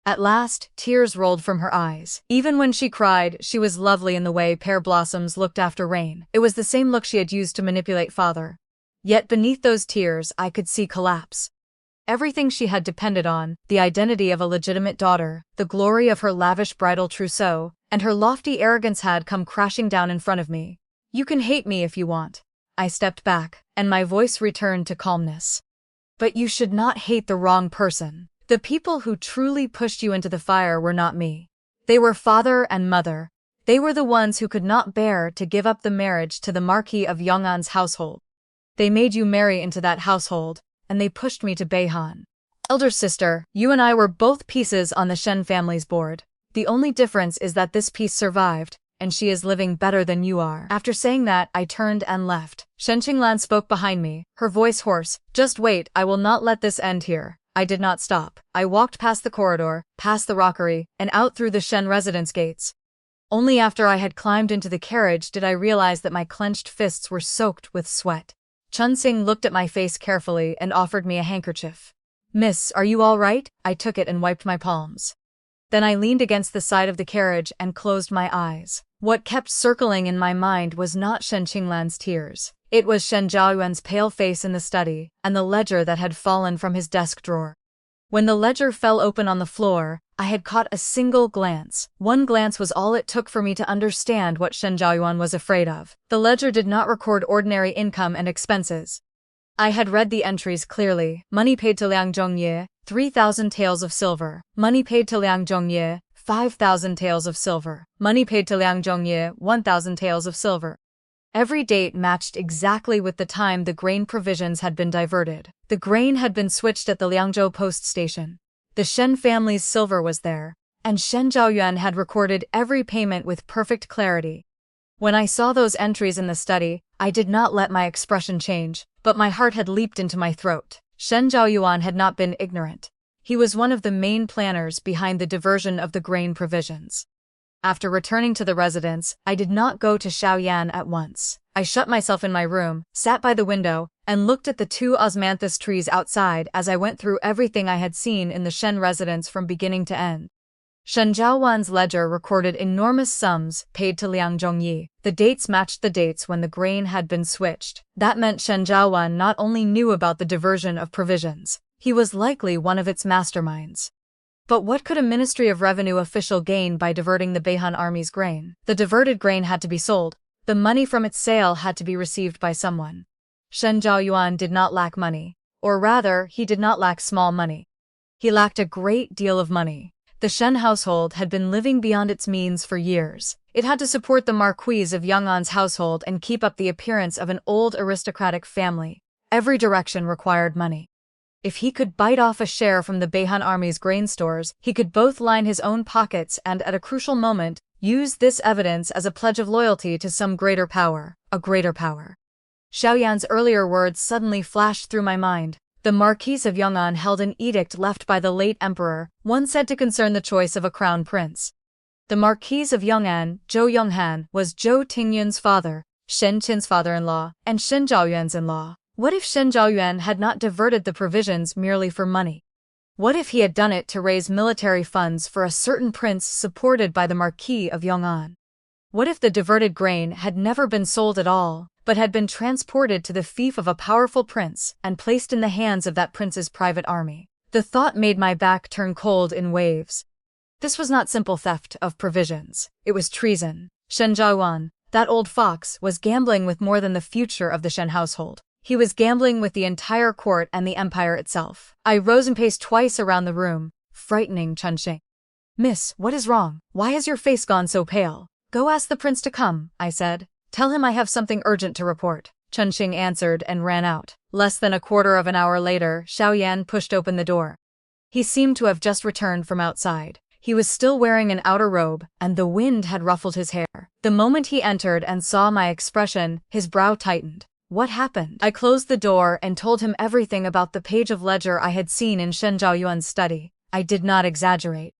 Speaker 1: At last, tears rolled from her eyes. Even when she cried, she was lovely in the way pear blossoms looked after rain. It was the same look she had used to manipulate father. Yet beneath those tears, I could see collapse. Everything she had depended on, the identity of a legitimate daughter, the glory of her lavish bridal trousseau, and her lofty arrogance had come crashing down in front of me. You can hate me if you want. I stepped back, and my voice returned to calmness. But you should not hate the wrong person. The people who truly pushed you into the fire were not me. They were father and mother. They were the ones who could not bear to give up the marriage to the Marquis of Yong'an's household. They made you marry into that household, and they pushed me to Beihan. Elder sister, you and I were both pieces on the Shen family's board. The only difference is that this piece survived, and she is living better than you are. After saying that, I turned and left. Shen Qinglan spoke behind me, her voice hoarse. Just wait, I will not let this end here. I did not stop. I walked past the corridor, past the rockery, and out through the Shen residence gates. Only after I had climbed into the carriage did I realize that my clenched fists were soaked with sweat. Chun Xing looked at my face carefully and offered me a handkerchief. Miss, are you all right? I took it and wiped my palms. Then I leaned against the side of the carriage and closed my eyes. What kept circling in my mind was not Shen Qinglan's tears. It was Shen Zhaoyuan's pale face in the study, and the ledger that had fallen from his desk drawer. When the ledger fell open on the floor, I had caught a single glance. One glance was all it took for me to understand what Shen Zhaoyuan was afraid of. The ledger did not record ordinary income and expenses. I had read the entries clearly. Money paid to Liang Zhongye, 3,000 taels of silver. Money paid to Liang Zhongye, 5,000 taels of silver. Money paid to Liang Zhongye, 1,000 taels of silver. Every date matched exactly with the time the grain provisions had been diverted. The grain had been switched at the Liangzhou post station. The Shen family's silver was there, and Shen Zhaoyuan had recorded every payment with perfect clarity. When I saw those entries in the study, I did not let my expression change, but my heart had leaped into my throat. Shen Zhaoyuan had not been ignorant. He was one of the main planners behind the diversion of the grain provisions. After returning to the residence, I did not go to Xiao Yan at once. I shut myself in my room, sat by the window, and looked at the 2 osmanthus trees outside as I went through everything I had seen in the Shen residence from beginning to end. Shen Zhaoyuan's ledger recorded enormous sums paid to Liang Zhongyi. The dates matched the dates when the grain had been switched. That meant Shen Zhaoyuan not only knew about the diversion of provisions, he was likely one of its masterminds. But what could a Ministry of Revenue official gain by diverting the Beihan army's grain? The diverted grain had to be sold. The money from its sale had to be received by someone. Shen Zhaoyuan did not lack money. Or rather, he did not lack small money. He lacked a great deal of money. The Shen household had been living beyond its means for years. It had to support the Marquis of Yong'an's household and keep up the appearance of an old aristocratic family. Every direction required money. If he could bite off a share from the Beihan army's grain stores, he could both line his own pockets and, at a crucial moment, use this evidence as a pledge of loyalty to some greater power, a greater power. Xiao Yan's earlier words suddenly flashed through my mind. The Marquis of Yong'an held an edict left by the late emperor, one said to concern the choice of a crown prince. The Marquis of Yong'an, Zhou Yonghan, was Zhou Tingyun's father, Shen Qin's father-in-law, and Shen Zhaoyuan's in-law. What if Shen Zhaoyuan had not diverted the provisions merely for money? What if he had done it to raise military funds for a certain prince supported by the Marquis of Yong'an? What if the diverted grain had never been sold at all, but had been transported to the fief of a powerful prince and placed in the hands of that prince's private army? The thought made my back turn cold in waves. This was not simple theft of provisions. It was treason. Shen Zhaoyuan, that old fox, was gambling with more than the future of the Shen household. He was gambling with the entire court and the empire itself. I rose and paced twice around the room, frightening Chun Xing. Miss, what is wrong? Why has your face gone so pale? Go ask the prince to come, I said. Tell him I have something urgent to report. Chun Xing answered and ran out. Less than a quarter of an hour later, Xiao Yan pushed open the door. He seemed to have just returned from outside. He was still wearing an outer robe, and the wind had ruffled his hair. The moment he entered and saw my expression, his brow tightened. What happened? I closed the door and told him everything about the page of ledger I had seen in Shen Zhaoyuan's study. I did not exaggerate.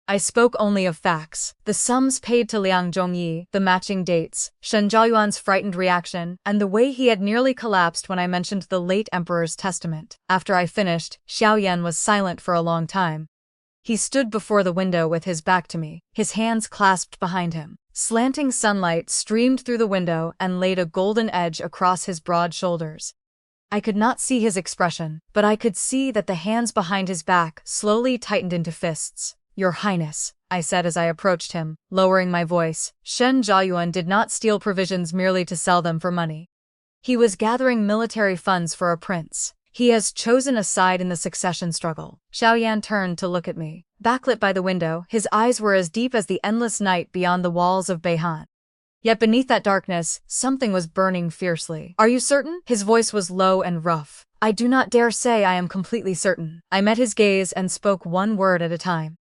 Speaker 1: I spoke only of facts. The sums paid to Liang Zhongyi, the matching dates, Shen Zhaoyuan's frightened reaction, and the way he had nearly collapsed when I mentioned the late emperor's testament. After I finished, Xiao Yan was silent for a long time. He stood before the window with his back to me, his hands clasped behind him. Slanting sunlight streamed through the window and laid a golden edge across his broad shoulders. I could not see his expression, but I could see that the hands behind his back slowly tightened into fists. Your Highness, I said as I approached him, lowering my voice, Shen Zhaoyuan did not steal provisions merely to sell them for money. He was gathering military funds for a prince. He has chosen a side in the succession struggle. Xiao Yan turned to look at me. Backlit by the window, his eyes were as deep as the endless night beyond the walls of Beihan. Yet beneath that darkness, something was burning fiercely. Are you certain? His voice was low and rough. I do not dare say I am completely certain. I met his gaze and spoke one word at a time.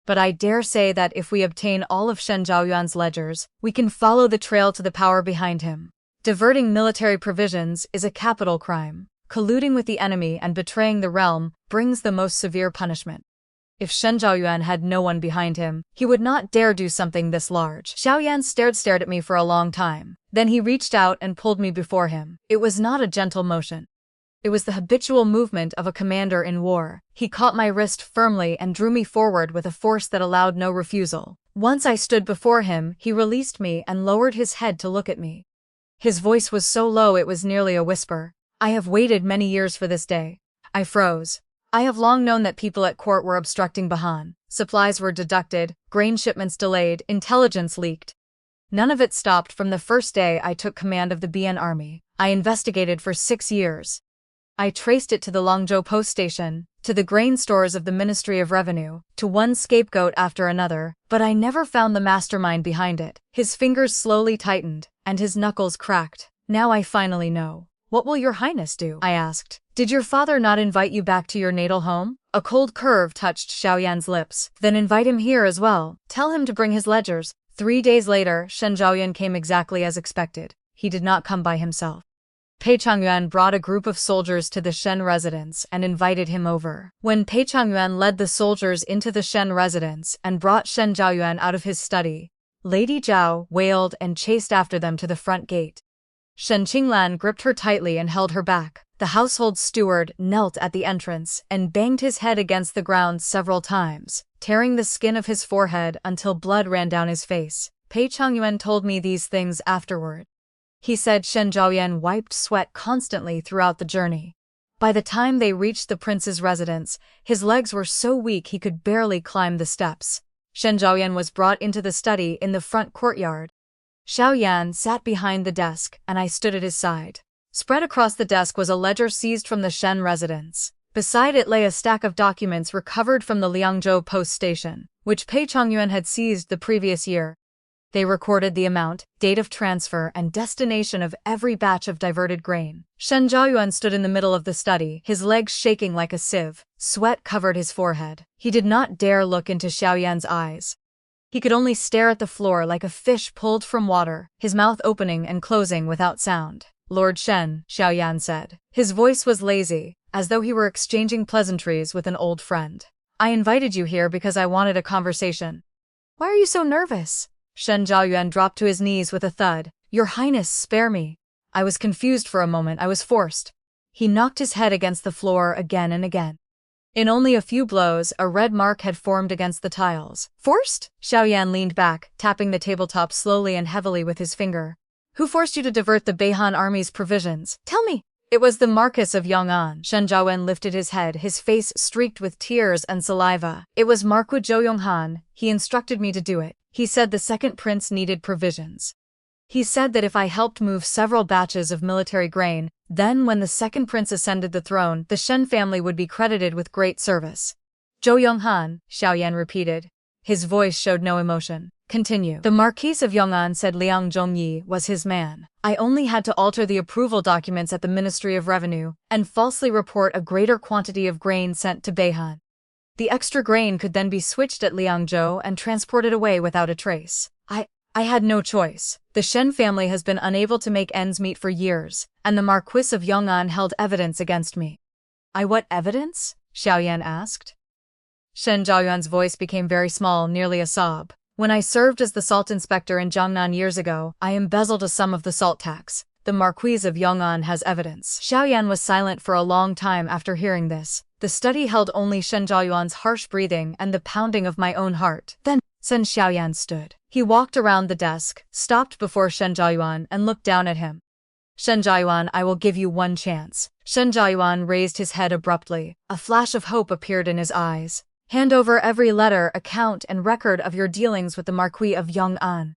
Speaker 1: But I dare say that if we obtain all of Shen Zhaoyuan's ledgers, we can follow the trail to the power behind him. Diverting military provisions is a capital crime. Colluding with the enemy and betraying the realm brings the most severe punishment. If Shen Zhaoyuan had no one behind him, he would not dare do something this large. Xiao Yan stared at me for a long time. Then he reached out and pulled me before him. It was not a gentle motion. It was the habitual movement of a commander in war. He caught my wrist firmly and drew me forward with a force that allowed no refusal. Once I stood before him, he released me and lowered his head to look at me. His voice was so low it was nearly a whisper. I have waited many years for this day. I froze. I have long known that people at court were obstructing Beihan. Supplies were deducted, grain shipments delayed, intelligence leaked. None of it stopped from the first day I took command of the Beihan army. I investigated for 6 years. I traced it to the Longzhou post station, to the grain stores of the Ministry of Revenue, to one scapegoat after another, but I never found the mastermind behind it. His fingers slowly tightened, and his knuckles cracked. Now I finally know. What will your highness do? I asked. Did your father not invite you back to your natal home? A cold curve touched Xiao Yan's lips. Then invite him here as well. Tell him to bring his ledgers. 3 days later, Shen Zhaoyuan came exactly as expected. He did not come by himself. Pei Changyuan brought a group of soldiers to the Shen residence and invited him over. When Pei Changyuan led the soldiers into the Shen residence and brought Shen Zhaoyuan out of his study, Lady Zhao wailed and chased after them to the front gate. Shen Qinglan gripped her tightly and held her back. The household steward knelt at the entrance and banged his head against the ground several times, tearing the skin of his forehead until blood ran down his face. Pei Changyuan told me these things afterward. He said Shen Zhaoyuan wiped sweat constantly throughout the journey. By the time they reached the prince's residence, his legs were so weak he could barely climb the steps. Shen Zhaoyuan was brought into the study in the front courtyard. Xiao Yan sat behind the desk, and I stood at his side. Spread across the desk was a ledger seized from the Shen residence. Beside it lay a stack of documents recovered from the Liangzhou post station, which Pei Changyuan had seized the previous year. They recorded the amount, date of transfer, and destination of every batch of diverted grain. Shen Zhaoyuan stood in the middle of the study, his legs shaking like a sieve. Sweat covered his forehead. He did not dare look into Xiao Yan's eyes. He could only stare at the floor like a fish pulled from water, his mouth opening and closing without sound. Lord Shen, Xiao Yan said. His voice was lazy, as though he were exchanging pleasantries with an old friend. I invited you here because I wanted a conversation. Why are you so nervous? Shen Zhaoyuan dropped to his knees with a thud. Your Highness, spare me. I was confused for a moment. I was forced. He knocked his head against the floor again and again. In only a few blows, a red mark had formed against the tiles. Forced? Xiao Yan leaned back, tapping the tabletop slowly and heavily with his finger. Who forced you to divert the Beihan army's provisions? Tell me. It was the Marquis of Yong'an. Shen Zhaoyuan lifted his head, his face streaked with tears and saliva. It was Marquis Zhou Yong'an. He instructed me to do it. He said the second prince needed provisions. He said that if I helped move several batches of military grain, then when the second prince ascended the throne, the Shen family would be credited with great service. Zhou Yong'an, Xiao Yan repeated. His voice showed no emotion. Continue. The Marquis of Yong'an said Liang Zhongyi was his man. I only had to alter the approval documents at the Ministry of Revenue and falsely report a greater quantity of grain sent to Beihan. The extra grain could then be switched at Liangzhou and transported away without a trace. I had no choice. The Shen family has been unable to make ends meet for years, and the Marquis of Yong'an held evidence against me. What evidence? Xiao Yan asked. Shen Zhaoyuan's voice became very small, nearly a sob. When I served as the salt inspector in Jiangnan years ago, I embezzled a sum of the salt tax. The Marquis of Yong'an has evidence. Xiao Yan was silent for a long time after hearing this. The study held only Shen Zhaoyuan's harsh breathing and the pounding of my own heart. Then Xiao Yan stood. He walked around the desk, stopped before Shen Zhaoyuan and looked down at him. Shen Zhaoyuan, I will give you one chance. Shen Zhaoyuan raised his head abruptly. A flash of hope appeared in his eyes. Hand over every letter, account, and record of your dealings with the Marquis of Yong'an.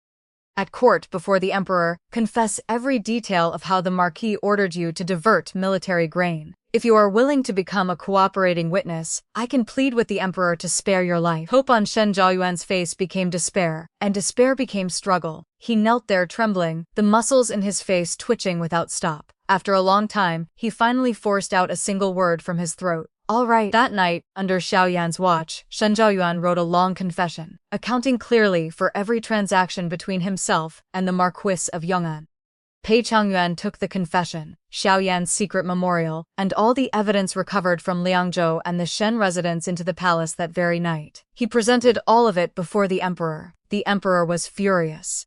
Speaker 1: At court before the emperor, confess every detail of how the Marquis ordered you to divert military grain. If you are willing to become a cooperating witness, I can plead with the emperor to spare your life." Hope on Shen Zhaoyuan's face became despair, and despair became struggle. He knelt there trembling, the muscles in his face twitching without stop. After a long time, he finally forced out a single word from his throat. "All right." That night, under Xiao Yan's watch, Shen Zhaoyuan wrote a long confession, accounting clearly for every transaction between himself and the Marquis of Yong'an. Pei Changyuan took the confession, Xiao Yan's secret memorial, and all the evidence recovered from Liangzhou and the Shen residence into the palace that very night. He presented all of it before the emperor. The emperor was furious.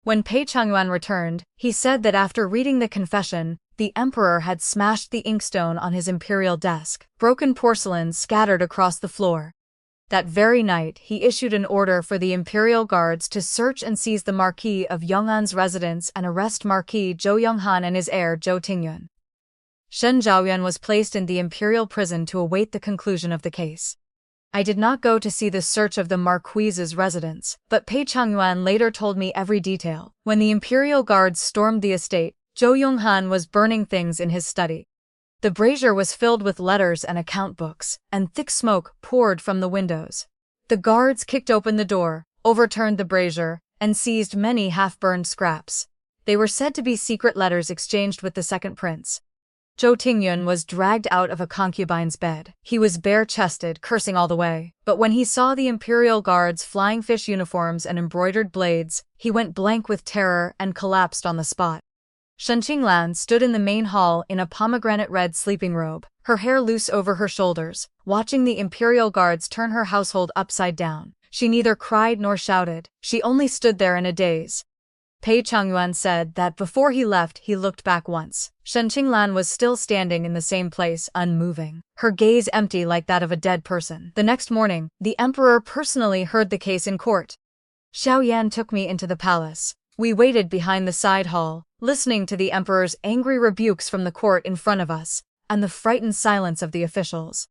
Speaker 1: When Pei Changyuan returned, he said that after reading the confession, the emperor had smashed the inkstone on his imperial desk, broken porcelain scattered across the floor. That very night, he issued an order for the imperial guards to search and seize the Marquis of Yong'an's residence and arrest Marquis Zhou Yonghan and his heir Zhou Tingyun. Shen Zhaoyuan was placed in the imperial prison to await the conclusion of the case. I did not go to see the search of the Marquis's residence, but Pei Changyuan later told me every detail. When the imperial guards stormed the estate, Zhou Yonghan was burning things in his study. The brazier was filled with letters and account books, and thick smoke poured from the windows. The guards kicked open the door, overturned the brazier, and seized many half-burned scraps. They were said to be secret letters exchanged with the second prince. Zhou Tingyun was dragged out of a concubine's bed. He was bare-chested, cursing all the way. But when he saw the imperial guards' flying fish uniforms and embroidered blades, he went blank with terror and collapsed on the spot. Shen Qinglan stood in the main hall in a pomegranate-red sleeping robe, her hair loose over her shoulders, watching the imperial guards turn her household upside down. She neither cried nor shouted, she only stood there in a daze. Pei Changyuan said that before he left he looked back once. Shen Qinglan was still standing in the same place, unmoving, her gaze empty like that of a dead person. The next morning, the emperor personally heard the case in court. Xiao Yan took me into the palace. We waited behind the side hall, listening to the emperor's angry rebukes from the court in front of us, and the frightened silence of the officials.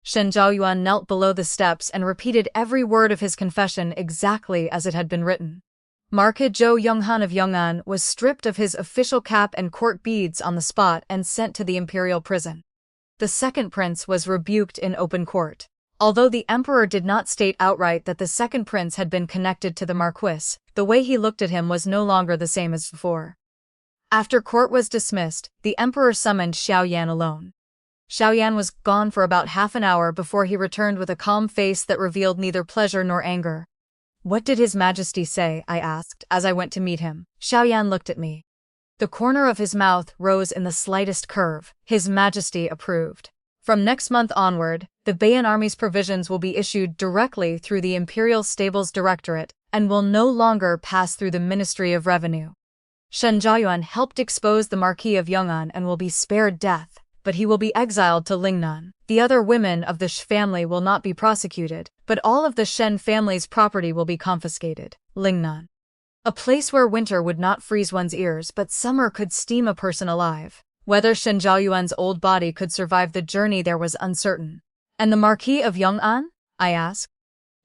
Speaker 1: Shen Zhaoyuan knelt below the steps and repeated every word of his confession exactly as it had been written. Marquis Zhou Yonghan of Yong'an was stripped of his official cap and court beads on the spot and sent to the imperial prison. The second prince was rebuked in open court. Although the emperor did not state outright that the second prince had been connected to the Marquis, the way he looked at him was no longer the same as before. After court was dismissed, the emperor summoned Xiao Yan alone. Xiao Yan was gone for about half an hour before he returned with a calm face that revealed neither pleasure nor anger. "What did His Majesty say?" I asked as I went to meet him. Xiao Yan looked at me. The corner of his mouth rose in the slightest curve. His Majesty approved. From next month onward, the Beihan army's provisions will be issued directly through the Imperial Stables Directorate and will no longer pass through the Ministry of Revenue. Shen Zhaoyuan helped expose the Marquis of Yong'an and will be spared death, but he will be exiled to Lingnan. The other women of the Sh family will not be prosecuted, but all of the Shen family's property will be confiscated. Lingnan. A place where winter would not freeze one's ears but summer could steam a person alive. Whether Shen Zhaoyuan's old body could survive the journey there was uncertain. "And the Marquis of Yong'an?" I asked.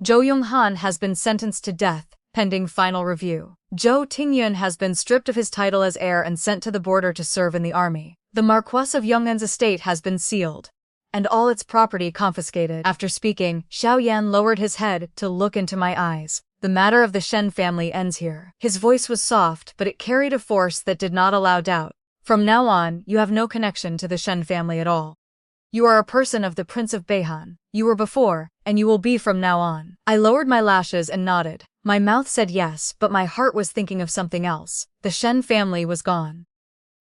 Speaker 1: "Zhou Yonghan has been sentenced to death, pending final review. Zhou Tingyun has been stripped of his title as heir and sent to the border to serve in the army. The Marquis of Yong'an's estate has been sealed, and all its property confiscated." After speaking, Xiao Yan lowered his head to look into my eyes. "The matter of the Shen family ends here." His voice was soft, but it carried a force that did not allow doubt. "From now on, you have no connection to the Shen family at all. You are a person of the Prince of Beihan. You were before, and you will be from now on." I lowered my lashes and nodded. My mouth said yes, but my heart was thinking of something else. The Shen family was gone.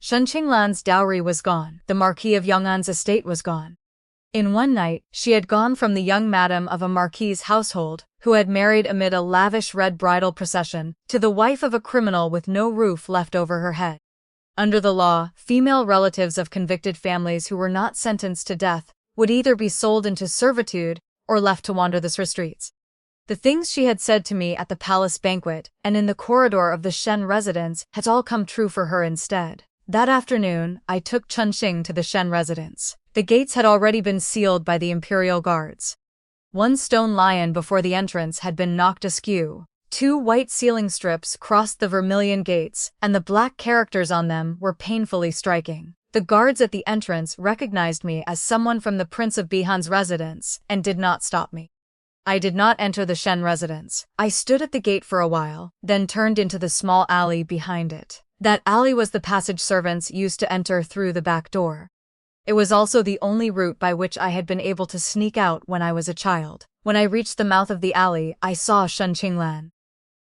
Speaker 1: Shen Qinglan's dowry was gone. The Marquis of Yong'an's estate was gone. In one night, she had gone from the young madam of a marquis's household, who had married amid a lavish red bridal procession, to the wife of a criminal with no roof left over her head. Under the law, female relatives of convicted families who were not sentenced to death would either be sold into servitude or left to wander the streets. The things she had said to me at the palace banquet and in the corridor of the Shen residence had all come true for her instead. That afternoon, I took Chunxing to the Shen residence. The gates had already been sealed by the imperial guards. One stone lion before the entrance had been knocked askew. 2 white ceiling strips crossed the vermilion gates, and the black characters on them were painfully striking. The guards at the entrance recognized me as someone from the Prince of Beihan's residence and did not stop me. I did not enter the Shen residence. I stood at the gate for a while, then turned into the small alley behind it. That alley was the passage servants used to enter through the back door. It was also the only route by which I had been able to sneak out when I was a child. When I reached the mouth of the alley, I saw Shen Qinglan.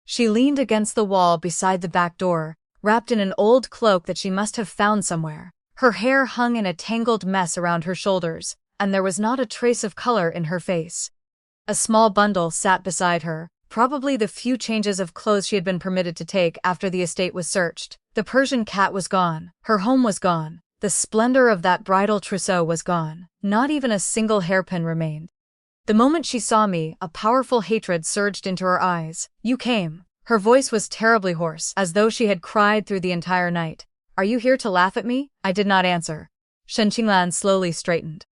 Speaker 1: She leaned against the wall beside the back door, wrapped in an old cloak that she must have found somewhere. Her hair hung in a tangled mess around her shoulders, and there was not a trace of color in her face. A small bundle sat beside her, probably the few changes of clothes she had been permitted to take after the estate was searched. The Persian cat was gone. Her home was gone. The splendor of that bridal trousseau was gone. Not even a single hairpin remained. The moment she saw me, a powerful hatred surged into her eyes. "You came." Her voice was terribly hoarse, as though she had cried through the entire night. "Are you here to laugh at me?" I did not answer. Shen Qinglan slowly straightened.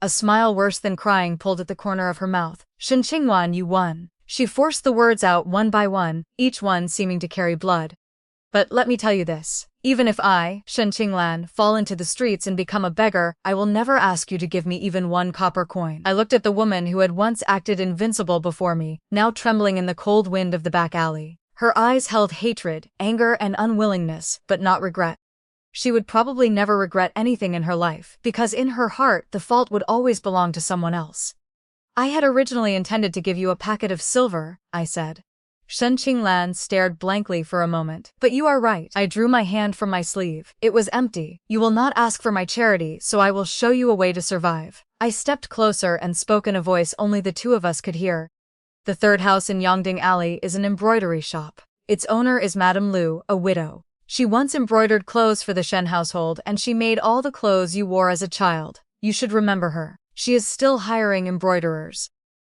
Speaker 1: A smile worse than crying pulled at the corner of her mouth. "Shen Qinglan, you won." She forced the words out one by one, each one seeming to carry blood. "But let me tell you this. Even if I, Shen Qinglan, fall into the streets and become a beggar, I will never ask you to give me even one copper coin." I looked at the woman who had once acted invincible before me, now trembling in the cold wind of the back alley. Her eyes held hatred, anger, and unwillingness, but not regret. She would probably never regret anything in her life, because in her heart the fault would always belong to someone else. "I had originally intended to give you a packet of silver," I said. Shen Qinglan stared blankly for a moment. "But you are right." I drew my hand from my sleeve. It was empty. "You will not ask for my charity, so I will show you a way to survive." I stepped closer and spoke in a voice only the two of us could hear. "The third house in Yongding Alley is an embroidery shop. Its owner is Madame Liu, a widow. She once embroidered clothes for the Shen household, and she made all the clothes you wore as a child. You should remember her. She is still hiring embroiderers.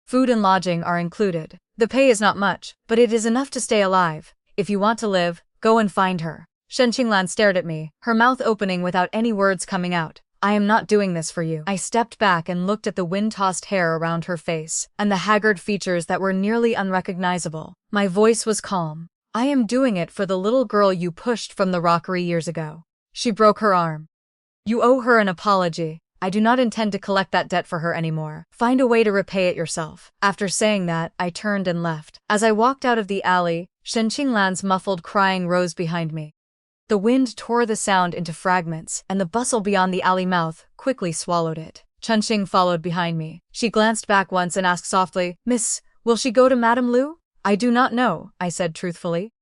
Speaker 1: Food and lodging are included. The pay is not much, but it is enough to stay alive. If you want to live, go and find her." Shen Qinglan stared at me, her mouth opening without any words coming out. "I am not doing this for you." I stepped back and looked at the wind-tossed hair around her face, and the haggard features that were nearly unrecognizable. My voice was calm. "I am doing it for the little girl you pushed from the rockery years ago." She broke her arm. "You owe her an apology. I do not intend to collect that debt for her anymore. Find a way to repay it yourself." After saying that, I turned and left. As I walked out of the alley, Shen Qinglan's muffled crying rose behind me. The wind tore the sound into fragments, and the bustle beyond the alley mouth quickly swallowed it. Chunxing followed behind me. She glanced back once and asked softly, "Miss, will she go to Madame Liu?" "I do not know," I said truthfully.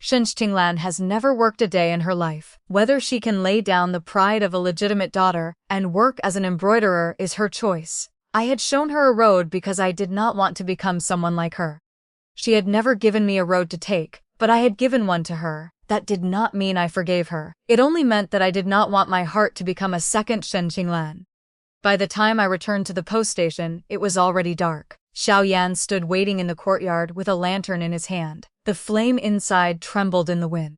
Speaker 1: Shen Qinglan has never worked a day in her life. Whether she can lay down the pride of a legitimate daughter and work as an embroiderer is her choice. I had shown her a road because I did not want to become someone like her. She had never given me a road to take, but I had given one to her. That did not mean I forgave her. It only meant that I did not want my heart to become a second Shen Qinglan. By the time I returned to the post station, it was already dark. Xiao Yan stood waiting in the courtyard with a lantern in his hand. The flame inside trembled in the wind.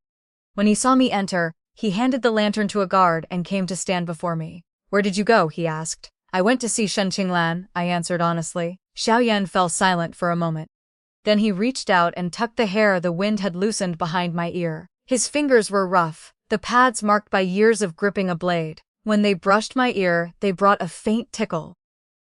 Speaker 1: When he saw me enter, he handed the lantern to a guard and came to stand before me. "Where did you go?" he asked. "I went to see Shen Qinglan," I answered honestly. Xiao Yan fell silent for a moment. Then he reached out and tucked the hair the wind had loosened behind my ear. His fingers were rough, the pads marked by years of gripping a blade. When they brushed my ear, they brought a faint tickle.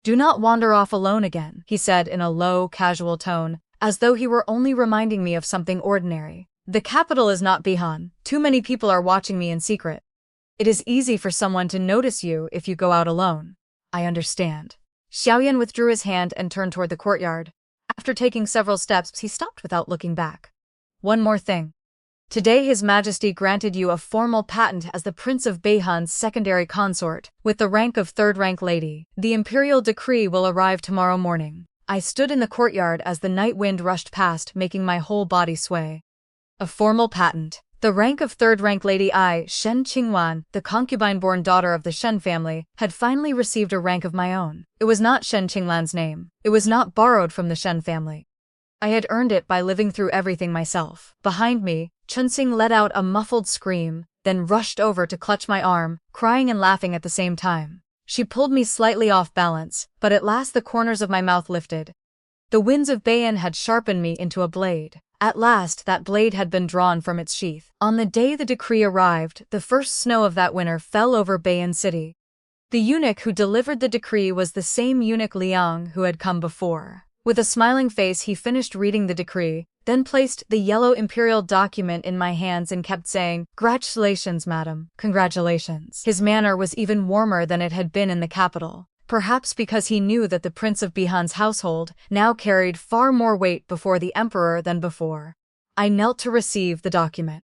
Speaker 1: "Do not wander off alone again," he said in a low, casual tone, as though he were only reminding me of something ordinary. "The capital is not Beihan. Too many people are watching me in secret. It is easy for someone to notice you if you go out alone." "I understand." Xiao Yan withdrew his hand and turned toward the courtyard. After taking several steps, he stopped without looking back. "One more thing. Today His Majesty granted you a formal patent as the Prince of Beihan's secondary consort, with the rank of third-rank lady. The imperial decree will arrive tomorrow morning." I stood in the courtyard as the night wind rushed past, making my whole body sway. A formal patent. The rank of third-rank lady I, Shen Qinglan, the concubine-born daughter of the Shen family, had finally received a rank of my own. It was not Shen Qinglan's name. It was not borrowed from the Shen family. I had earned it by living through everything myself. Behind me, Chunxing let out a muffled scream, then rushed over to clutch my arm, crying and laughing at the same time. She pulled me slightly off balance, but at last the corners of my mouth lifted. The winds of Beihan had sharpened me into a blade. At last that blade had been drawn from its sheath. On the day the decree arrived, the first snow of that winter fell over Beihan city. The eunuch who delivered the decree was the same eunuch Liang who had come before. With a smiling face he finished reading the decree, then placed the yellow imperial document in my hands and kept saying, "Congratulations, madam, congratulations." His manner was even warmer than it had been in the capital, perhaps because he knew that the Prince of Beihan's household now carried far more weight before the emperor than before. I knelt to receive the document.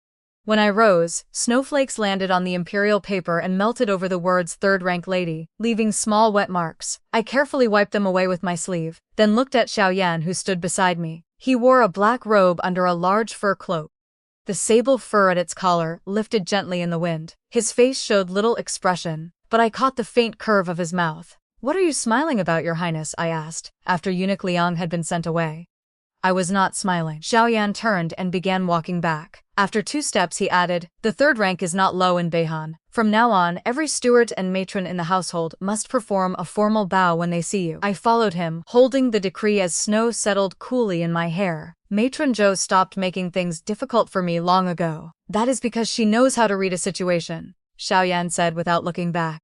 Speaker 1: When I rose, snowflakes landed on the imperial paper and melted over the words "third-rank lady," leaving small wet marks. I carefully wiped them away with my sleeve, then looked at Xiao Yan who stood beside me. He wore a black robe under a large fur cloak. The sable fur at its collar lifted gently in the wind. His face showed little expression, but I caught the faint curve of his mouth. "What are you smiling about, Your Highness?" I asked, after eunuch Liang had been sent away. I was not smiling. Xiao Yan turned and began walking back. After 2 steps he added, "The third rank is not low in Beihan. From now on, every steward and matron in the household must perform a formal bow when they see you." I followed him, holding the decree as snow settled coolly in my hair. Matron Zhou stopped making things difficult for me long ago. "That is because she knows how to read a situation," Xiao Yan said without looking back.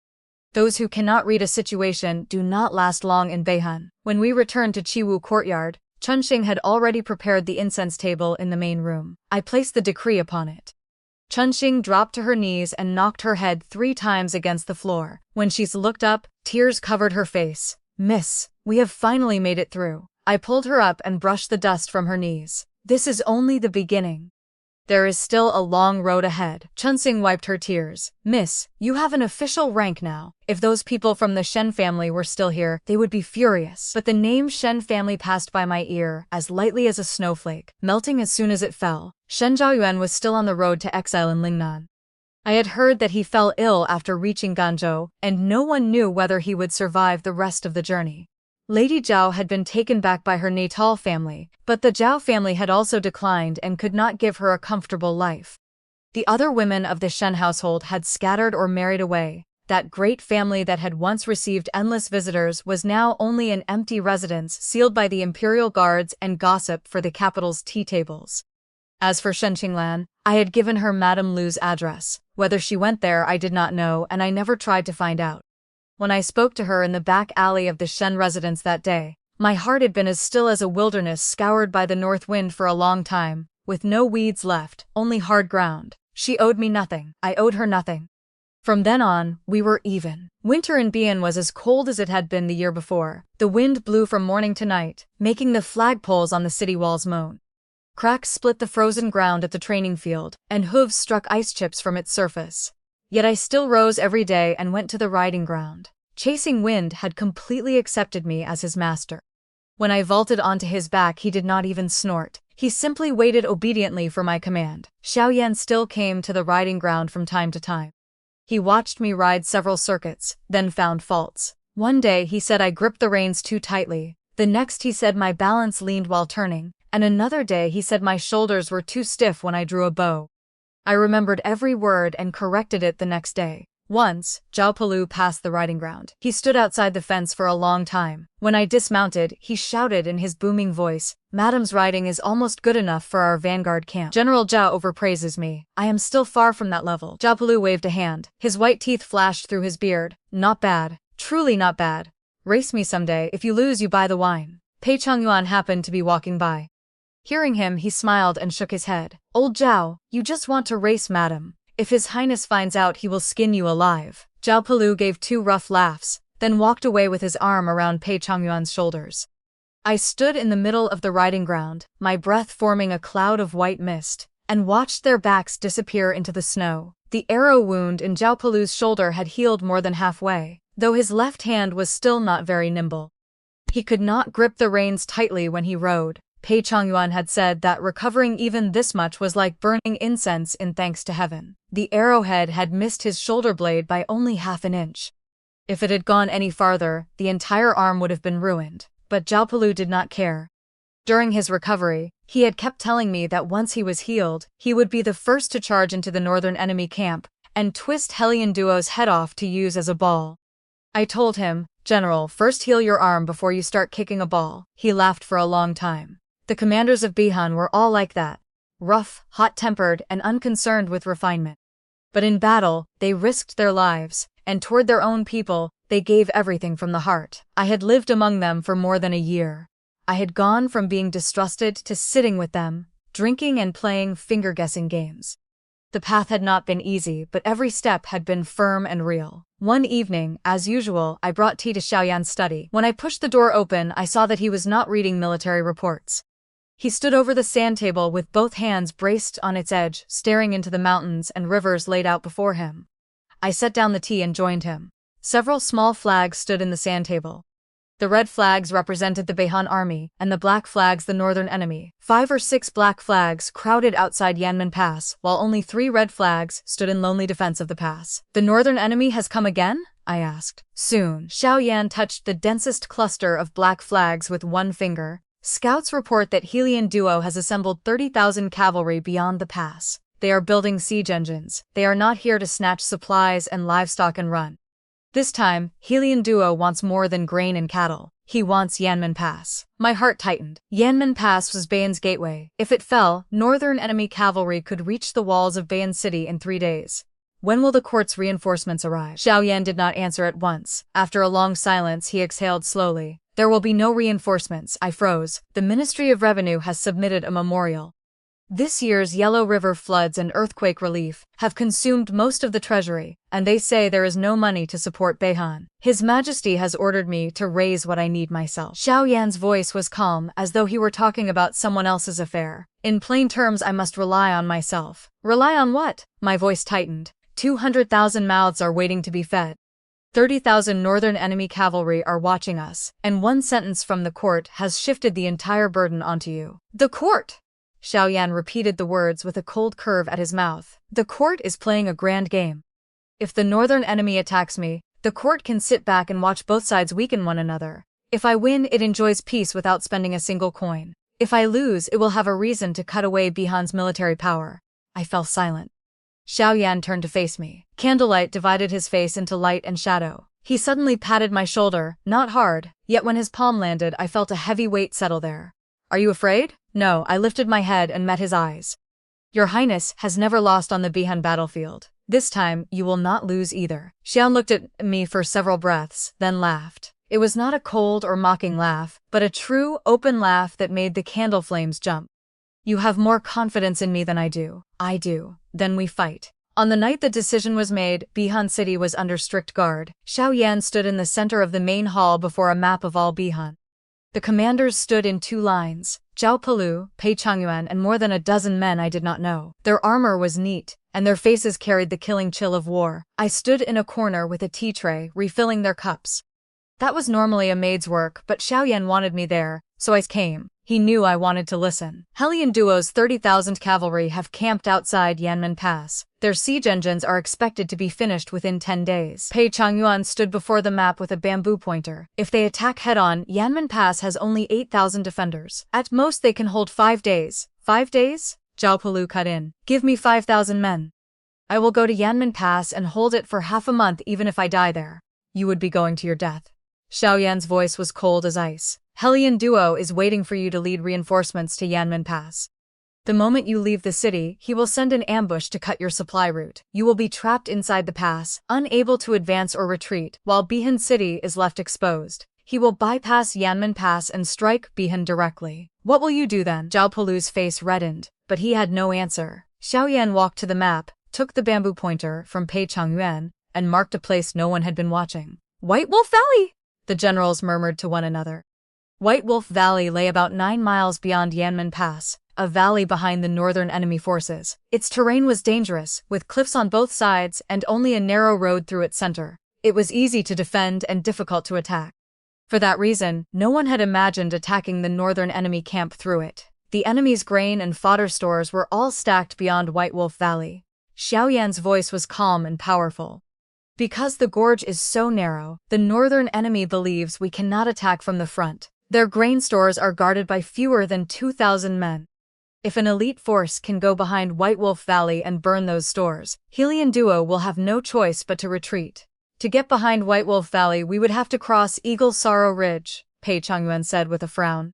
Speaker 1: "Those who cannot read a situation do not last long in Beihan." When we returned to Chiwu courtyard, Chunxing had already prepared the incense table in the main room. I placed the decree upon it. Chunxing dropped to her knees and knocked her head 3 times against the floor. When she looked up, tears covered her face. "Miss, we have finally made it through." I pulled her up and brushed the dust from her knees. "This is only the beginning. There is still a long road ahead." Chunxing wiped her tears. "Miss, you have an official rank now. If those people from the Shen family were still here, they would be furious." But the name Shen family passed by my ear as lightly as a snowflake, melting as soon as it fell. Shen Zhaoyuan was still on the road to exile in Lingnan. I had heard that he fell ill after reaching Ganzhou, and no one knew whether he would survive the rest of the journey. Lady Zhao had been taken back by her Natal family, but the Zhao family had also declined and could not give her a comfortable life. The other women of the Shen household had scattered or married away. That great family that had once received endless visitors was now only an empty residence sealed by the imperial guards and gossip for the capital's tea tables. As for Shen Qinglan, I had given her Madame Lu's address. Whether she went there I did not know, and I never tried to find out. When I spoke to her in the back alley of the Shen residence that day, my heart had been as still as a wilderness scoured by the north wind for a long time, with no weeds left, only hard ground. She owed me nothing. I owed her nothing. From then on, we were even. Winter in Beihan was as cold as it had been the year before. The wind blew from morning to night, making the flagpoles on the city walls moan. Cracks split the frozen ground at the training field, and hooves struck ice chips from its surface. Yet I still rose every day and went to the riding ground. Chasing Wind had completely accepted me as his master. When I vaulted onto his back he did not even snort. He simply waited obediently for my command. Xiao Yan still came to the riding ground from time to time. He watched me ride several circuits, then found faults. One day he said I gripped the reins too tightly. The next he said my balance leaned while turning, and another day he said my shoulders were too stiff when I drew a bow. I remembered every word and corrected it the next day. Once, Zhao Palu passed the riding ground. He stood outside the fence for a long time. When I dismounted, he shouted in his booming voice, "Madam's riding is almost good enough for our vanguard camp. General Zhao overpraises me. I am still far from that level." Zhao Palu waved a hand. His white teeth flashed through his beard. "Not bad. Truly not bad. Race me someday. If you lose, you buy the wine." Pei Chongyuan happened to be walking by. Hearing him, he smiled and shook his head. "Old Zhao, you just want to race, madam. If His Highness finds out, he will skin you alive." Zhao Palu gave 2 rough laughs, then walked away with his arm around Pei Chongyuan's shoulders. I stood in the middle of the riding ground, my breath forming a cloud of white mist, and watched their backs disappear into the snow. The arrow wound in Zhao Palu's shoulder had healed more than halfway, though his left hand was still not very nimble. He could not grip the reins tightly when he rode. Pei Chongyuan had said that recovering even this much was like burning incense in thanks to heaven. The arrowhead had missed his shoulder blade by only half an inch. If it had gone any farther, the entire arm would have been ruined. But Zhao Palu did not care. During his recovery, he had kept telling me that once he was healed, he would be the first to charge into the northern enemy camp and twist Hellion Duo's head off to use as a ball. I told him, "General, first heal your arm before you start kicking a ball." He laughed for a long time. The commanders of Beihan were all like that. Rough, hot-tempered, and unconcerned with refinement. But in battle, they risked their lives, and toward their own people, they gave everything from the heart. I had lived among them for more than a year. I had gone from being distrusted to sitting with them, drinking and playing finger-guessing games. The path had not been easy, but every step had been firm and real. One evening, as usual, I brought tea to Xiao Yan's study. When I pushed the door open, I saw that he was not reading military reports. He stood over the sand table with both hands braced on its edge, staring into the mountains and rivers laid out before him. I set down the tea and joined him. Several small flags stood in the sand table. The red flags represented the Beihan army, and the black flags the northern enemy. 5 or 6 black flags crowded outside Yanmen Pass, while only 3 red flags stood in lonely defense of the pass. The northern enemy has come again? I asked. Soon. Xiao Yan touched the densest cluster of black flags with one finger. Scouts report that Helian Duo has assembled 30,000 cavalry beyond the pass. They are building siege engines. They are not here to snatch supplies and livestock and run. This time, Helian Duo wants more than grain and cattle. He wants Yanmen Pass. My heart tightened. Yanmen Pass was Beihan's gateway. If it fell, northern enemy cavalry could reach the walls of Beihan City in 3 days. When will the court's reinforcements arrive? Xiao Yan did not answer at once. After a long silence, he exhaled slowly. There will be no reinforcements. I froze. The Ministry of Revenue has submitted a memorial. This year's Yellow River floods and earthquake relief have consumed most of the treasury, and they say there is no money to support Beihan. His Majesty has ordered me to raise what I need myself. Xiao Yan's voice was calm, as though he were talking about someone else's affair. In plain terms, I must rely on myself. Rely on what? My voice tightened. 200,000 mouths are waiting to be fed. 30,000 northern enemy cavalry are watching us, and one sentence from the court has shifted the entire burden onto you. The court! Xiao Yan repeated the words with a cold curve at his mouth. The court is playing a grand game. If the northern enemy attacks me, the court can sit back and watch both sides weaken one another. If I win, it enjoys peace without spending a single coin. If I lose, it will have a reason to cut away Beihan's military power. I fell silent. Xiao Yan turned to face me. Candlelight divided his face into light and shadow. He suddenly patted my shoulder, not hard, yet when his palm landed, I felt a heavy weight settle there. Are you afraid? No, I lifted my head and met his eyes. Your Highness has never lost on the Beihan battlefield. This time, you will not lose either. Xiao looked at me for several breaths, then laughed. It was not a cold or mocking laugh, but a true, open laugh that made the candle flames jump. You have more confidence in me than I do. I do. Then we fight. On the night the decision was made, Beihan City was under strict guard. Xiao Yan stood in the center of the main hall before a map of all Beihan. The commanders stood in 2 lines, Zhao Pelu, Pei Changyuan, and more than a dozen men I did not know. Their armor was neat, and their faces carried the killing chill of war. I stood in a corner with a tea tray, refilling their cups. That was normally a maid's work, but Xiao Yan wanted me there, so I came. He knew I wanted to listen. Helian Duo's 30,000 cavalry have camped outside Yanmen Pass. Their siege engines are expected to be finished within 10 days. Pei Changyuan stood before the map with a bamboo pointer. If they attack head-on, Yanmen Pass has only 8,000 defenders. At most they can hold 5 days. 5 days? Zhao Pelu cut in. Give me 5,000 men. I will go to Yanmen Pass and hold it for half a month even if I die there. You would be going to your death. Xiao Yan's voice was cold as ice. Helian Duo is waiting for you to lead reinforcements to Yanmen Pass. The moment you leave the city, he will send an ambush to cut your supply route. You will be trapped inside the pass, unable to advance or retreat, while Beihan City is left exposed. He will bypass Yanmen Pass and strike Beihan directly. What will you do then? Zhao Pelu's face reddened, but he had no answer. Xiao Yan walked to the map, took the bamboo pointer from Pei Changyuan, and marked a place no one had been watching. White Wolf Valley! The generals murmured to one another. White Wolf Valley lay about 9 miles beyond Yanmen Pass, a valley behind the northern enemy forces. Its terrain was dangerous, with cliffs on both sides and only a narrow road through its center. It was easy to defend and difficult to attack. For that reason, no one had imagined attacking the northern enemy camp through it. The enemy's grain and fodder stores were all stacked beyond White Wolf Valley. Xiao Yan's voice was calm and powerful. Because the gorge is so narrow, the northern enemy believes we cannot attack from the front. Their grain stores are guarded by fewer than 2,000 men. If an elite force can go behind White Wolf Valley and burn those stores, Helian Duo will have no choice but to retreat. To get behind White Wolf Valley, we would have to cross Eagle Sorrow Ridge, Pei Changyuan said with a frown.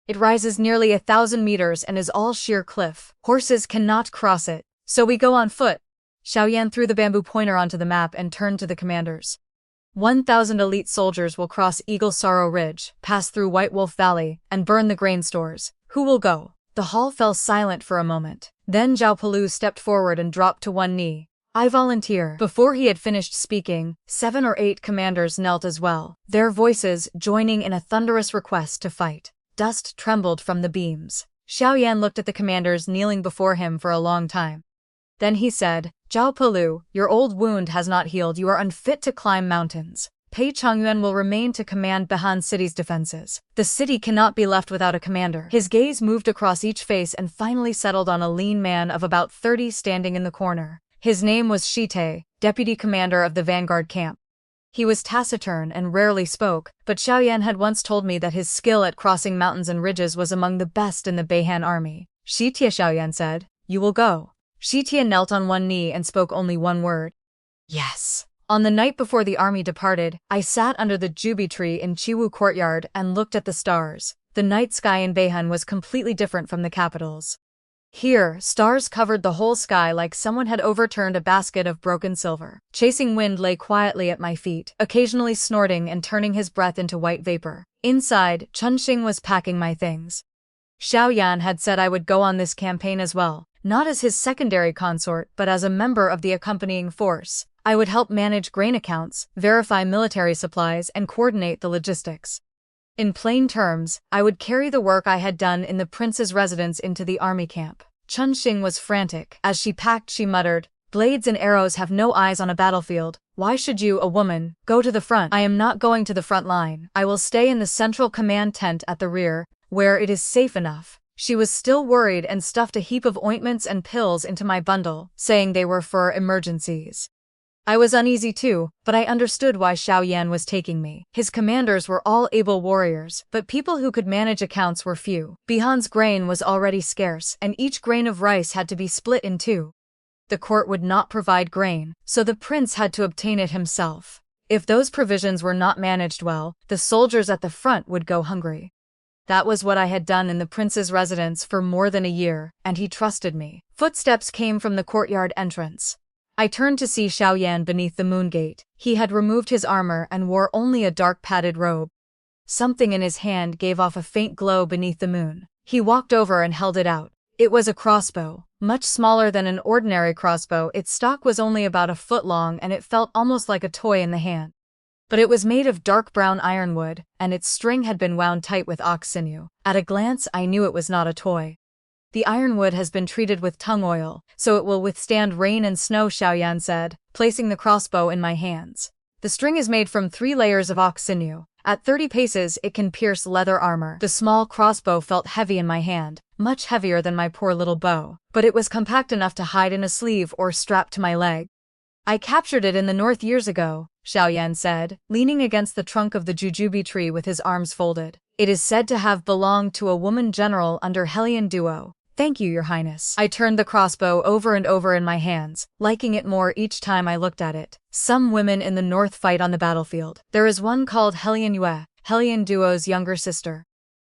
Speaker 1: It rises nearly 1,000 meters and is all sheer cliff. Horses cannot cross it, so we go on foot. Xiao Yan threw the bamboo pointer onto the map and turned to the commanders. 1,000 elite soldiers will cross Eagle Sorrow Ridge, pass through White Wolf Valley, and burn the grain stores. Who will go? The hall fell silent for a moment. Then Zhao Palu stepped forward and dropped to one knee. I volunteer. Before he had finished speaking, 7 or 8 commanders knelt as well, their voices joining in a thunderous request to fight. Dust trembled from the beams. Xiao Yan looked at the commanders kneeling before him for a long time. Then he said, Zhao Palu, your old wound has not healed. You are unfit to climb mountains. Pei Chongyuan will remain to command Beihan City's defenses. The city cannot be left without a commander. His gaze moved across each face and finally settled on a lean man of about 30 standing in the corner. His name was Shite, deputy commander of the vanguard camp. He was taciturn and rarely spoke, but Xiao Yan had once told me that his skill at crossing mountains and ridges was among the best in the Beihan army. Shitia, Xiao Yan said, you will go. Shitia knelt on one knee and spoke only one word. Yes. On the night before the army departed, I sat under the jubi tree in Chiwu courtyard and looked at the stars. The night sky in Beihan was completely different from the capital's. Here, stars covered the whole sky like someone had overturned a basket of broken silver. Chasing Wind lay quietly at my feet, occasionally snorting and turning his breath into white vapor. Inside, Chunxing was packing my things. Xiao Yan had said I would go on this campaign as well, not as his secondary consort but as a member of the accompanying force. I would help manage grain accounts, verify military supplies, and coordinate the logistics. In plain terms, I would carry the work I had done in the prince's residence into the army camp. Chunxing was frantic. As she packed, she muttered, blades and arrows have no eyes on a battlefield. Why should you, a woman, go to the front? I am not going to the front line. I will stay in the central command tent at the rear, where it is safe enough. She was still worried and stuffed a heap of ointments and pills into my bundle, saying they were for emergencies. I was uneasy too, but I understood why Xiao Yan was taking me. His commanders were all able warriors, but people who could manage accounts were few. Beihan's grain was already scarce, and each grain of rice had to be split in 2. The court would not provide grain, so the prince had to obtain it himself. If those provisions were not managed well, the soldiers at the front would go hungry. That was what I had done in the prince's residence for more than a year, and he trusted me. Footsteps came from the courtyard entrance. I turned to see Xiao Yan beneath the moon gate. He had removed his armor and wore only a dark padded robe. Something in his hand gave off a faint glow beneath the moon. He walked over and held it out. It was a crossbow, much smaller than an ordinary crossbow. Its stock was only about a foot long and it felt almost like a toy in the hand. But it was made of dark brown ironwood, and its string had been wound tight with ox sinew. At a glance, I knew it was not a toy. The ironwood has been treated with tung oil, so it will withstand rain and snow, Xiao Yan said, placing the crossbow in my hands. The string is made from 3 layers of ox sinew. At 30 paces, it can pierce leather armor. The small crossbow felt heavy in my hand, much heavier than my poor little bow, but it was compact enough to hide in a sleeve or strap to my leg. I captured it in the north years ago, Xiao Yan said, leaning against the trunk of the jujube tree with his arms folded. It is said to have belonged to a woman general under Helian Duo. Thank you, Your Highness. I turned the crossbow over and over in my hands, liking it more each time I looked at it. Some women in the north fight on the battlefield. There is one called Helian Yue, Helian Duo's younger sister.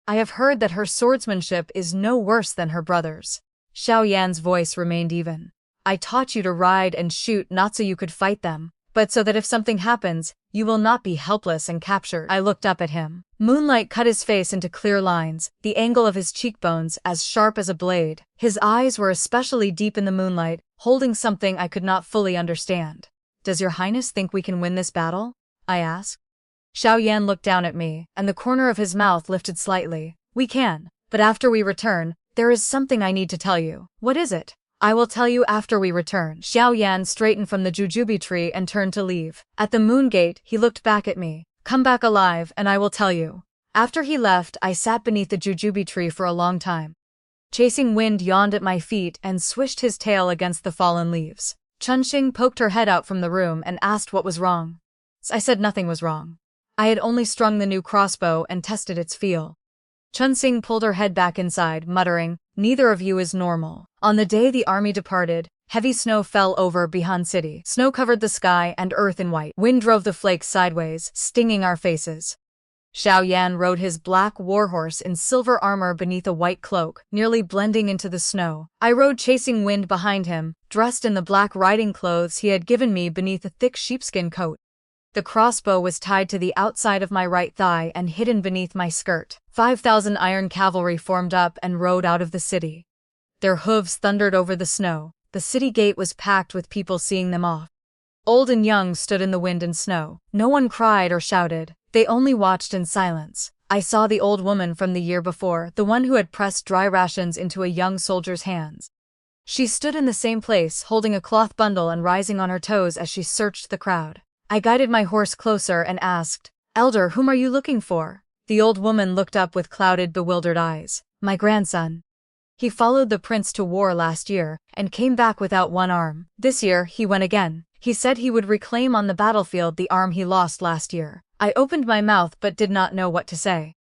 Speaker 1: I have heard that her swordsmanship is no worse than her brother's. Xiao Yan's voice remained even. I taught you to ride and shoot not so you could fight them, but so that if something happens, you will not be helpless and captured. I looked up at him. Moonlight cut his face into clear lines, the angle of his cheekbones as sharp as a blade. His eyes were especially deep in the moonlight, holding something I could not fully understand. Does Your Highness think we can win this battle? I asked. Xiao Yan looked down at me, and the corner of his mouth lifted slightly. We can, but after we return, there is something I need to tell you. What is it? I will tell you after we return. Xiao Yan straightened from the jujube tree and turned to leave. At the moon gate, he looked back at me. Come back alive, and I will tell you. After he left, I sat beneath the jujube tree for a long time. Chasing Wind yawned at my feet and swished his tail against the fallen leaves. Chunxing poked her head out from the room and asked what was wrong. I said nothing was wrong. I had only strung the new crossbow and tested its feel. Chunxing pulled her head back inside, muttering, neither of you is normal. On the day the army departed, heavy snow fell over Beihan City. Snow covered the sky and earth in white. Wind drove the flakes sideways, stinging our faces. Xiao Yan rode his black warhorse in silver armor beneath a white cloak, nearly blending into the snow. I rode chasing wind behind him, dressed in the black riding clothes he had given me beneath a thick sheepskin coat. The crossbow was tied to the outside of my right thigh and hidden beneath my skirt. 5,000 iron cavalry formed up and rode out of the city. Their hooves thundered over the snow. The city gate was packed with people seeing them off. Old and young stood in the wind and snow. No one cried or shouted. They only watched in silence. I saw the old woman from the year before, the one who had pressed dry rations into a young soldier's hands. She stood in the same place, holding a cloth bundle and rising on her toes as she searched the crowd. I guided my horse closer and asked, "Elder, whom are you looking for?" The old woman looked up with clouded, bewildered eyes. "My grandson. He followed the prince to war last year and came back without one arm. This year, he went again. He said he would reclaim on the battlefield the arm he lost last year." I opened my mouth but did not know what to say.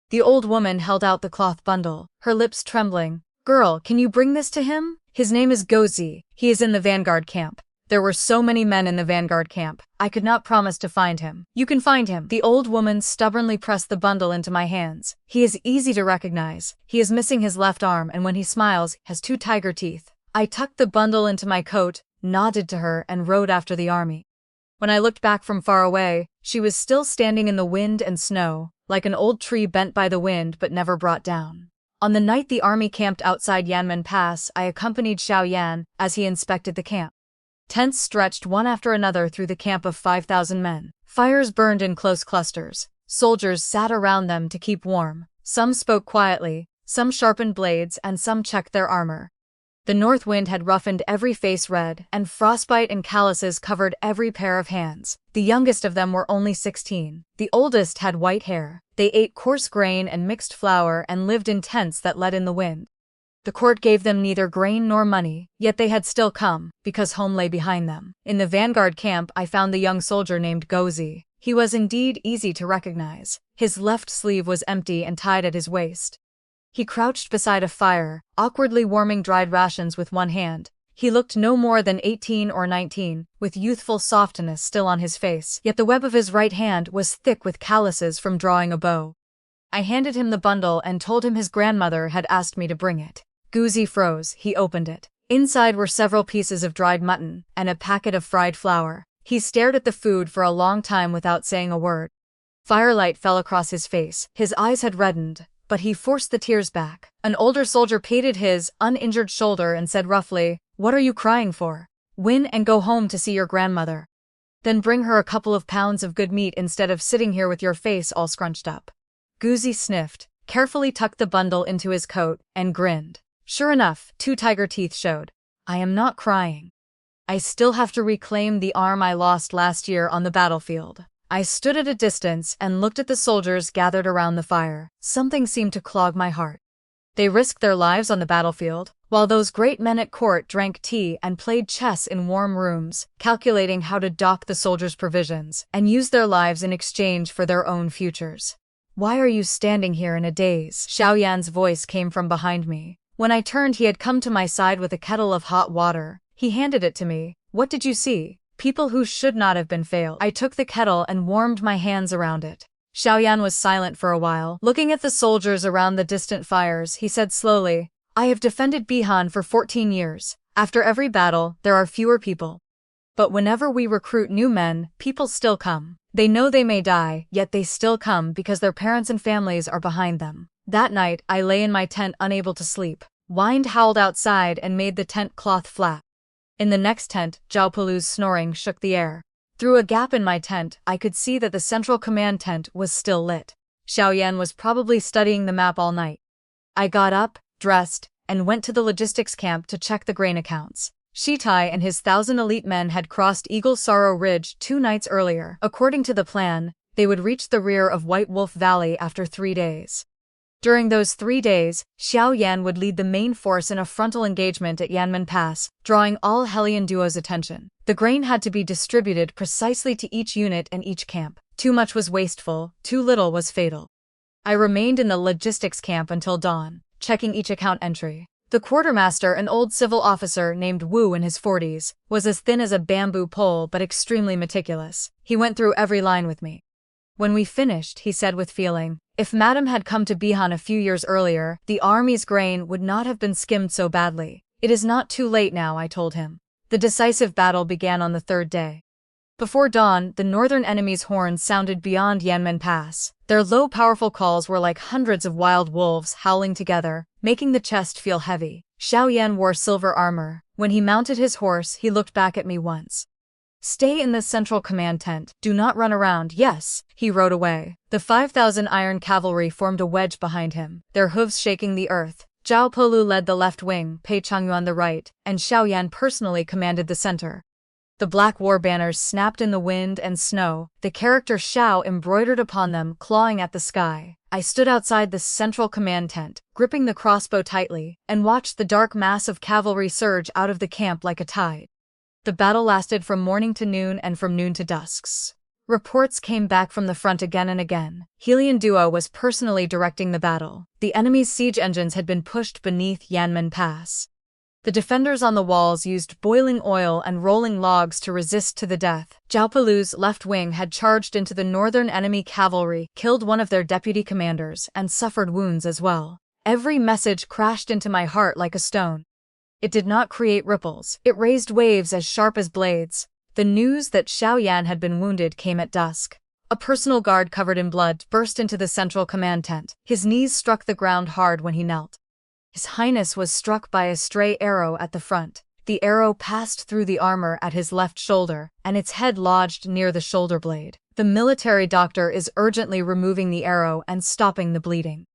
Speaker 1: The old woman held out the cloth bundle, her lips trembling. "Girl, can you bring this to him? His name is Gozi. He is in the vanguard camp." There were so many men in the vanguard camp. I could not promise to find him. "You can find him." The old woman stubbornly pressed the bundle into my hands. "He is easy to recognize. He is missing his left arm and when he smiles, has 2 tiger teeth." I tucked the bundle into my coat, nodded to her and rode after the army. When I looked back from far away, she was still standing in the wind and snow, like an old tree bent by the wind but never brought down. On the night the army camped outside Yanmen Pass, I accompanied Xiao Yan as he inspected the camp. Tents stretched one after another through the camp of 5,000 men. Fires burned in close clusters. Soldiers sat around them to keep warm. Some spoke quietly, some sharpened blades, and some checked their armor. The north wind had roughened every face red, and frostbite and calluses covered every pair of hands. The youngest of them were only 16. The oldest had white hair. They ate coarse grain and mixed flour and lived in tents that let in the wind. The court gave them neither grain nor money, yet they had still come, because home lay behind them. In the vanguard camp I found the young soldier named Gozi. He was indeed easy to recognize. His left sleeve was empty and tied at his waist. He crouched beside a fire, awkwardly warming dried rations with one hand. He looked no more than 18 or 19, with youthful softness still on his face, yet the web of his right hand was thick with calluses from drawing a bow. I handed him the bundle and told him his grandmother had asked me to bring it. Gozi froze. He opened it. Inside were several pieces of dried mutton and a packet of fried flour. He stared at the food for a long time without saying a word. Firelight fell across his face. His eyes had reddened, but he forced the tears back. An older soldier patted his uninjured shoulder and said roughly, "What are you crying for? Win and go home to see your grandmother. Then bring her a couple of pounds of good meat instead of sitting here with your face all scrunched up." Gozi sniffed, carefully tucked the bundle into his coat, and grinned. Sure enough, 2 tiger teeth showed. "I am not crying. I still have to reclaim the arm I lost last year on the battlefield." I stood at a distance and looked at the soldiers gathered around the fire. Something seemed to clog my heart. They risked their lives on the battlefield, while those great men at court drank tea and played chess in warm rooms, calculating how to dock the soldiers' provisions, and use their lives in exchange for their own futures. "Why are you standing here in a daze?" Xiao Yan's voice came from behind me. When I turned, he had come to my side with a kettle of hot water. He handed it to me. "What did you see?" "People who should not have been failed." I took the kettle and warmed my hands around it. Xiao Yan was silent for a while. Looking at the soldiers around the distant fires, he said slowly, "I have defended Beihan for 14 years. After every battle, there are fewer people. But whenever we recruit new men, people still come. They know they may die, yet they still come because their parents and families are behind them." That night, I lay in my tent unable to sleep. Wind howled outside and made the tent cloth flap. In the next tent, Zhao Pulu's snoring shook the air. Through a gap in my tent, I could see that the central command tent was still lit. Xiao Yan was probably studying the map all night. I got up, dressed, and went to the logistics camp to check the grain accounts. Shitai and his 1,000 elite men had crossed Eagle Sorrow Ridge 2 nights earlier. According to the plan, they would reach the rear of White Wolf Valley after 3 days. During those 3 days, Xiao Yan would lead the main force in a frontal engagement at Yanmen Pass, drawing all Hellion duo's attention. The grain had to be distributed precisely to each unit and each camp. Too much was wasteful, too little was fatal. I remained in the logistics camp until dawn, checking each account entry. The quartermaster, an old civil officer named Wu in his 40s, was as thin as a bamboo pole but extremely meticulous. He went through every line with me. When we finished, he said with feeling, if Madam had come to Beihan a few years earlier, the army's grain would not have been skimmed so badly. It is not too late now, I told him. The decisive battle began on the third day. Before dawn, the northern enemy's horns sounded beyond Yanmen Pass. Their low, powerful calls were like hundreds of wild wolves howling together, making the chest feel heavy. Xiao Yan wore silver armor. When he mounted his horse, he looked back at me once. Stay in the central command tent. Do not run around. Yes, he rode away. The 5,000 iron cavalry formed a wedge behind him, their hooves shaking the earth. Zhao Polu led the left wing, Pei Changyuan the right, and Xiao Yan personally commanded the center. The black war banners snapped in the wind and snow, the character Xiao embroidered upon them, clawing at the sky. I stood outside the central command tent, gripping the crossbow tightly, and watched the dark mass of cavalry surge out of the camp like a tide. The battle lasted from morning to noon and from noon to dusks. Reports came back from the front again and again. Helian Duo was personally directing the battle. The enemy's siege engines had been pushed beneath Yanmen Pass. The defenders on the walls used boiling oil and rolling logs to resist to the death. Zhao Pelu's left wing had charged into the northern enemy cavalry, killed one of their deputy commanders, and suffered wounds as well. Every message crashed into my heart like a stone. It did not create ripples. It raised waves as sharp as blades. The news that Xiao Yan had been wounded came at dusk. A personal guard covered in blood burst into the central command tent. His knees struck the ground hard when he knelt. His Highness was struck by a stray arrow at the front. The arrow passed through the armor at his left shoulder, and its head lodged near the shoulder blade. The military doctor is urgently removing the arrow and stopping the bleeding.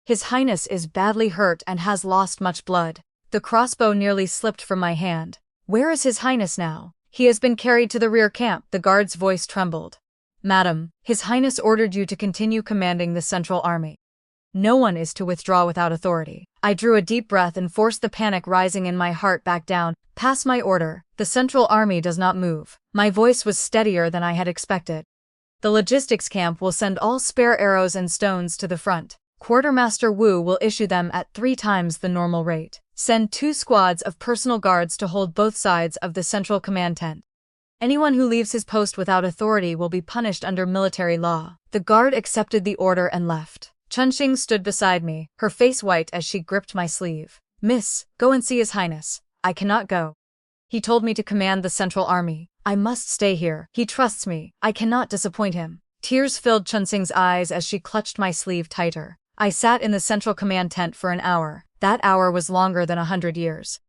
Speaker 1: His Highness is badly hurt and has lost much blood. The crossbow nearly slipped from my hand. Where is His Highness now? He has been carried to the rear camp. The guard's voice trembled. Madam, His Highness ordered you to continue commanding the Central Army. No one is to withdraw without authority. I drew a deep breath and forced the panic rising in my heart back down. Pass my order. The Central Army does not move. My voice was steadier than I had expected. The logistics camp will send all spare arrows and stones to the front. Quartermaster Wu will issue them at 3 times the normal rate. Send 2 squads of personal guards to hold both sides of the central command tent. Anyone who leaves his post without authority will be punished under military law. The guard accepted the order and left. Chunxing stood beside me, her face white as she gripped my sleeve. Miss, go and see His Highness. I cannot go. He told me to command the Central Army. I must stay here. He trusts me. I cannot disappoint him. Tears filled Chunxing's eyes as she clutched my sleeve tighter. I sat in the central command tent for an hour. That hour was longer than 100 years.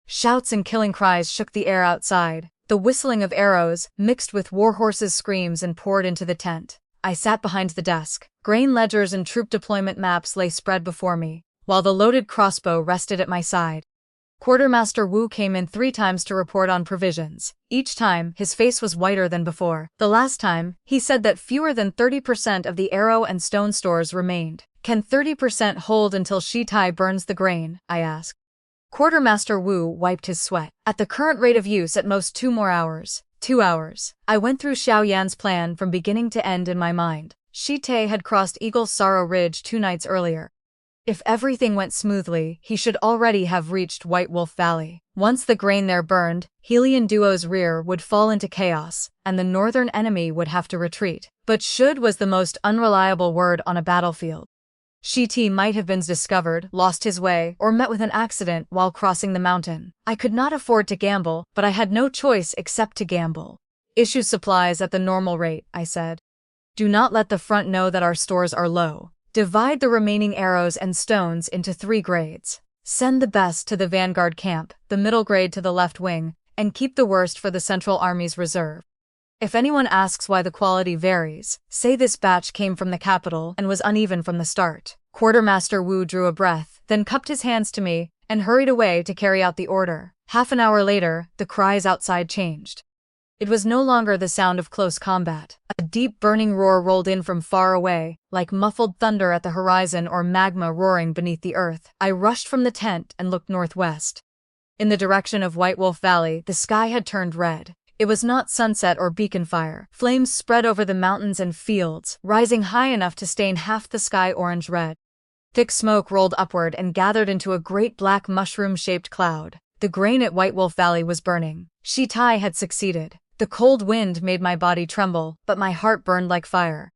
Speaker 1: Shouts and killing cries shook the air outside. The whistling of arrows, mixed with warhorses' screams, and poured into the tent. I sat behind the desk. Grain ledgers and troop deployment maps lay spread before me, while the loaded crossbow rested at my side. Quartermaster Wu came in 3 times to report on provisions. Each time, his face was whiter than before. The last time, he said that fewer than 30% of the arrow and stone stores remained. Can 30% hold until Shitai burns the grain? I asked. Quartermaster Wu wiped his sweat. At the current rate of use, at most 2 more hours. 2 hours. I went through Xiao Yan's plan from beginning to end in my mind. Shitai had crossed Eagle's Sorrow Ridge 2 nights earlier. If everything went smoothly, he should already have reached White Wolf Valley. Once the grain there burned, Helian Duo's rear would fall into chaos, and the northern enemy would have to retreat. But should was the most unreliable word on a battlefield. Shitai might have been discovered, lost his way, or met with an accident while crossing the mountain. I could not afford to gamble, but I had no choice except to gamble. Issue supplies at the normal rate, I said. Do not let the front know that our stores are low. Divide the remaining arrows and stones into 3 grades. Send the best to the vanguard camp, the middle grade to the left wing, and keep the worst for the Central Army's reserve. If anyone asks why the quality varies, say this batch came from the capital and was uneven from the start. Quartermaster Wu drew a breath, then cupped his hands to me, and hurried away to carry out the order. Half an hour later, the cries outside changed. It was no longer the sound of close combat. A deep burning roar rolled in from far away, like muffled thunder at the horizon or magma roaring beneath the earth. I rushed from the tent and looked northwest. In the direction of White Wolf Valley, the sky had turned red. It was not sunset or beacon fire. Flames spread over the mountains and fields, rising high enough to stain half the sky orange-red. Thick smoke rolled upward and gathered into a great black mushroom-shaped cloud. The grain at White Wolf Valley was burning. Shitai had succeeded. The cold wind made my body tremble, but my heart burned like fire.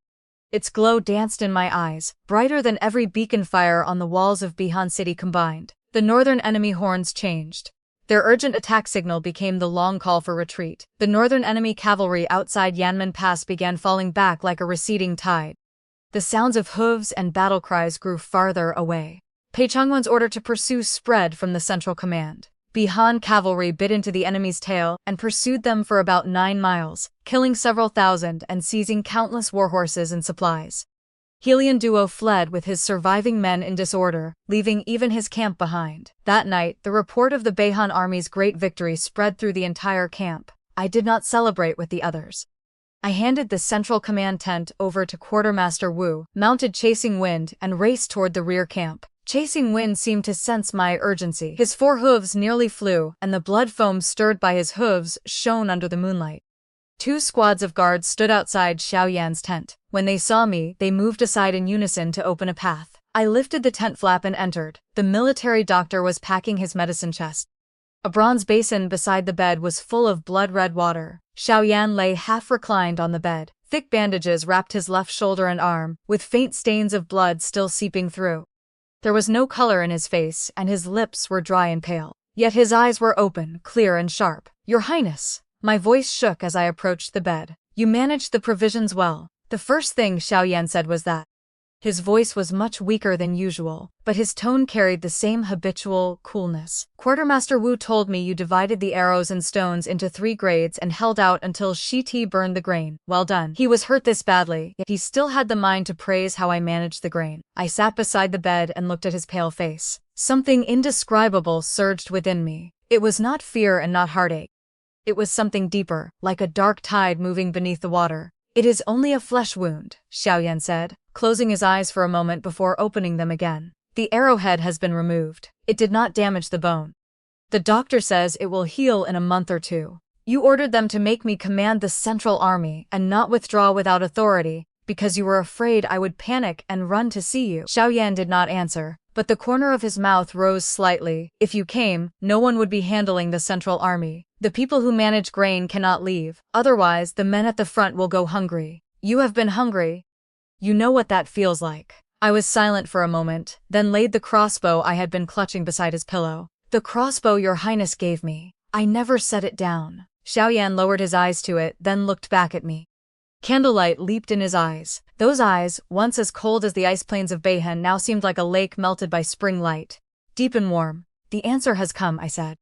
Speaker 1: Its glow danced in my eyes, brighter than every beacon fire on the walls of Beihan city combined. The northern enemy horns changed. Their urgent attack signal became the long call for retreat. The northern enemy cavalry outside Yanmen Pass began falling back like a receding tide. The sounds of hooves and battle cries grew farther away. Pei Changwen's order to pursue spread from the central command. Beihan cavalry bit into the enemy's tail and pursued them for about 9 miles, killing several thousand and seizing countless warhorses and supplies. Helian Duo fled with his surviving men in disorder, leaving even his camp behind. That night, the report of the Beihan army's great victory spread through the entire camp. I did not celebrate with the others. I handed the central command tent over to Quartermaster Wu, mounted Chasing Wind, and raced toward the rear camp. Chasing Wind seemed to sense my urgency. His 4 hooves nearly flew, and the blood foam stirred by his hooves shone under the moonlight. 2 squads of guards stood outside Xiao Yan's tent. When they saw me, they moved aside in unison to open a path. I lifted the tent flap and entered. The military doctor was packing his medicine chest. A bronze basin beside the bed was full of blood-red water. Xiao Yan lay half-reclined on the bed. Thick bandages wrapped his left shoulder and arm, with faint stains of blood still seeping through. There was no color in his face, and his lips were dry and pale. Yet his eyes were open, clear and sharp. "Your Highness!" My voice shook as I approached the bed. "You managed the provisions well." The first thing Xiao Yan said was that. His voice was much weaker than usual, but his tone carried the same habitual coolness. "Quartermaster Wu told me you divided the arrows and stones into 3 grades and held out until Shi Ti burned the grain. Well done." He was hurt this badly, yet he still had the mind to praise how I managed the grain. I sat beside the bed and looked at his pale face. Something indescribable surged within me. It was not fear and not heartache. It was something deeper, like a dark tide moving beneath the water. "It is only a flesh wound," Xiao Yan said, closing his eyes for a moment before opening them again. "The arrowhead has been removed. It did not damage the bone. The doctor says it will heal in a month or 2. You ordered them to make me command the central army and not withdraw without authority, because you were afraid I would panic and run to see you." Xiao Yan did not answer, but the corner of his mouth rose slightly. "If you came, no one would be handling the central army. The people who manage grain cannot leave, otherwise the men at the front will go hungry. You have been hungry. You know what that feels like." I was silent for a moment, then laid the crossbow I had been clutching beside his pillow. "The crossbow your Highness gave me. I never set it down." Xiao Yan lowered his eyes to it, then looked back at me. Candlelight leaped in his eyes. Those eyes, once as cold as the ice plains of Beihan, now seemed like a lake melted by spring light. Deep and warm. "The answer has come," I said.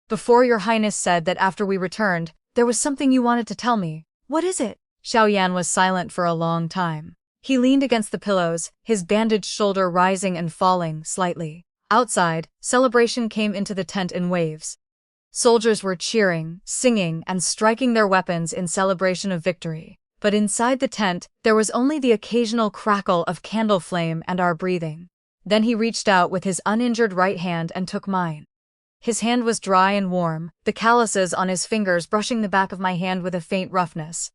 Speaker 1: "Before your Highness said that after we returned, there was something you wanted to tell me. What is it?" Xiao Yan was silent for a long time. He leaned against the pillows, his bandaged shoulder rising and falling slightly. Outside, celebration came into the tent in waves. Soldiers were cheering, singing, and striking their weapons in celebration of victory. But inside the tent, there was only the occasional crackle of candle flame and our breathing. Then he reached out with his uninjured right hand and took mine. His hand was dry and warm, the calluses on his fingers brushing the back of my hand with a faint roughness.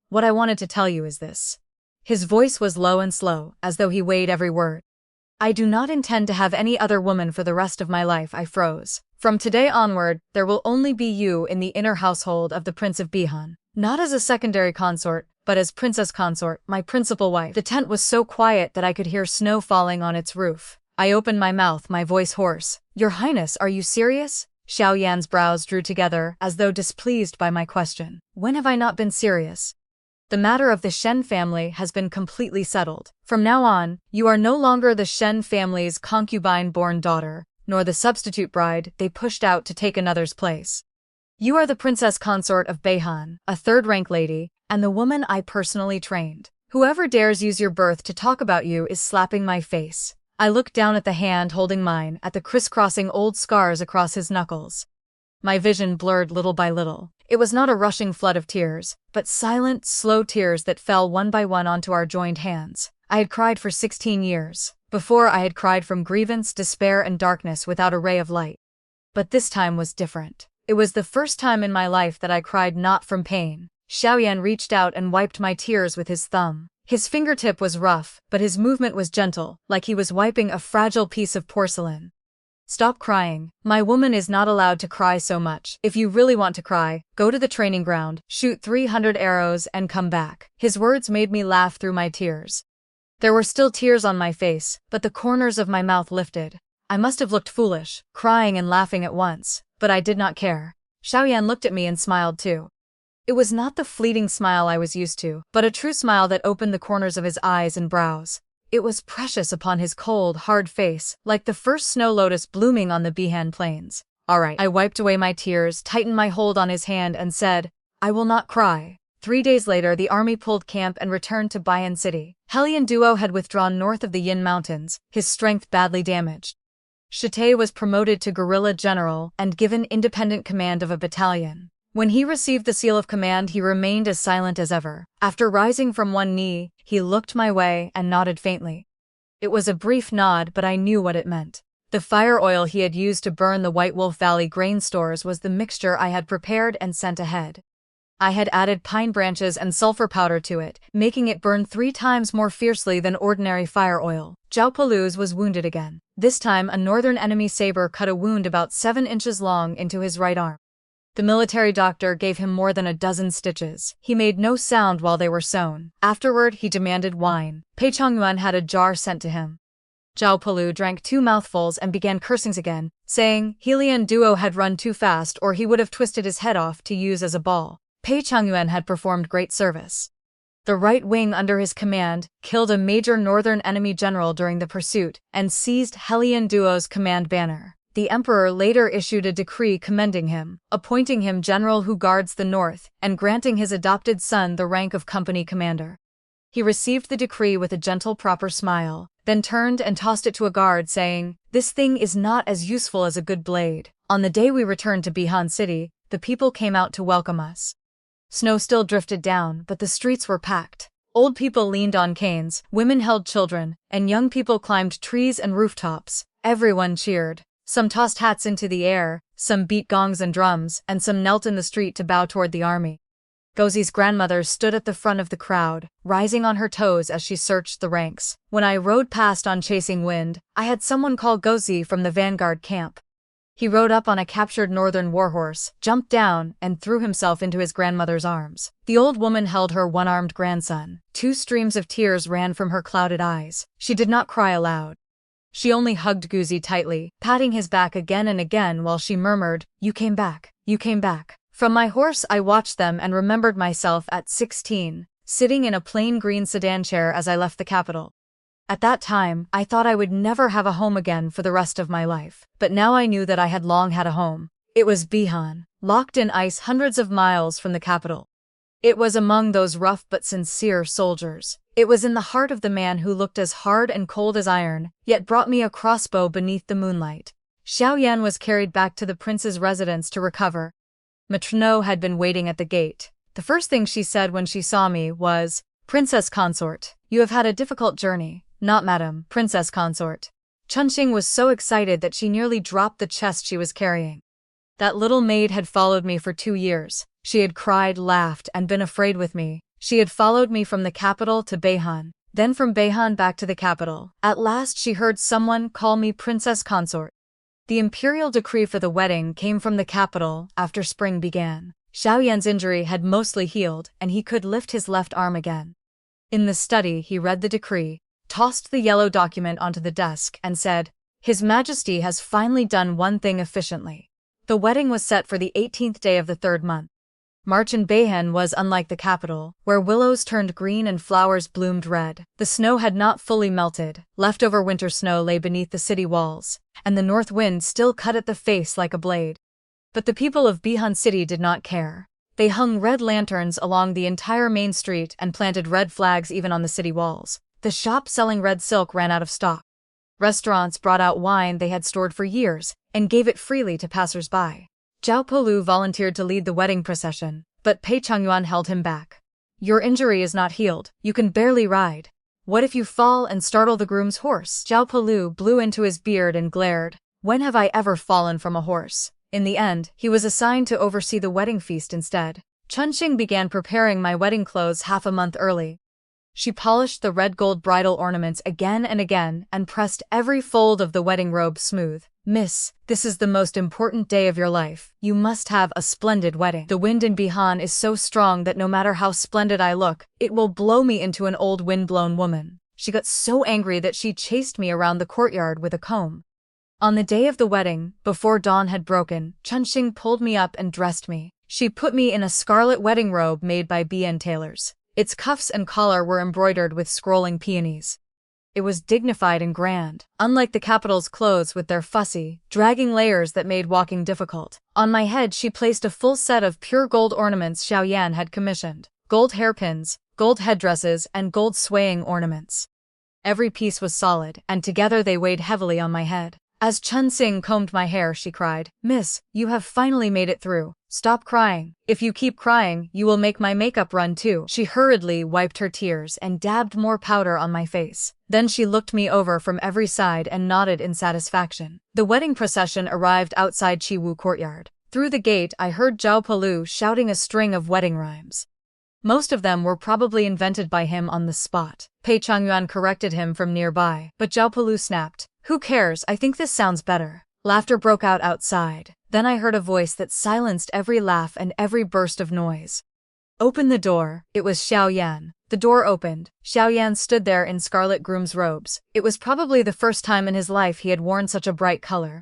Speaker 1: "What I wanted to tell you is this." His voice was low and slow, as though he weighed every word. "I do not intend to have any other woman for the rest of my life." I froze. "From today onward, there will only be you in the inner household of the Prince of Beihan. Not as a secondary consort, but as Princess Consort, my principal wife." The tent was so quiet that I could hear snow falling on its roof. I opened my mouth, my voice hoarse. "Your Highness, are you serious?" Xiao Yan's brows drew together, as though displeased by my question. "When have I not been serious?" "The matter of the Shen family has been completely settled. From now on, you are no longer the Shen family's concubine-born daughter, nor the substitute bride they pushed out to take another's place. You are the Princess Consort of Beihan, a third-rank lady, and the woman I personally trained. Whoever dares use your birth to talk about you is slapping my face." I looked down at the hand holding mine, at the crisscrossing old scars across his knuckles. My vision blurred little by little. It was not a rushing flood of tears, but silent, slow tears that fell one by one onto our joined hands. I had cried for 16 years. Before, I had cried from grievance, despair, and darkness without a ray of light. But this time was different. It was the first time in my life that I cried not from pain. Xiao Yan reached out and wiped my tears with his thumb. His fingertip was rough, but his movement was gentle, like he was wiping a fragile piece of porcelain. Stop crying. My woman is not allowed to cry so much. If you really want to cry, go to the training ground, shoot 300 arrows and come back. His words made me laugh through my tears. There were still tears on my face, but the corners of my mouth lifted. I must have looked foolish, crying and laughing at once, but I did not care. Xiao Yan looked at me and smiled too. It was not the fleeting smile I was used to, but a true smile that opened the corners of his eyes and brows. It was precious upon his cold, hard face, like the first snow lotus blooming on the Beihan plains. All right. I wiped away my tears, tightened my hold on his hand and said, I will not cry. 3 days later, the army pulled camp and returned to Beihan city. Helian Duo had withdrawn north of the Yin Mountains, his strength badly damaged. Shite was promoted to guerrilla general and given independent command of a battalion. When he received the seal of command, he remained as silent as ever. After rising from one knee, he looked my way and nodded faintly. It was a brief nod, but I knew what it meant. The fire oil he had used to burn the White Wolf Valley grain stores was the mixture I had prepared and sent ahead. I had added pine branches and sulfur powder to it, making it burn 3 times more fiercely than ordinary fire oil. Zhao Peluz was wounded again. This time, a northern enemy saber cut a wound about 7 inches long into his right arm. The military doctor gave him more than a dozen stitches. He made no sound while they were sewn. Afterward, he demanded wine. Pei Chongyuan had a jar sent to him. Zhao Pelu drank 2 mouthfuls and began cursing again, saying Helian Duo had run too fast or he would have twisted his head off to use as a ball. Pei Chongyuan had performed great service. The right wing under his command killed a major northern enemy general during the pursuit and seized Helian Duo's command banner. The emperor later issued a decree commending him, appointing him general who guards the north, and granting his adopted son the rank of company commander. He received the decree with a gentle proper smile, then turned and tossed it to a guard saying, This thing is not as useful as a good blade. On the day we returned to Beihan city, the people came out to welcome us. Snow still drifted down, but the streets were packed. Old people leaned on canes, women held children, and young people climbed trees and rooftops. Everyone cheered. Some tossed hats into the air, some beat gongs and drums, and some knelt in the street to bow toward the army. Gozi's grandmother stood at the front of the crowd, rising on her toes as she searched the ranks. When I rode past on Chasing Wind, I had someone call Gozi from the vanguard camp. He rode up on a captured northern warhorse, jumped down, and threw himself into his grandmother's arms. The old woman held her one-armed grandson. 2 streams of tears ran from her clouded eyes. She did not cry aloud. She only hugged Guzi tightly, patting his back again and again while she murmured, You came back. You came back. From my horse I watched them and remembered myself at 16, sitting in a plain green sedan chair as I left the capital. At that time, I thought I would never have a home again for the rest of my life, but now I knew that I had long had a home. It was Beihan, locked in ice hundreds of miles from the capital. It was among those rough but sincere soldiers. It was in the heart of the man who looked as hard and cold as iron, yet brought me a crossbow beneath the moonlight. Xiao Yan was carried back to the prince's residence to recover. Matrone had been waiting at the gate. The first thing she said when she saw me was, Princess Consort, you have had a difficult journey. Not Madam, Princess Consort. Chunxing was so excited that she nearly dropped the chest she was carrying. That little maid had followed me for 2 years. She had cried, laughed, and been afraid with me. She had followed me from the capital to Beihan, then from Beihan back to the capital. At last she heard someone call me Princess Consort. The imperial decree for the wedding came from the capital after spring began. Xiao Yan's injury had mostly healed, and he could lift his left arm again. In the study, he read the decree, tossed the yellow document onto the desk, and said, His Majesty has finally done one thing efficiently. The wedding was set for the 18th day of the 3rd month. March in Beihan was unlike the capital, where willows turned green and flowers bloomed red. The snow had not fully melted, leftover winter snow lay beneath the city walls, and the north wind still cut at the face like a blade. But the people of Beihan city did not care. They hung red lanterns along the entire main street and planted red flags even on the city walls. The shop selling red silk ran out of stock. Restaurants brought out wine they had stored for years and gave it freely to passers-by. Zhao Pelu volunteered to lead the wedding procession, but Pei Chongyuan held him back. Your injury is not healed. You can barely ride. What if you fall and startle the groom's horse? Zhao Pelu blew into his beard and glared. When have I ever fallen from a horse? In the end, he was assigned to oversee the wedding feast instead. Chunxing began preparing my wedding clothes half a month early. She polished the red gold bridal ornaments again and again and pressed every fold of the wedding robe smooth. "Miss, this is the most important day of your life. You must have a splendid wedding. The wind in Beihan is so strong that no matter how splendid I look, it will blow me into an old wind-blown woman." She got so angry that she chased me around the courtyard with a comb. On the day of the wedding, before dawn had broken, Chunxing pulled me up and dressed me. She put me in a scarlet wedding robe made by Beihan tailors. Its cuffs and collar were embroidered with scrolling peonies. It was dignified and grand, unlike the capital's clothes with their fussy, dragging layers that made walking difficult. On my head she placed a full set of pure gold ornaments Xiao Yan had commissioned: gold hairpins, gold headdresses, and gold swaying ornaments. Every piece was solid, and together they weighed heavily on my head. As Chunxing combed my hair, she cried, "Miss, you have finally made it through. Stop crying. If you keep crying, you will make my makeup run too." She hurriedly wiped her tears and dabbed more powder on my face. Then she looked me over from every side and nodded in satisfaction. The wedding procession arrived outside Chiwu courtyard. Through the gate I heard Zhao Pelu shouting a string of wedding rhymes. Most of them were probably invented by him on the spot. Pei Changyuan corrected him from nearby, but Zhao Pelu snapped, "Who cares? I think this sounds better." Laughter broke out outside. Then I heard a voice that silenced every laugh and every burst of noise. "Open the door." It was Xiao Yan. The door opened. Xiao Yan stood there in scarlet groom's robes. It was probably the first time in his life he had worn such a bright color.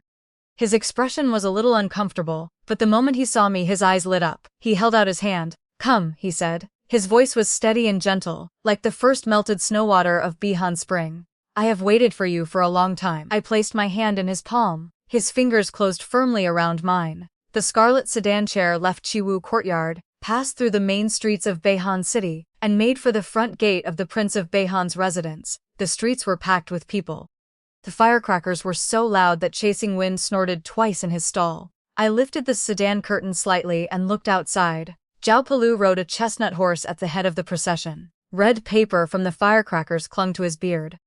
Speaker 1: His expression was a little uncomfortable, but the moment he saw me his eyes lit up. He held out his hand. "Come," he said. His voice was steady and gentle, like the first melted snow water of Beihan spring. "I have waited for you for a long time." I placed my hand in his palm. His fingers closed firmly around mine. The scarlet sedan chair left Chiwu courtyard, passed through the main streets of Beihan City, and made for the front gate of the Prince of Beihan's residence. The streets were packed with people. The firecrackers were so loud that Chasing Wind snorted twice in his stall. I lifted the sedan curtain slightly and looked outside. Zhao Pelu rode a chestnut horse at the head of the procession. Red paper from the firecrackers clung to his beard.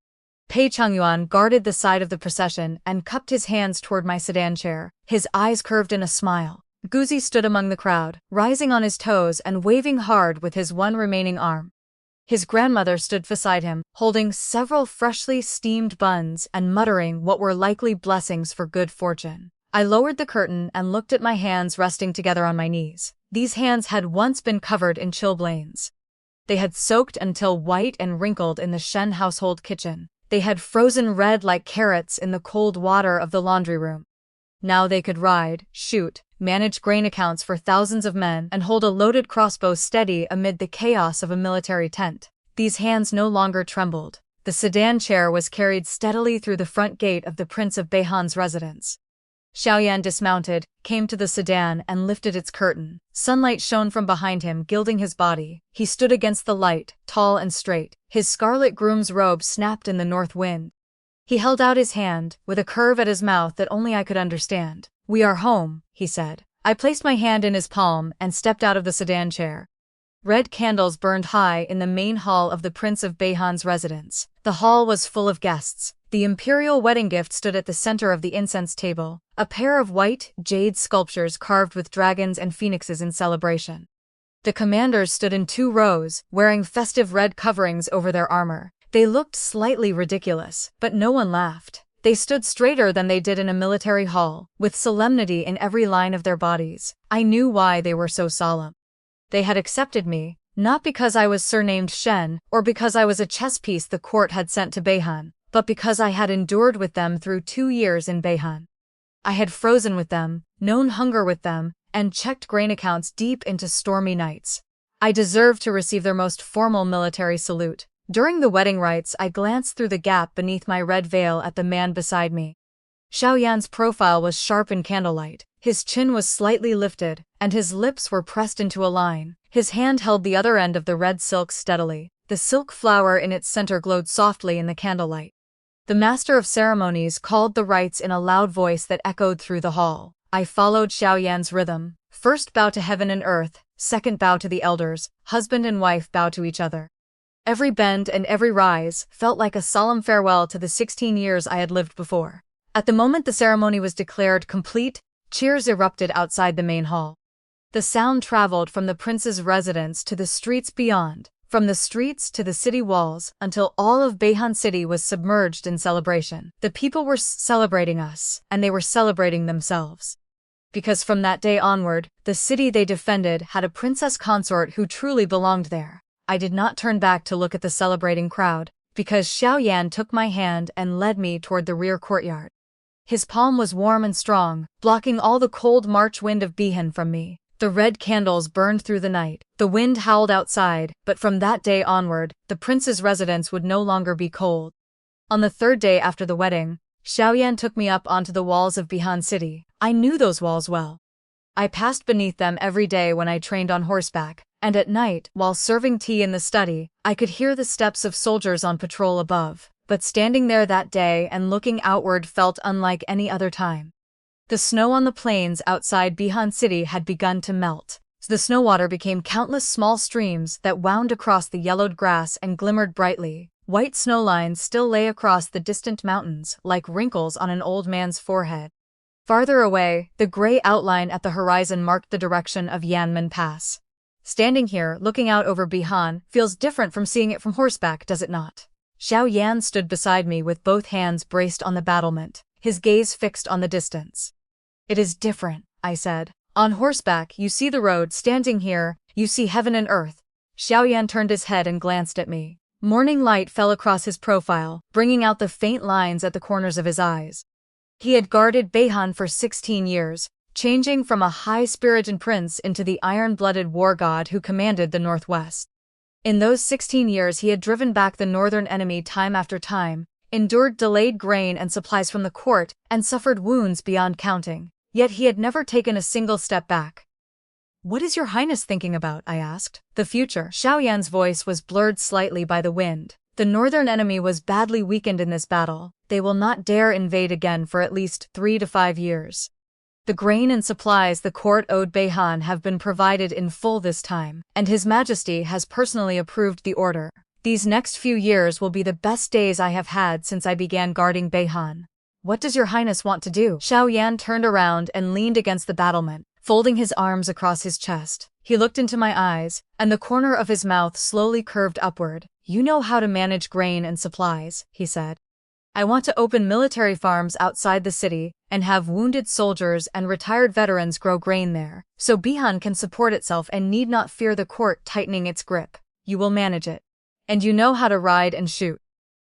Speaker 1: Pei Changyuan guarded the side of the procession and cupped his hands toward my sedan chair, his eyes curved in a smile. Guzi stood among the crowd, rising on his toes and waving hard with his one remaining arm. His grandmother stood beside him, holding several freshly steamed buns and muttering what were likely blessings for good fortune. I lowered the curtain and looked at my hands resting together on my knees. These hands had once been covered in chilblains. They had soaked until white and wrinkled in the Shen household kitchen. They had frozen red like carrots in the cold water of the laundry room. Now they could ride, shoot, manage grain accounts for thousands of men, and hold a loaded crossbow steady amid the chaos of a military tent. These hands no longer trembled. The sedan chair was carried steadily through the front gate of the Prince of Beihan's residence. Xiao Yan dismounted, came to the sedan and lifted its curtain. Sunlight shone from behind him, gilding his body. He stood against the light, tall and straight. His scarlet groom's robe snapped in the north wind. He held out his hand, with a curve at his mouth that only I could understand. "We are home," he said. I placed my hand in his palm and stepped out of the sedan chair. Red candles burned high in the main hall of the Prince of Beihan's residence. The hall was full of guests. The imperial wedding gift stood at the center of the incense table, a pair of white, jade sculptures carved with dragons and phoenixes in celebration. The commanders stood in 2 rows, wearing festive red coverings over their armor. They looked slightly ridiculous, but no one laughed. They stood straighter than they did in a military hall, with solemnity in every line of their bodies. I knew why they were so solemn. They had accepted me, not because I was surnamed Shen, or because I was a chess piece the court had sent to Beihan, but because I had endured with them through 2 years in Beihan. I had frozen with them, known hunger with them, and checked grain accounts deep into stormy nights. I deserved to receive their most formal military salute. During the wedding rites, I glanced through the gap beneath my red veil at the man beside me. Xiao Yan's profile was sharp in candlelight. His chin was slightly lifted, and his lips were pressed into a line. His hand held the other end of the red silk steadily. The silk flower in its center glowed softly in the candlelight. The master of ceremonies called the rites in a loud voice that echoed through the hall. I followed Xiao Yan's rhythm. First bow to heaven and earth, second bow to the elders, husband and wife bow to each other. Every bend and every rise felt like a solemn farewell to the 16 years I had lived before. At the moment the ceremony was declared complete, cheers erupted outside the main hall. The sound traveled from the prince's residence to the streets beyond. from the streets to the city walls, until all of Beihan city was submerged in celebration. The people were celebrating us, and they were celebrating themselves. Because from that day onward, the city they defended had a princess consort who truly belonged there. I did not turn back to look at the celebrating crowd, because Xiao Yan took my hand and led me toward the rear courtyard. His palm was warm and strong, blocking all the cold March wind of Beihan from me. The red candles burned through the night. The wind howled outside, but from that day onward, the prince's residence would no longer be cold. On the third day after the wedding, Xiao Yan took me up onto the walls of Beihan city. I knew those walls well. I passed beneath them every day when I trained on horseback, and at night, while serving tea in the study, I could hear the steps of soldiers on patrol above. But standing there that day and looking outward felt unlike any other time. The snow on the plains outside Beihan city had begun to melt. The snow water became countless small streams that wound across the yellowed grass and glimmered brightly. White snow lines still lay across the distant mountains, like wrinkles on an old man's forehead. Farther away, the gray outline at the horizon marked the direction of Yanmen Pass. Standing here, looking out over Beihan, feels different from seeing it from horseback, does it not? Xiao Yan stood beside me with both hands braced on the battlement, his gaze fixed on the distance. It is different, I said. On horseback, you see the road. Standing here, you see heaven and earth. Xiao Yan turned his head and glanced at me. Morning light fell across his profile, bringing out the faint lines at the corners of his eyes. He had guarded Beihan for 16 years, changing from a high-spirited prince into the iron-blooded war god who commanded the Northwest. In those 16 years he had driven back the northern enemy time after time, endured delayed grain and supplies from the court, and suffered wounds beyond counting. Yet he had never taken a single step back. "What is your highness thinking about?" I asked. "The future." Xiao Yan's voice was blurred slightly by the wind. "The northern enemy was badly weakened in this battle. They will not dare invade again for at least 3 to 5 years. The grain and supplies the court owed Beihan have been provided in full this time, and His Majesty has personally approved the order. These next few years will be the best days I have had since I began guarding Beihan. What does your highness want to do?" Xiao Yan turned around and leaned against the battlement, folding his arms across his chest. He looked into my eyes, and the corner of his mouth slowly curved upward. "You know how to manage grain and supplies," he said. "I want to open military farms outside the city and have wounded soldiers and retired veterans grow grain there, so Beihan can support itself and need not fear the court tightening its grip. You will manage it. And you know how to ride and shoot.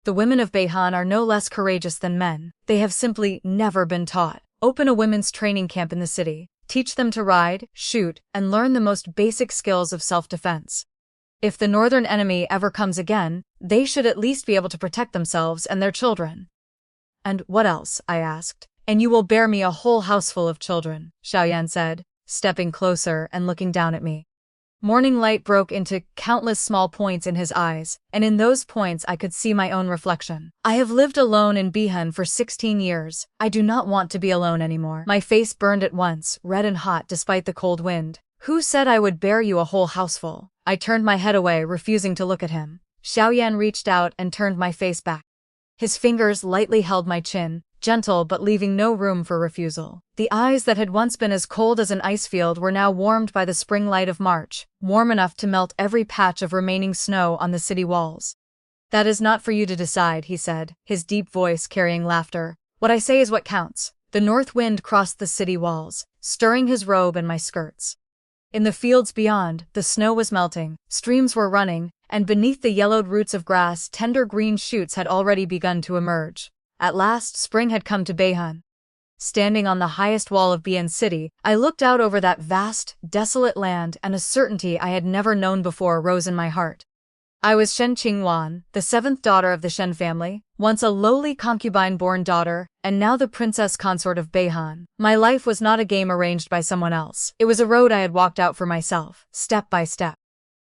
Speaker 1: The women of Beihan are no less courageous than men. They have simply never been taught. Open a women's training camp in the city. Teach them to ride, shoot, and learn the most basic skills of self-defense. If the northern enemy ever comes again, they should at least be able to protect themselves and their children." "And what else?" I asked. "And you will bear me a whole houseful of children," Xiao Yan said, stepping closer and looking down at me. Morning light broke into countless small points in his eyes, and in those points I could see my own reflection. "I have lived alone in Beihan for 16 years. I do not want to be alone anymore." My face burned at once, red and hot despite the cold wind. "Who said I would bear you a whole houseful?" I turned my head away, refusing to look at him. Xiao Yan reached out and turned my face back. His fingers lightly held my chin, gentle but leaving no room for refusal. The eyes that had once been as cold as an ice field were now warmed by the spring light of March, warm enough to melt every patch of remaining snow on the city walls. "That is not for you to decide," he said, his deep voice carrying laughter. "What I say is what counts." The north wind crossed the city walls, stirring his robe and my skirts. In the fields beyond, the snow was melting, streams were running, and beneath the yellowed roots of grass tender green shoots had already begun to emerge. At last, spring had come to Beihan. Standing on the highest wall of Beihan city, I looked out over that vast, desolate land, and a certainty I had never known before rose in my heart. I was Shen Qingwan, the 7th daughter of the Shen family, once a lowly concubine-born daughter, and now the Princess Consort of Beihan. My life was not a game arranged by someone else. It was a road I had walked out for myself, step by step.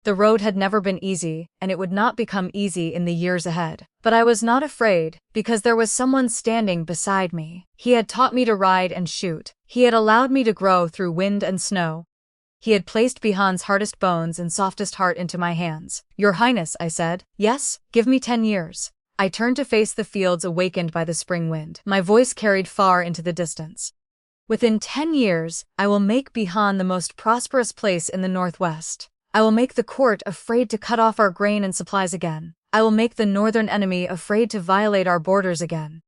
Speaker 1: The road had never been easy, and it would not become easy in the years ahead. But I was not afraid, because there was someone standing beside me. He had taught me to ride and shoot. He had allowed me to grow through wind and snow. He had placed Beihan's hardest bones and softest heart into my hands. "Your Highness," I said. "Yes, give me 10 years. I turned to face the fields awakened by the spring wind. My voice carried far into the distance. "Within 10 years, I will make Beihan the most prosperous place in the Northwest. I will make the court afraid to cut off our grain and supplies again. I will make the northern enemy afraid to violate our borders again.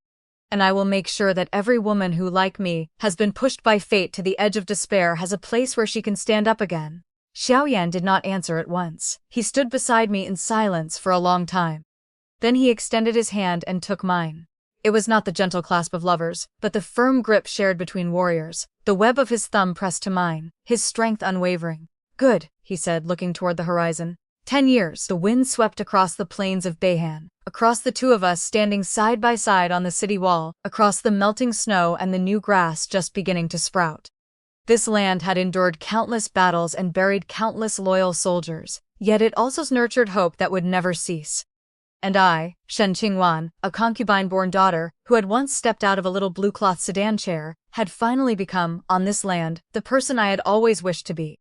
Speaker 1: And I will make sure that every woman who, like me, has been pushed by fate to the edge of despair has a place where she can stand up again." Xiao Yan did not answer at once. He stood beside me in silence for a long time. Then he extended his hand and took mine. It was not the gentle clasp of lovers, but the firm grip shared between warriors. The web of his thumb pressed to mine, his strength unwavering. "Good," he said, looking toward the horizon. 10 years. The wind swept across the plains of Beihan, across the two of us standing side by side on the city wall, across the melting snow and the new grass just beginning to sprout. This land had endured countless battles and buried countless loyal soldiers, yet it also nurtured hope that would never cease. And I, Shen Qingwan, a concubine-born daughter, who had once stepped out of a little blue-cloth sedan chair, had finally become, on this land, the person I had always wished to be.